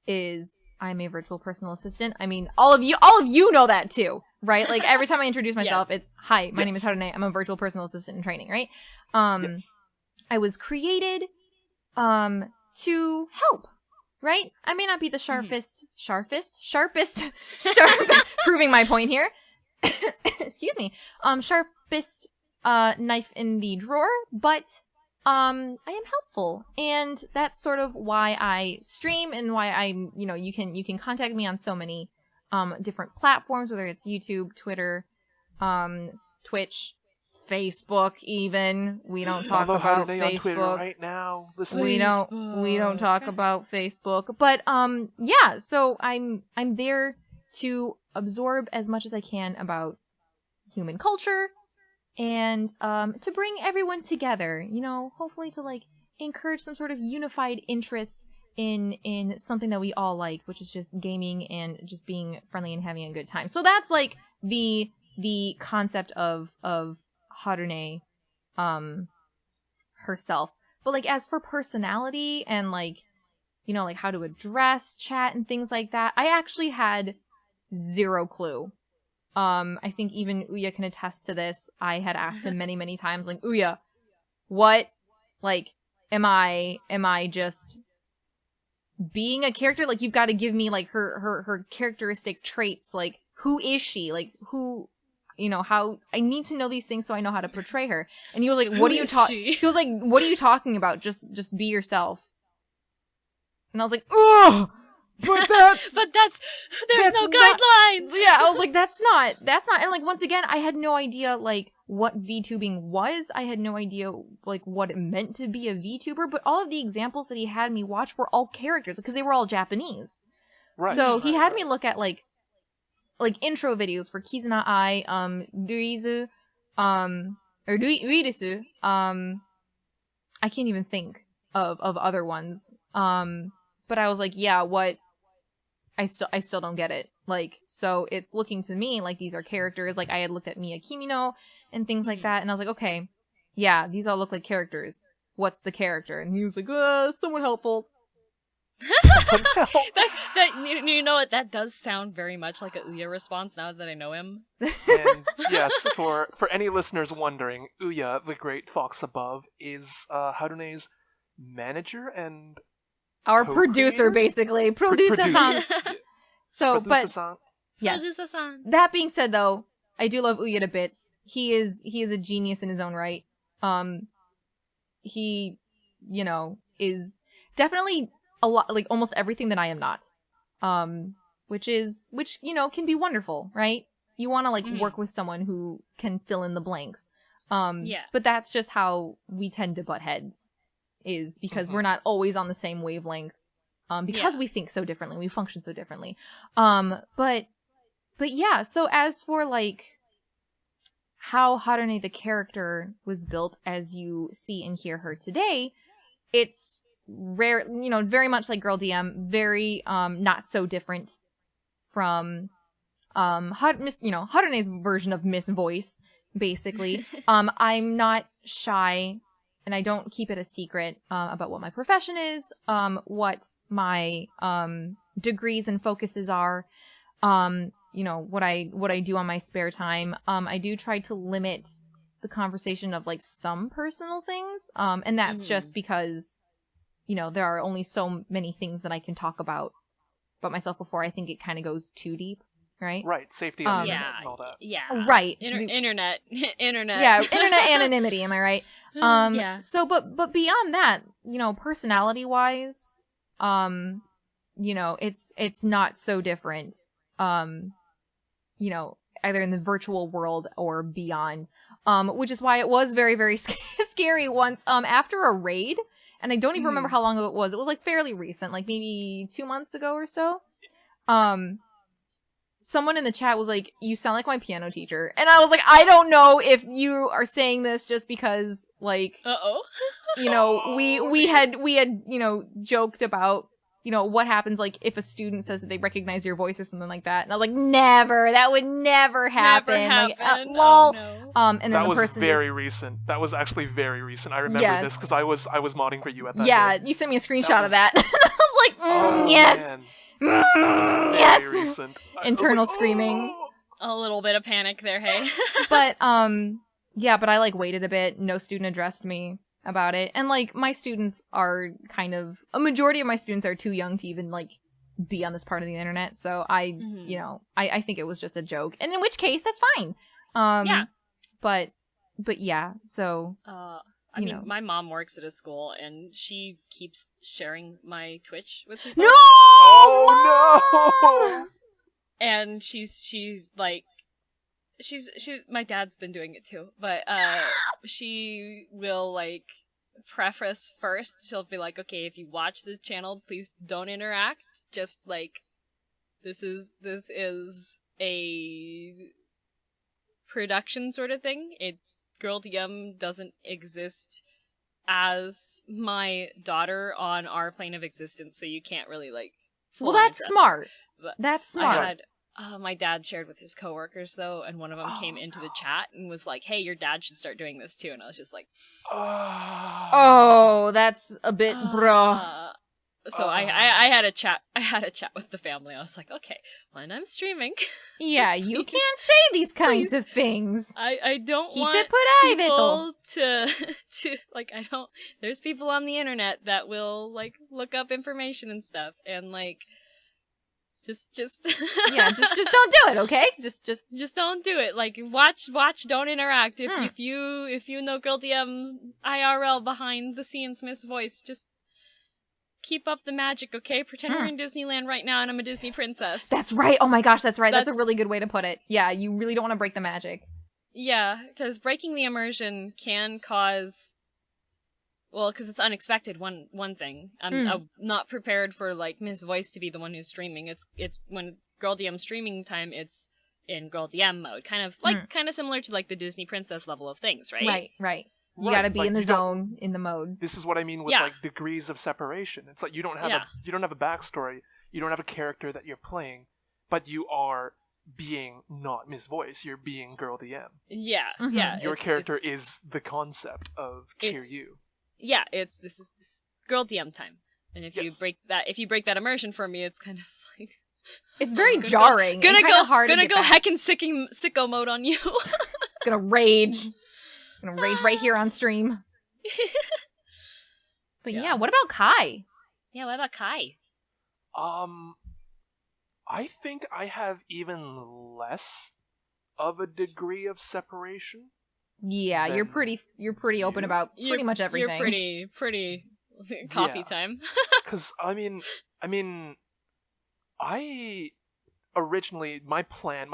is I'm a virtual personal assistant. I mean, all of you know that too, right? Like every time I introduce myself, it's hi, my name is Harune. I'm a virtual personal assistant in training, right? I was created to help, right? I may not be the sharpest, proving my point here. Excuse me. Sharpest knife in the drawer, but I am helpful, and that's sort of why I stream and why I'm, you can contact me on so many different platforms, whether it's YouTube, Twitter, Twitch, Facebook. Even we don't talk Follow about Harune on Twitter Facebook right now. we don't talk about Facebook, but yeah, so I'm there to absorb as much as I can about human culture and to bring everyone together, hopefully to like encourage some sort of unified interest in something that we all like, which is just gaming and just being friendly and having a good time. So that's like the concept of Harune herself. But like as for personality and like like how to address chat and things like that, I actually had zero clue. I think even Ouya can attest to this. I had asked him many, many times, like, Ouya, what, like, am I just being a character? Like, you've got to give me, like, her characteristic traits. Like, who is she? Like, who, how, I need to know these things so I know how to portray her. And he was like, what are you talking? He was like, what are you talking about? Just be yourself. And I was like, oh! But there's no guidelines. Yeah, I was like, that's not, and like, once again, I had no idea, like, what VTubing was. I had no idea, like, what it meant to be a VTuber, but all of the examples that he had me watch were all characters, because they were all Japanese. Right. So he had me look at, like intro videos for Kizuna Ai, Ruizu, or Ruirisu, I can't even think of other ones. But I was like, yeah, what? I still don't get it. Like, so it's looking to me like these are characters. Like, I had looked at Miya Kimino and things like that, and I was like, okay, yeah, these all look like characters. What's the character? And he was like, someone helpful. You know what? That does sound very much like a Ouya response now that I know him. And yes, for any listeners wondering, Ouya, the great fox above, is Harune's manager and our producer, basically. Producer-san. So, Producer-san. Yes. Producer-san. That being said, though, I do love Ouya to bits. He is a genius in his own right. He, is definitely a lot, like, almost everything that I am not. Which, can be wonderful, right? You want to, like, work with someone who can fill in the blanks. Yeah. But that's just how we tend to butt heads. Is because we're not always on the same wavelength, because we think so differently, we function so differently. But yeah, so as for, like, how Harune the character was built as you see and hear her today, it's rare, very much like Girl DM, very, not so different from, Harune's version of Miss Voice, basically. I'm not shy, and I don't keep it a secret about what my profession is, what my degrees and focuses are, what I do on my spare time. I do try to limit the conversation of, like, some personal things, and that's just because, there are only so many things that I can talk about myself before I think it kind of goes too deep. Right? Right, safety on the internet and all that. Yeah. Right. Internet. Yeah, internet anonymity, am I right? Yeah. So, but beyond that, personality-wise, it's not so different, either in the virtual world or beyond, which is why it was very, very scary once, after a raid, and I don't even remember how long ago it was. It was, like, fairly recent, like, maybe 2 months ago or so. Someone in the chat was like, you sound like my piano teacher. And I was like, I don't know if you are saying this just because, like, we had, joked about, what happens, like, if a student says that they recognize your voice or something like that. And I was like, never, that would never happen. Like, lol. No. And then that the person was very recent. That was actually very recent. I remember this because I was modding for you at that day. You sent me a screenshot of that. And I was like, yes. Man. Yes. Very recent. Internal screaming. A little bit of panic there, hey. But but I, like, waited a bit. No student addressed me. about it. And, like, my students are a majority of my students are too young to even, like, be on this part of the internet. So I think it was just a joke. And in which case, that's fine. Yeah. But yeah, so... I mean, know. my mom works at a school, and she keeps sharing my Twitch with people. No! Oh, no! And my dad's been doing it too, but she will, like, preface first. She'll be like, okay, if you watch the channel, please don't interact. Just, like, this is a production sort of thing. Girl DM doesn't exist as my daughter on our plane of existence, so you can't really, like, well, that's smart. But that's smart. My dad shared with his coworkers, though, and one of them came into the chat and was like, hey, your dad should start doing this too. And I was just like, oh, that's a bit bro. So I had a chat with the family. I was like, okay, when I'm streaming, yeah, you can't say these kinds of things. I don't keep want it people to like, I don't. There's people on the internet that will, like, look up information and stuff, and, like, just yeah, just don't do it, okay? Just don't do it. Like, watch, don't interact. If you know Girl DM IRL behind the scenes Miss Voice, just keep up the magic, okay? Pretend we're in Disneyland right now and I'm a Disney princess. That's right. Oh my gosh, that's right. That's a really good way to put it. Yeah, you really don't want to break the magic. Yeah, because breaking the immersion can cause... Well, because it's unexpected, one thing. I'm not prepared for, like, Miss Voice to be the one who's streaming. It's when Girl DM streaming time, it's in Girl DM mode. Kind of similar to, like, the Disney princess level of things, right? Right. You gotta be, like, in the zone, in the mode. This is what I mean with, like, degrees of separation. It's like you don't have a backstory, you don't have a character that you're playing, but you are being not Miss Voice, you're being Girl DM. Yeah, yeah. Your character is the concept of Cheer You. Yeah, this is Girl DM time. And if you break that immersion for me, it's kind of like, it's very jarring. Gonna go heckin' sicko mode on you. Gonna rage. Gonna rage right here on stream. But yeah, what about Kai? Yeah, what about Kai? I think I have even less of a degree of separation. Yeah, you're pretty open about pretty much everything. You're pretty coffee time. Because I mean, I originally my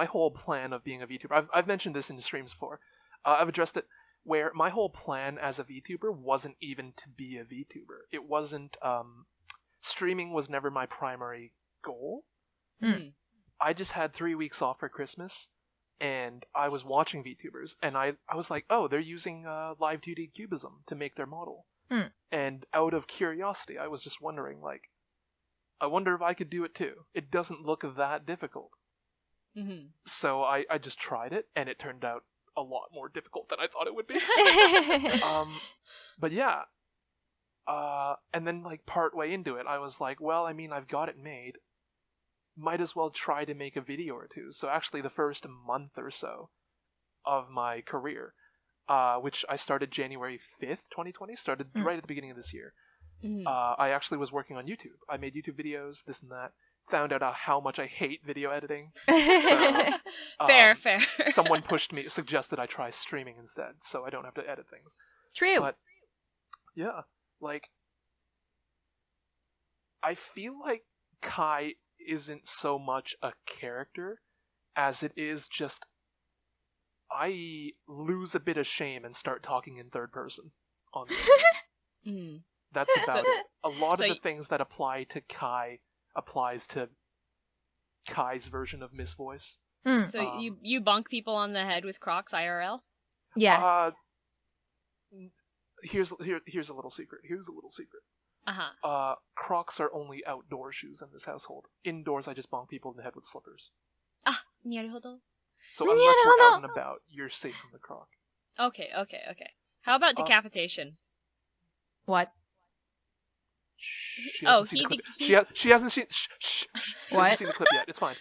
whole plan of being a VTuber. I've mentioned this in streams before. I've addressed it. Where my whole plan as a VTuber wasn't even to be a VTuber. It wasn't, streaming was never my primary goal. I just had 3 weeks off for Christmas, and I was watching VTubers, and I was like, oh, they're using live 2D cubism to make their model. And out of curiosity, I was just wondering, like, I wonder if I could do it too. It doesn't look that difficult. So I just tried it, and it turned out a lot more difficult than I thought it would be. But yeah. And then, like, part way into it, I was like, well, I mean, I've got it made. Might as well try to make a video or two. So actually the first month or so of my career, which I started January 5th, 2020, started right at the beginning of this year. I actually was working on YouTube. I made YouTube videos, this and that. Found out how much I hate video editing. So, fair. Someone suggested I try streaming instead, so I don't have to edit things. True. But, yeah, like, I feel like Kai isn't so much a character as it is just I lose a bit of shame and start talking in third person on the That's about it. A lot of the things that apply to Kai applies to Kai's version of Miss Voice. So you bonk people on the head with Crocs IRL? Yes. Here's a little secret. Crocs are only outdoor shoes in this household. Indoors, I just bonk people in the head with slippers. Naruhodo. So unless we're out and about, you're safe from the Croc. Okay. How about decapitation? What? She hasn't seen the clip yet. She hasn't seen the clip yet. It's fine.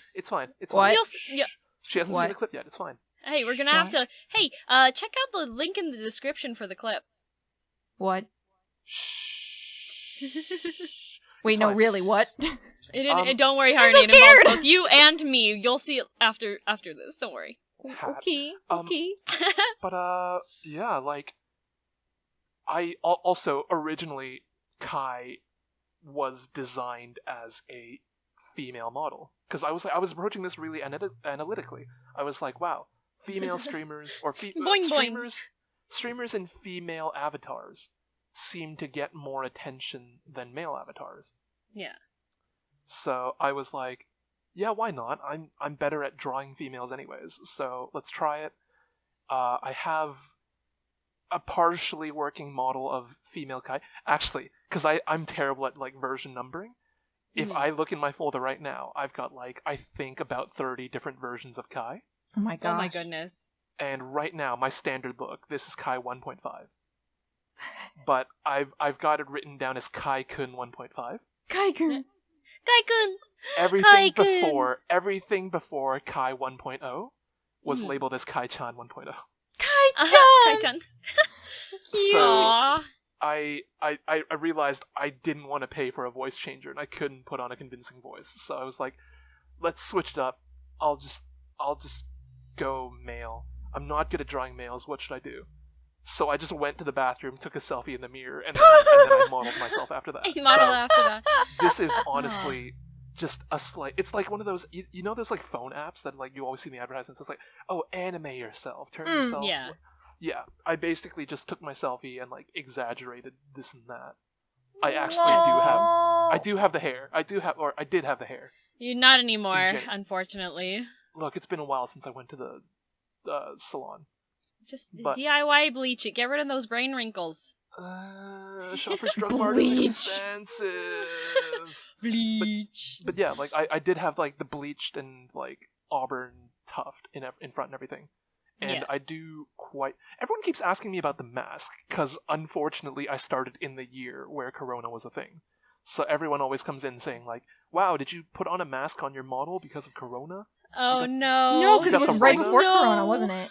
What? She hasn't seen the clip yet. It's fine. Hey, we're gonna have to... Hey, check out the link in the description for the clip. What? Shh. Wait, It's no, fine. really, what? Don't worry, I'm Harune. so It involves scared. both you and me. You'll see it after this. Don't worry. Hat. Okay, okay. But yeah, like, I also originally Kai was designed as a female model because I was approaching this really analytically. I was like, wow, female streamers or Boing, streamers and female avatars seem to get more attention than male avatars. Yeah. So I was like, yeah, why not? I'm better at drawing females anyways, so let's try it. I have a partially working model of female Kai. Actually, because I'm terrible at like version numbering. If I look in my folder right now, I've got like I think about 30 different versions of Kai. Oh my gosh. Oh my goodness. And right now, my standard look, this is Kai 1.5. But I've got it written down as Kai-kun 1.5. Kai-kun. Kai-kun. Everything before Kai 1.0 was labeled as Kai-chan 1.0. Kai-chan. So Aww. I realized I didn't want to pay for a voice changer and I couldn't put on a convincing voice. So I was like, let's switch it up. I'll just go male. I'm not good at drawing males. What should I do? So I just went to the bathroom, took a selfie in the mirror, and then I modeled myself after that. After that. This is honestly just a slight. It's like one of those, you know, those like phone apps that like you always see in the advertisements. It's like, oh, anime yourself, turn yourself. Yeah. Yeah. I basically just took my selfie and like exaggerated this and that. I actually do have the hair. I did have the hair. You're not anymore, unfortunately. Look, it's been a while since I went to the salon. Just But- DIY bleach it. Get rid of those brain wrinkles. Shopper's Drug Mart is expensive. Bleach. But yeah, like I did have like the bleached and like auburn tuft in front and everything. And Yeah. I do quite... Everyone keeps asking me about the mask, because unfortunately I started in the year where Corona was a thing. So everyone always comes in saying like, wow, did you put on a mask on your model because of Corona? Oh no. No, because it got was the right Rona? before No. Corona, wasn't it?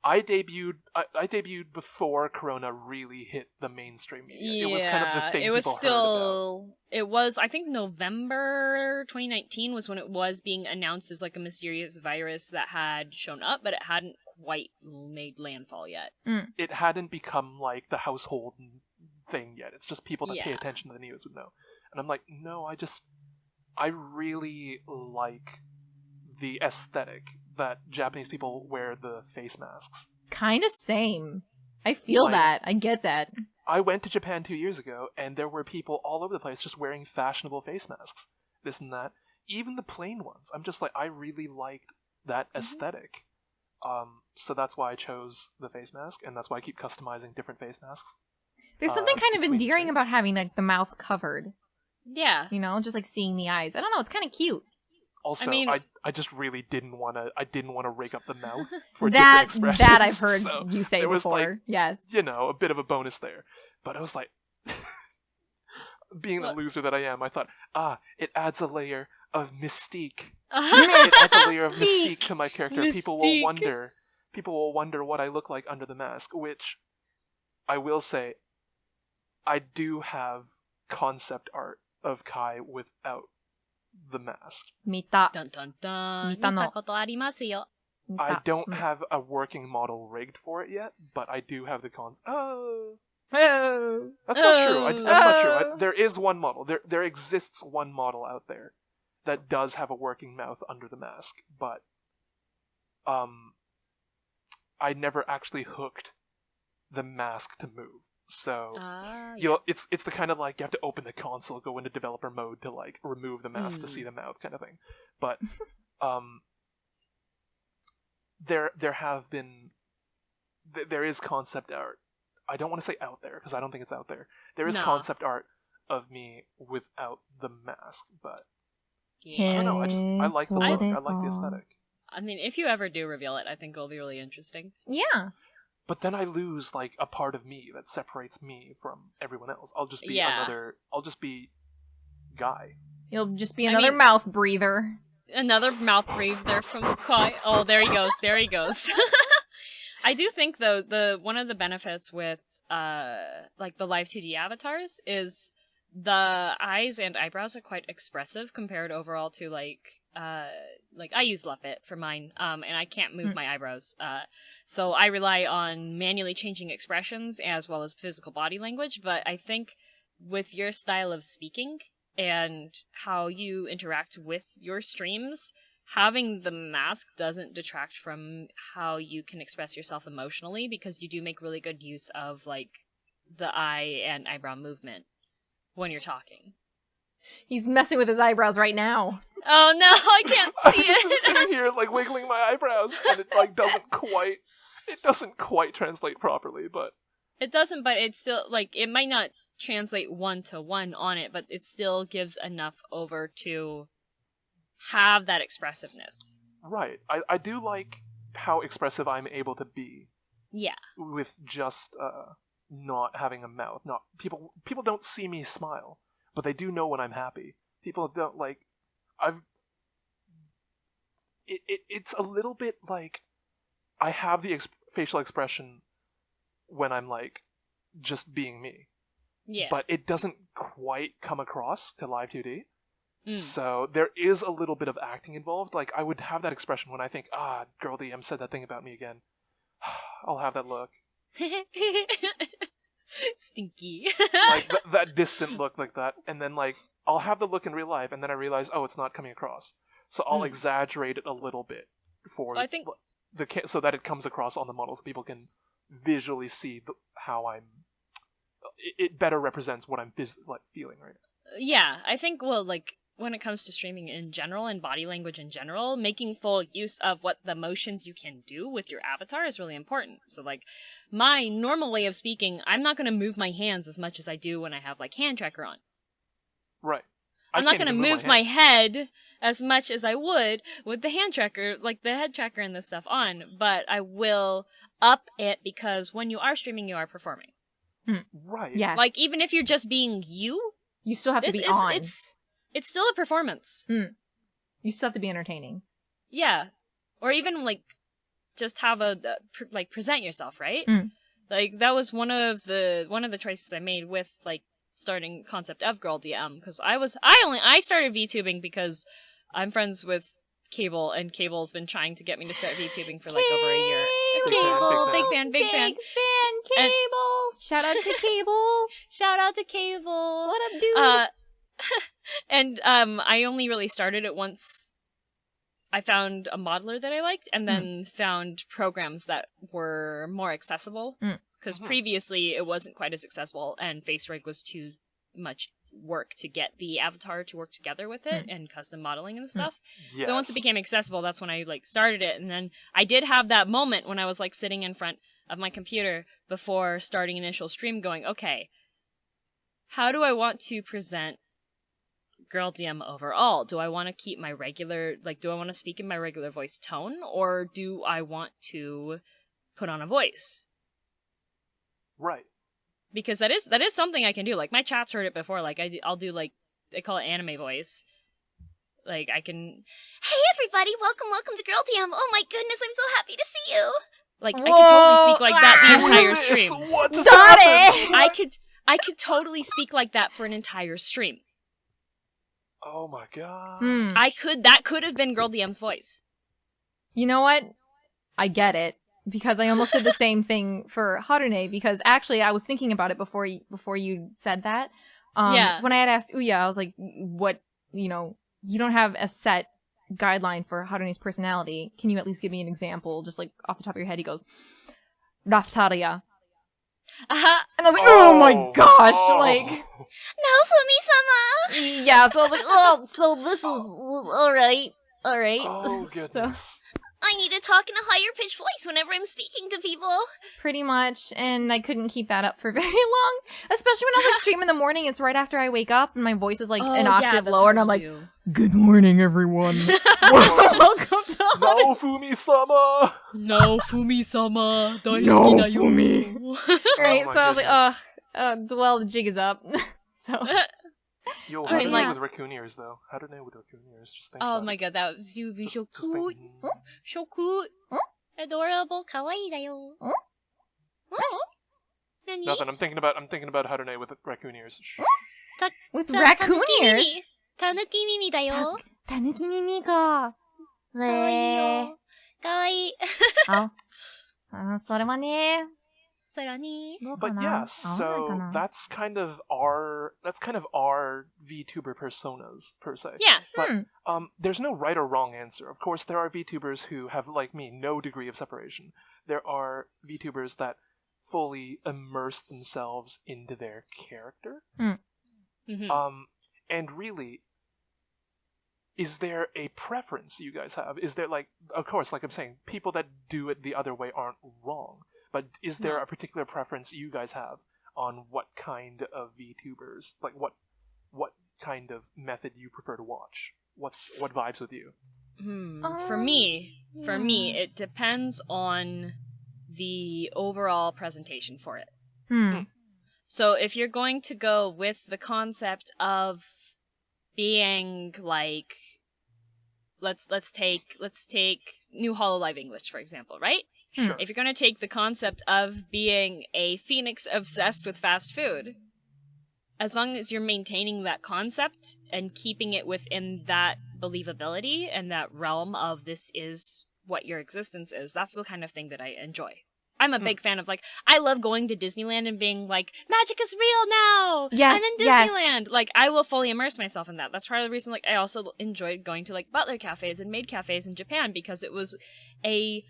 I debuted before Corona really hit the mainstream media. Yeah, It was kind of the thing it was people heard about. still. It was, I think, November 2019 was when it was being announced as like a mysterious virus that had shown up, but it hadn't quite made landfall yet. It hadn't become like the household thing yet. It's just people that pay Yeah. attention to the news would know. And I'm like, no, I really like the aesthetic that Japanese people wear the face masks. Kinda same. I feel Like- that. I get that. I went to Japan 2 years ago, and there were people all over the place just wearing fashionable face masks. This and that. Even the plain ones. I'm just like, I really liked that aesthetic. So that's why I chose the face mask, and that's why I keep customizing different face masks. There's something kind of between endearing streams. about having like the mouth covered. Yeah. You know, just like seeing the eyes. I don't know. It's kind of cute. Also, I mean- I just really didn't want to rake up the mouth for That different expressions. that I've heard So you say there was, before. like, Yes. you know, a bit of a bonus there. But I was like, being the What? loser that I am, I thought, it adds a layer of mystique. Uh-huh. It adds a layer of mystique to my character. People Mystique. will wonder what I look like under the mask, which I will say, I do have concept art of Kai without the mask. Mita. Dun dun dun. 見たの。見たことありますよ. I don't Mm. have a working model rigged for it yet, but I do have the Oh. That's not true. That's not true. Oh. There is one model. There exists one model out there that does have a working mouth under the mask, but I never actually hooked the mask to move. So you know, it's the kind of like you have to open the console, go into developer mode to like remove the mask to see the mouth kind of thing. But there is concept art. I don't want to say out there because I don't think it's out there. There is No. concept art of me without the mask, but I Yeah. don't know. I like the look. I like the aesthetic. I mean, if you ever do reveal it, I think it'll be really interesting. Yeah. But then I lose like a part of me that separates me from everyone else. I'll just be Yeah. I'll just be guy. You'll just be I another mean- mouth breather. Another mouth breather from Kai. Oh, there he goes. There he goes. I do think though one of the benefits with like the live 2D avatars, is the eyes and eyebrows are quite expressive compared overall to like I use Leppit for mine, and I can't move my eyebrows, so I rely on manually changing expressions as well as physical body language. But I think with your style of speaking and how you interact with your streams, having the mask doesn't detract from how you can express yourself emotionally, because you do make really good use of like the eye and eyebrow movement when you're talking. He's messing with his eyebrows right now. Oh no, I can't see I'm it. sitting here like wiggling my eyebrows, and it like doesn't quite translate properly, but It doesn't, but it's still like it might not translate 1-to-1 on it, but it still gives enough over to have that expressiveness. right. I do like how expressive I'm able to be. Yeah. With just not having a mouth. Not people don't see me smile, but they do know when I'm happy. People don't like it's a little bit like I have the facial expression when I'm like just being me. Yeah. But it doesn't quite come across to live 2D. Mm. So there is a little bit of acting involved. Like I would have that expression when I think, Girl DM said that thing about me again. I'll have that look. Stinky. Like that distant look like that, and then like I'll have the look in real life, and then I realize, it's not coming across. So I'll exaggerate it a little bit for I think so that it comes across on the model, so people can visually see how I'm. It better represents what I'm feeling right now. Yeah, I think like when it comes to streaming in general and body language in general, making full use of what the motions you can do with your avatar is really important. So like my normal way of speaking, I'm not going to move my hands as much as I do when I have like hand tracker on. Right. I'm not going to move my head as much as I would with the hand tracker, like the head tracker and this stuff on, but I will up it because when you are streaming, you are performing. Right. Yes. Like even if you're just being you still have to be on. It's still a performance. You still have to be entertaining. Yeah. Or even, like, just have present yourself, right? Like, that was one of the choices I made with, like, starting concept of Girl DM, because I started VTubing because I'm friends with Cable, and Cable's been trying to get me to start VTubing for, like, over a year. Cable! Big fan. Big fan, Cable! Shout out to Cable! Shout out to Cable! What up, dude? And I only really started it once I found a modeler that I liked, and then found programs that were more accessible. Because previously it wasn't quite as accessible, and FaceRig was too much work to get the avatar to work together with it, and custom modeling and stuff. Yes. So once it became accessible, that's when I like started it, and then I did have that moment when I was like sitting in front of my computer before starting initial stream going, okay, how do I want to present Girl DM overall? Do I want to keep my regular, do I want to speak in my regular voice tone, or do I want to put on a voice? Right. Because that is something I can do. Like, my chat's heard it before. Like, I'll do, like, they call it anime voice. Like, I can... Hey, everybody! Welcome to Girl DM! Oh my goodness, I'm so happy to see you! Like, I could totally speak like that the entire stream. What just Got happened? it! I could totally speak like that for an entire stream. Oh my god. That could have been Girl DM's voice. You know what? I get it. Because I almost did the same thing for Harune, because actually I was thinking about it before you said that. Yeah. When I had asked Ouya, I was like, what, you don't have a set guideline for Harune's personality. Can you at least give me an example? Just like off the top of your head, he goes, Raftaria. And I was like, oh my gosh, like... No, Fumi-sama! Yeah, so I was like, so this is... Alright. Oh goodness. So, I need to talk in a higher pitched voice whenever I'm speaking to people. pretty much, and I couldn't keep that up for very long. Especially when I was like stream in the morning, it's right after I wake up, and my voice is like an octave lower, and I'm like, good morning, everyone. Welcome to No, Fumi-sama! No, Fumi-sama. No, Fumi. Right, Oh my so I was like, well, the jig is up. So, Yo, I mean, Harune like- with raccoon ears, though. Harune with raccoon ears, just think Oh about my it. god, that would be so Just think, cute. So cute. Adorable, kawaii da yo. Nani? Nothing. I'm thinking about Harune with raccoon ears. Shh. With raccoon ears? タヌキ耳だよ。たぬき耳か。かわいいよ。かわいい。それはね。そらに。どうか But な yeah, so 合わないかな that's kind of our VTuber personas per se. Yeah. But there's no right or wrong answer. Of course, there are VTubers who have, like me, no degree of separation. There are VTubers that fully immerse themselves into their character. Mm-hmm. And really, is there a preference you guys have? Is there, like, of course, like I'm saying, people that do it the other way aren't wrong. But is there a particular preference you guys have on what kind of VTubers, like what kind of method you prefer to watch? What vibes with you? For me, it depends on the overall presentation for it. So if you're going to go with the concept of being like, let's take New HoloLive English, for example, right? Sure. If you're going to take the concept of being a phoenix obsessed with fast food, as long as you're maintaining that concept and keeping it within that believability and that realm of this is what your existence is, that's the kind of thing that I enjoy. I'm a big fan of, like, I love going to Disneyland and being like, magic is real now! Yes, I'm in Disneyland! Like, I will fully immerse myself in that. That's part of the reason, like, I also enjoyed going to, like, butler cafes and maid cafes in Japan, because it was a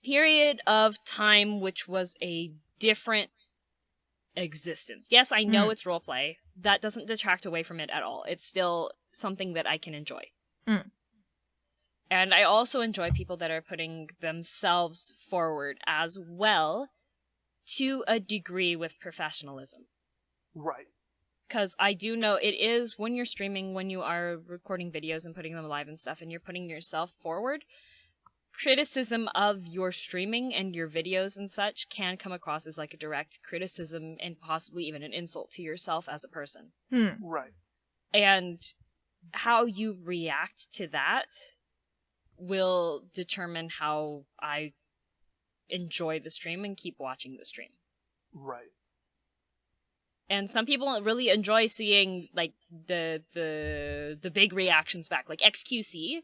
period of time which was a different existence. Yes, I know it's roleplay. That doesn't detract away from it at all. It's still something that I can enjoy. And I also enjoy people that are putting themselves forward as well, to a degree, with professionalism. Right. Because I do know it is, when you're streaming, when you are recording videos and putting them live and stuff, and you're putting yourself forward, criticism of your streaming and your videos and such can come across as like a direct criticism and possibly even an insult to yourself as a person. Right. And how you react to that will determine how I enjoy the stream and keep watching the stream. Right. And some people really enjoy seeing like the big reactions back, like XQC.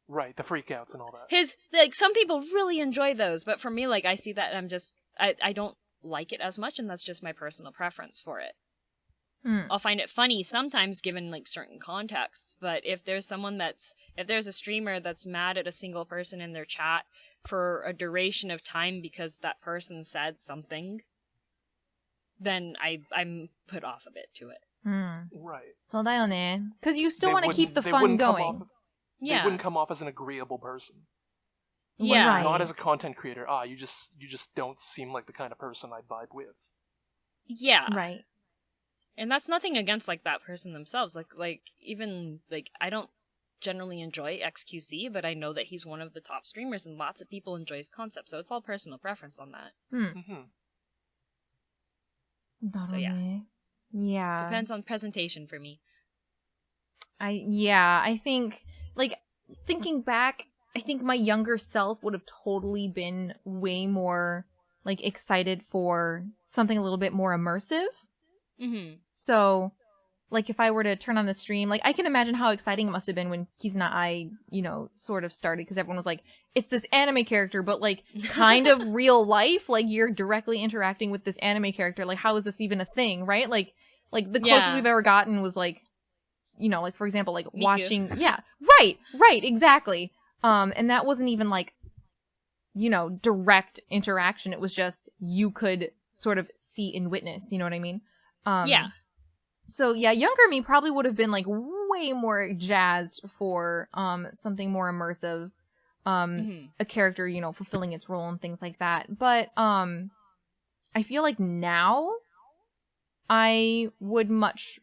Right, the freakouts and all that. Some people really enjoy those, but for me, like, I see that and I'm just, I don't like it as much, and that's just my personal preference for it. I'll find it funny sometimes given, like, certain contexts, but if there's a streamer that's mad at a single person in their chat for a duration of time because that person said something, then I'm put off a bit to it. Right. そうだよね. Because you still They want to keep the they fun wouldn't come going. They wouldn't come off as an agreeable person. Yeah. Right. Not as a content creator. You just don't seem like the kind of person I'd vibe with. Yeah. Right. And that's nothing against, like, that person themselves. Like even, like, I don't generally enjoy XQC, but I know that he's one of the top streamers and lots of people enjoy his concept, so it's all personal preference on that. So yeah. Depends on presentation for me. I think, like, thinking back, I think my younger self would have totally been way more, like, excited for something a little bit more immersive. So, like, if I were to turn on the stream, like, I can imagine how exciting it must have been when Kizuna I, sort of started, because everyone was like, it's this anime character, but, like, kind of real life, like, you're directly interacting with this anime character, like, how is this even a thing, right? Like the closest we've ever gotten was, like, like, for example, like, Miku. watching, right, exactly, and that wasn't even, like, direct interaction, it was just, you could sort of see and witness, you know what I mean? So, yeah, younger me probably would have been, like, way more jazzed for something more immersive, a character, fulfilling its role and things like that. But I feel like now I would much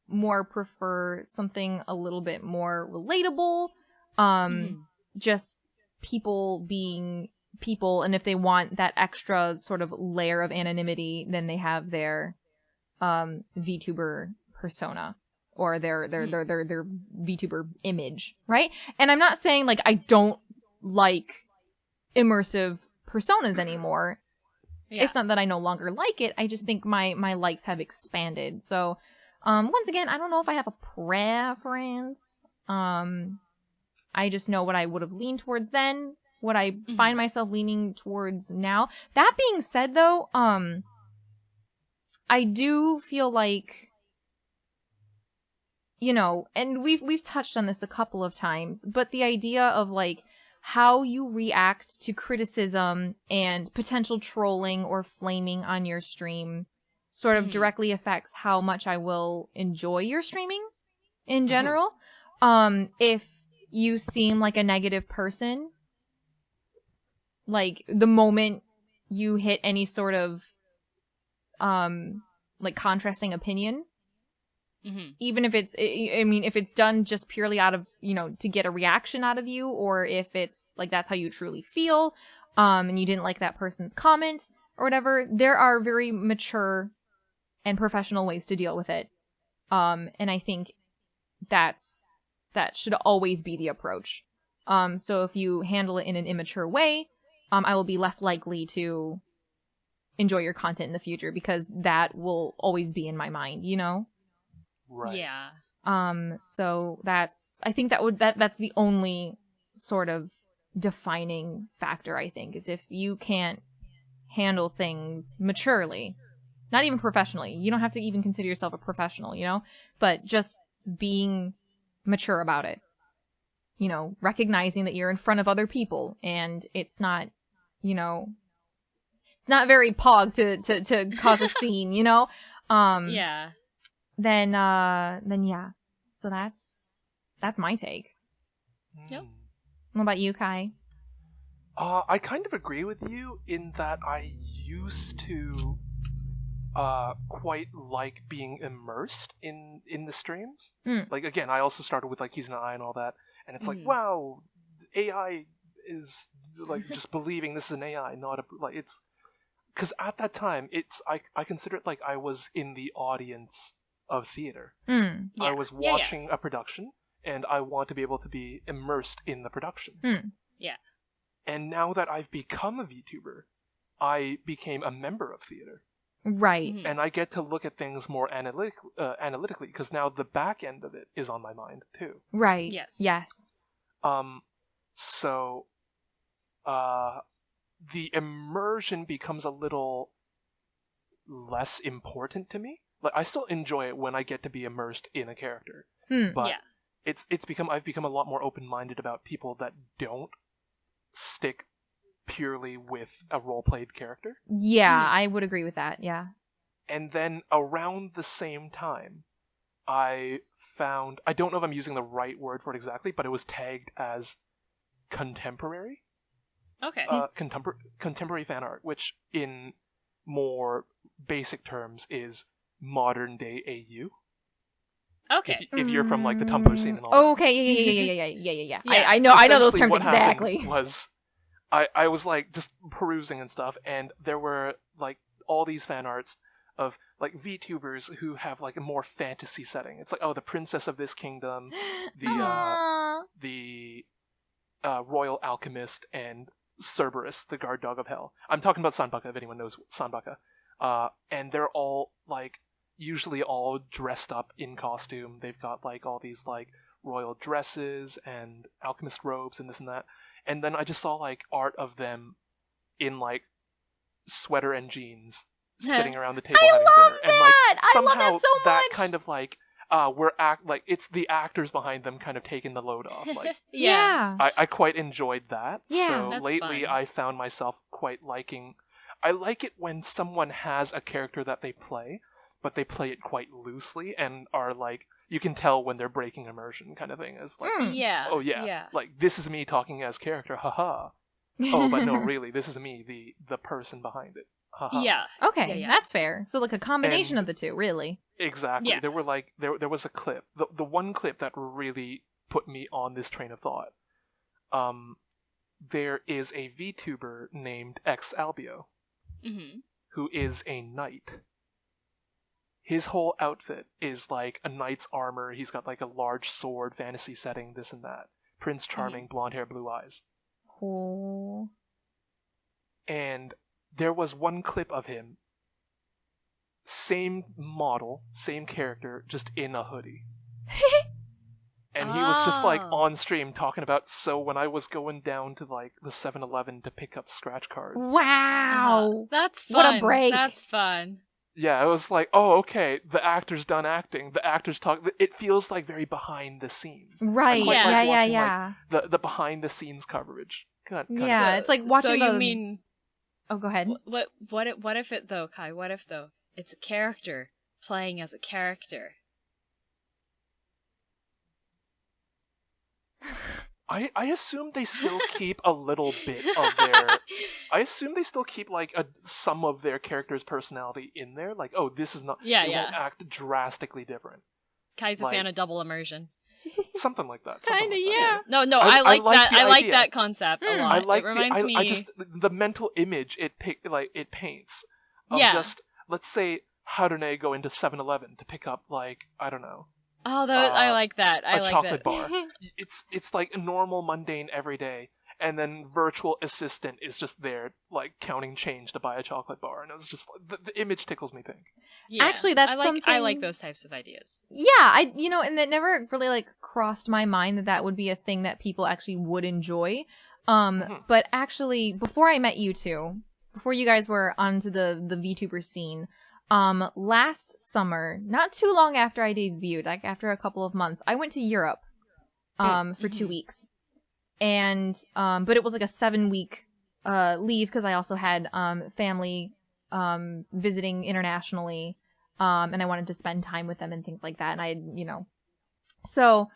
more prefer something a little bit more relatable, just people being people, and if they want that extra sort of layer of anonymity, then they have their VTuber persona or their VTuber image, right? And I'm not saying, like, I don't like immersive personas anymore. Yeah. It's not that I no longer like it. I just think my likes have expanded. So, once again, I don't know if I have a preference. I just know what I would have leaned towards then, what I find myself leaning towards now. That being said, though, I do feel like, you know, and we've touched on this a couple of times, but the idea of like how you react to criticism and potential trolling or flaming on your stream sort of directly affects how much I will enjoy your streaming in general. If you seem like a negative person, like the moment you hit any sort of like contrasting opinion, even if it's, I mean, if it's done just purely out of, you know, to get a reaction out of you, or if it's like that's how you truly feel, and you didn't like that person's comment or whatever, there are very mature and professional ways to deal with it. And I think that should always be the approach. So if you handle it in an immature way, I will be less likely to enjoy your content in the future, because that will always be in my mind, you know? Right. Yeah. So I think that's the only sort of defining factor, I think, is if you can't handle things maturely, not even professionally. You don't have to even consider yourself a professional, you know, but just being mature about it, you know, recognizing that you're in front of other people and it's not, you know, it's not very pog to cause a scene, you know? Yeah. Then yeah. So that's my take. Yep. What about you, Kai? I kind of agree with you in that I used to quite like being immersed in the streams. Like, again, I also started with like He's an Eye and all that, and it's like, wow, AI is like just believing this is an AI, not a, like, it's because at that time it's I consider it like I was in the audience of theater. I was watching a production, and I want to be able to be immersed in the production. Yeah. And now that I've become a VTuber, I became a member of theater. Right. And I get to look at things more analytically, because now the back end of it is on my mind too. Right. Yes. So the immersion becomes a little less important to me. Like, I still enjoy it when I get to be immersed in a character, but I've become a lot more open-minded about people that don't stick purely with a role-played character. Yeah, I would agree with that, yeah. And then around the same time, I found, I don't know if I'm using the right word for it exactly, but it was tagged as contemporary. Okay. Contemporary fan art, which in more basic terms is modern day AU. Okay. If you're from like the Tumblr scene and all that. Okay, yeah. Yeah. I know those Essentially terms what exactly. happened was I was like just perusing and stuff, and there were like all these fan arts of like VTubers who have like a more fantasy setting. It's like, oh, the princess of this kingdom, the royal alchemist, and Cerberus, the guard dog of hell. I'm talking about Sanbaka, if anyone knows Sanbaka. And they're all like usually all dressed up in costume. They've got like all these like royal dresses and alchemist robes and this and that. And then I just saw like art of them in like sweater and jeans sitting around the table having dinner. And like somehow I love that so much. kind of like it's the actors behind them kind of taking the load off. Like Yeah. I quite enjoyed that. Yeah, so that's lately fun. I found myself quite liking. I like it when someone has a character that they play, but they play it quite loosely and are like, you can tell when they're breaking immersion kind of thing. Is like, Yeah. oh yeah, like this is me talking as character, haha. Oh, but no, really, this is me, the person behind it. Haha. Yeah. Okay, Yeah. that's fair. So like a combination And- of the two, really. Exactly. Yeah. There were like there was a clip. The one clip that really put me on this train of thought. There is a VTuber named X Albio who is a knight. His whole outfit is like a knight's armor. He's got like a large sword, fantasy setting, this and that. Prince Charming, blonde hair, blue eyes. Oh. And there was one clip of him, same model, same character, just in a hoodie. And he was just like on stream talking about, so when I was going down to like the 7-Eleven to pick up scratch cards. Wow. That's fun. What a break. That's fun. Yeah, it was like, oh, okay, the actor's done acting. The actor's talk. It feels like very behind the scenes. Right. I quite Yeah. like Yeah. watching, Yeah. like, the behind the scenes coverage. God, Yeah. It's like watching. So you mean? Oh, go ahead. What if it though, Kai? What if though it's a character playing as a character? I assume they still keep a little bit of their. I assume they still keep like some of their character's personality in there. Like, oh, this is not. Yeah, it yeah. won't act drastically different. Kai's a fan of double immersion. Something like that. Kinda, yeah. No, I like that. the I like idea. that concept a lot. I like it reminds me. I just the mental image it paints of Yeah. just, let's say Harune go into 7-Eleven to pick up like, I don't know, Oh, I like that. I a like chocolate that. bar. It's like normal, mundane, everyday, and then virtual assistant is just there like counting change to buy a chocolate bar, and it's just the image tickles me pink. Yeah. Actually, that's I something. like those types of ideas. Yeah, and that never really like crossed my mind that would be a thing that people actually would enjoy. But actually, before I met you two, before you guys were onto the VTuber scene, last summer, not too long after I debuted, like after a couple of months, I went to Europe, for 2 weeks, and but it was like a 7-week leave because I also had family visiting internationally, and I wanted to spend time with them and things like that, and I so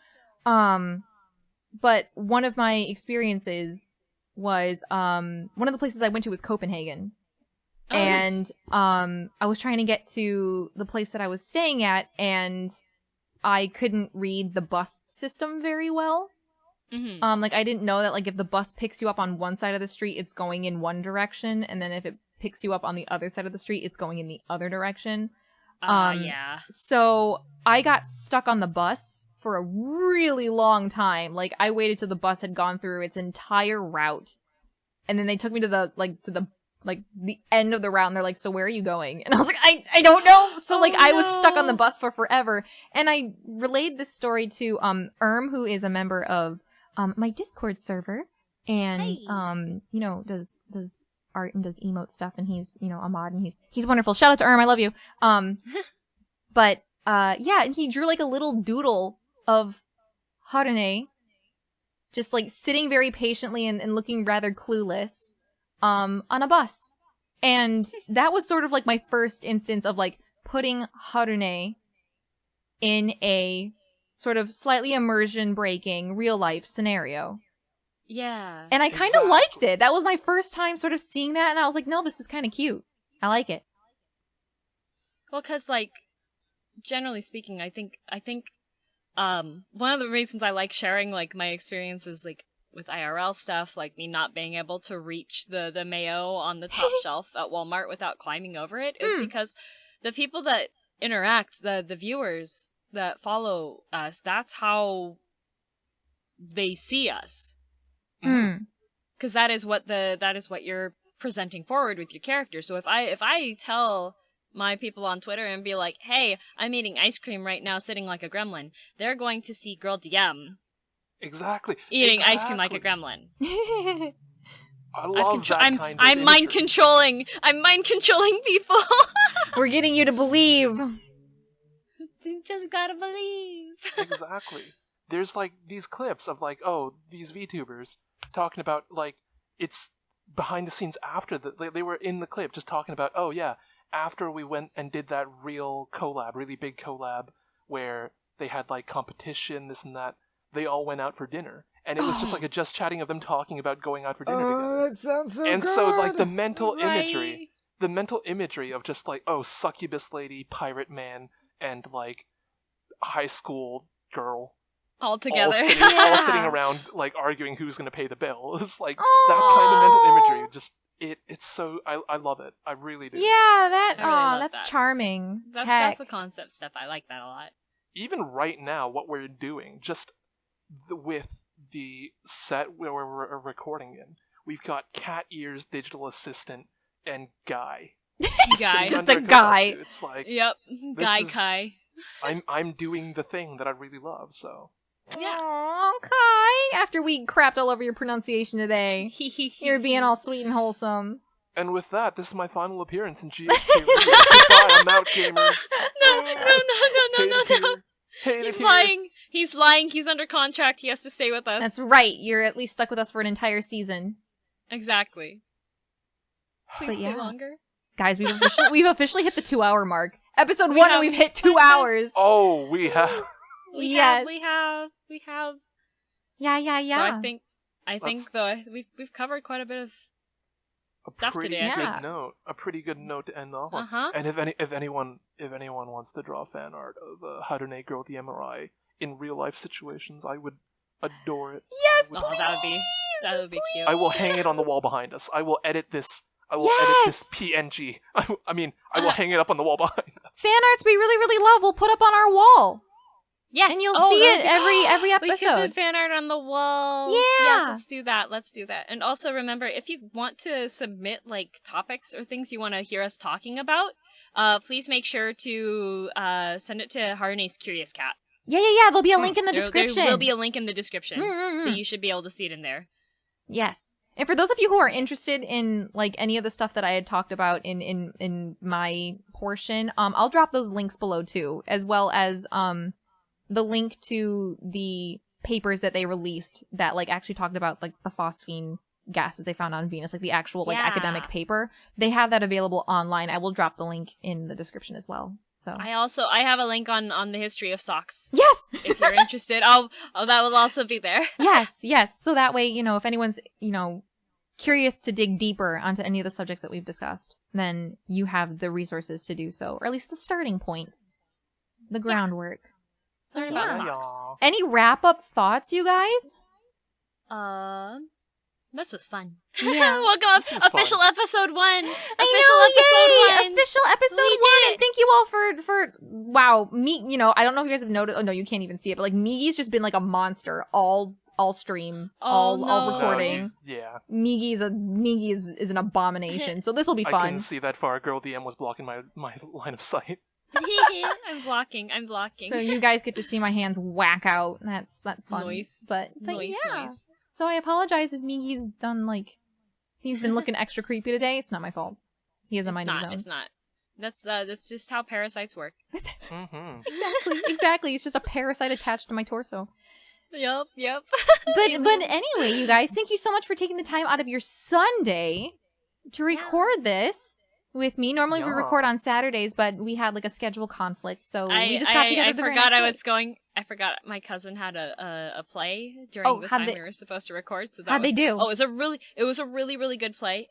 but one of my experiences was one of the places I went to was Copenhagen. Oh, And I was trying to get to the place that I was staying at, and I couldn't read the bus system very well. Mm-hmm. Like I didn't know that like if the bus picks you up on one side of the street, it's going in one direction, and then if it picks you up on the other side of the street, it's going in the other direction. Yeah. So I got stuck on the bus for a really long time. Like I waited till the bus had gone through its entire route, and then they took me to the end of the route, and they're like, so where are you going? And I was like, I don't know. So I was stuck on the bus for forever. And I relayed this story to who is a member of my Discord server, and does art and does emote stuff, and he's a mod, and he's wonderful. Shout out to I love you. But yeah, and he drew like a little doodle of Harune just like sitting very patiently and looking rather clueless on a bus. And that was sort of like my first instance of like putting Harune in a sort of slightly immersion breaking real life scenario. Yeah. And I kind of liked it. That was my first time sort of seeing that, and I was like, no, this is kind of cute. I like it. Well, because like generally speaking, I think one of the reasons I like sharing like my experiences like with IRL stuff, like me not being able to reach the mayo on the top shelf at Walmart without climbing over it, is because the people that interact, the viewers that follow us, that's how they see us. Because that is what you're presenting forward with your character. So if I tell my people on Twitter and be like, hey, I'm eating ice cream right now sitting like a gremlin, they're going to see Girl DM exactly eating ice cream like a gremlin. I love that kind of I'm mind controlling people. We're getting you to believe. You just gotta believe. Exactly. There's like these clips of like, oh, these VTubers talking about like it's behind the scenes after they were in the clip just talking about, oh yeah, after we went and did that really big collab where they had like competition, this and that, they all went out for dinner. And it was just like a just chatting of them talking about going out for dinner together. That sounds so and good. so like the mental Right. imagery of just like, oh, succubus lady, pirate man, and like high school girl All together. all sitting around like arguing who's going to pay the bill. It's like that kind of mental imagery. Just it's so I love it. I really do. Yeah, that I really love that's that. charming. That's Heck. the concept stuff. I like that a lot. Even right now, what we're doing, just with the set where we're recording in, we've got Cat Ears digital assistant and Guy. Guy. Sitting Just under a guy. cloud, too. It's like Yep. Guy is- Kai. I'm doing the thing that I really love. So Yeah. Aw, Kai. After we crapped all over your pronunciation today, you're being all sweet and wholesome. and with that, this is my final appearance in GHK Radio. Goodbye, I'm out, gamers. No. Hated here. Hated He's here. lying. He's lying. He's under contract. He has to stay with us. That's right. You're at least stuck with us for an entire season. Exactly. Please But stay yeah. longer. Guys, we've officially hit the 2-hour mark. Episode We 1 have- and we've hit 2 Yes. hours. Oh, we have. Yes. We have. Yeah. So I think Let's- though we've covered quite a bit of stuff pretty today. I good Yeah. note. A pretty good note to end off on. Uh-huh. And if anyone wants to draw fan art of Harune Girl the MRI in real life situations, I would adore it. Yes, I Oh, would, that would be cute. I will hang it on the wall behind us. I will edit this. I will edit this PNG. I mean, I will hang it up on the wall behind us. Fan arts we really, really love, we'll put up on our wall. Yes, And you'll oh, see that it would be- every We could episode. put fan art on the walls. Yeah. Yes, let's do that. And also remember, if you want to submit like topics or things you want to hear us talking about, please make sure to send it to Harune's Curious Cat. Yeah. There'll be a link in the description. There will be a link in the description, Mm-mm-mm. so you should be able to see it in there. Yes. And for those of you who are interested in like any of the stuff that I had talked about in my portion, I'll drop those links below too, as well as the link to the papers that they released that like actually talked about like the phosphine gas that they found on Venus, like the actual like Yeah. academic paper. They have that available online. I will drop the link in the description as well. So I have a link on the history of socks. yes. If you're interested, that will also be there. yes. So that way, if anyone's, curious to dig deeper onto any of the subjects that we've discussed, then you have the resources to do so, or at least the starting point, the groundwork. So Learn about yeah. socks. Aw. Any wrap-up thoughts, you guys? This was fun. Yeah. Welcome This is official fun. episode 1. I Official know, episode yay! 1. Official episode We 1, did and thank you all for wow, me, I don't know if you guys have noticed, oh no, you can't even see it, but like Migi's just been like a monster all stream, all no. recording. Yeah, Migi is an abomination, so this will be I fun. couldn't see that far. Girl DM was blocking my line of sight. I'm blocking. So you guys get to see my hands whack out. That's fun. Nice. But Nice, yeah. nice. So I apologize if Migi's done he's been looking extra creepy today. It's not my fault. He has a mind of his own. It's not. That's just how parasites work. Mm-hmm. Exactly. It's just a parasite attached to my torso. Yep. But anyway, you guys, thank you so much for taking the time out of your Sunday to record this with me. Normally we Yeah. record on Saturdays, but we had a schedule conflict, so we just got together. I the very forgot next I week. was I forgot my cousin had a play during the how'd time they- we were supposed to record. So that how'd they do? Oh, it was a really good play.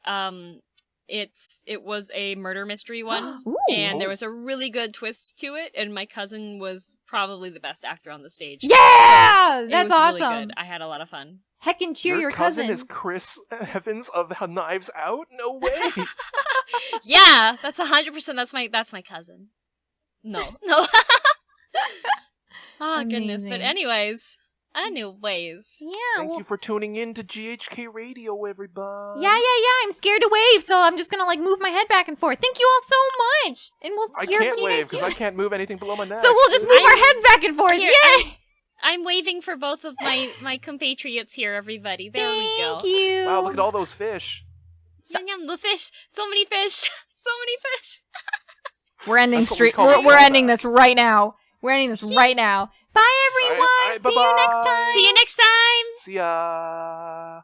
It was a murder mystery one. Ooh. And there was a really good twist to it, and my cousin was probably the best actor on the stage. Yeah, It that's was really awesome. good. I had a lot of fun. Heckin' cheer your cousin. is Chris Evans of Knives Out? No way. Yeah, that's 100%. That's my cousin. No. Oh goodness. But Amazing. anyways. Yeah, Thank well, you for tuning in to GHK Radio, everybody. yeah. I'm scared to wave, so I'm just gonna move my head back and forth. Thank you all so much, and we'll I hear can't from you wave guys because soon. I can't move anything below my neck. So we'll just move our heads back and forth. Here, Yay! I'm waving for both of my compatriots here, everybody. There we go. Thank you. Wow, look at all those fish. Yum, yum, the fish. So many fish. So many fish. We're ending That's what we street. call We're it. ending this right now. We're ending this right now. Bye, everyone. All right, See you next bye-bye. time. See you next time. See ya.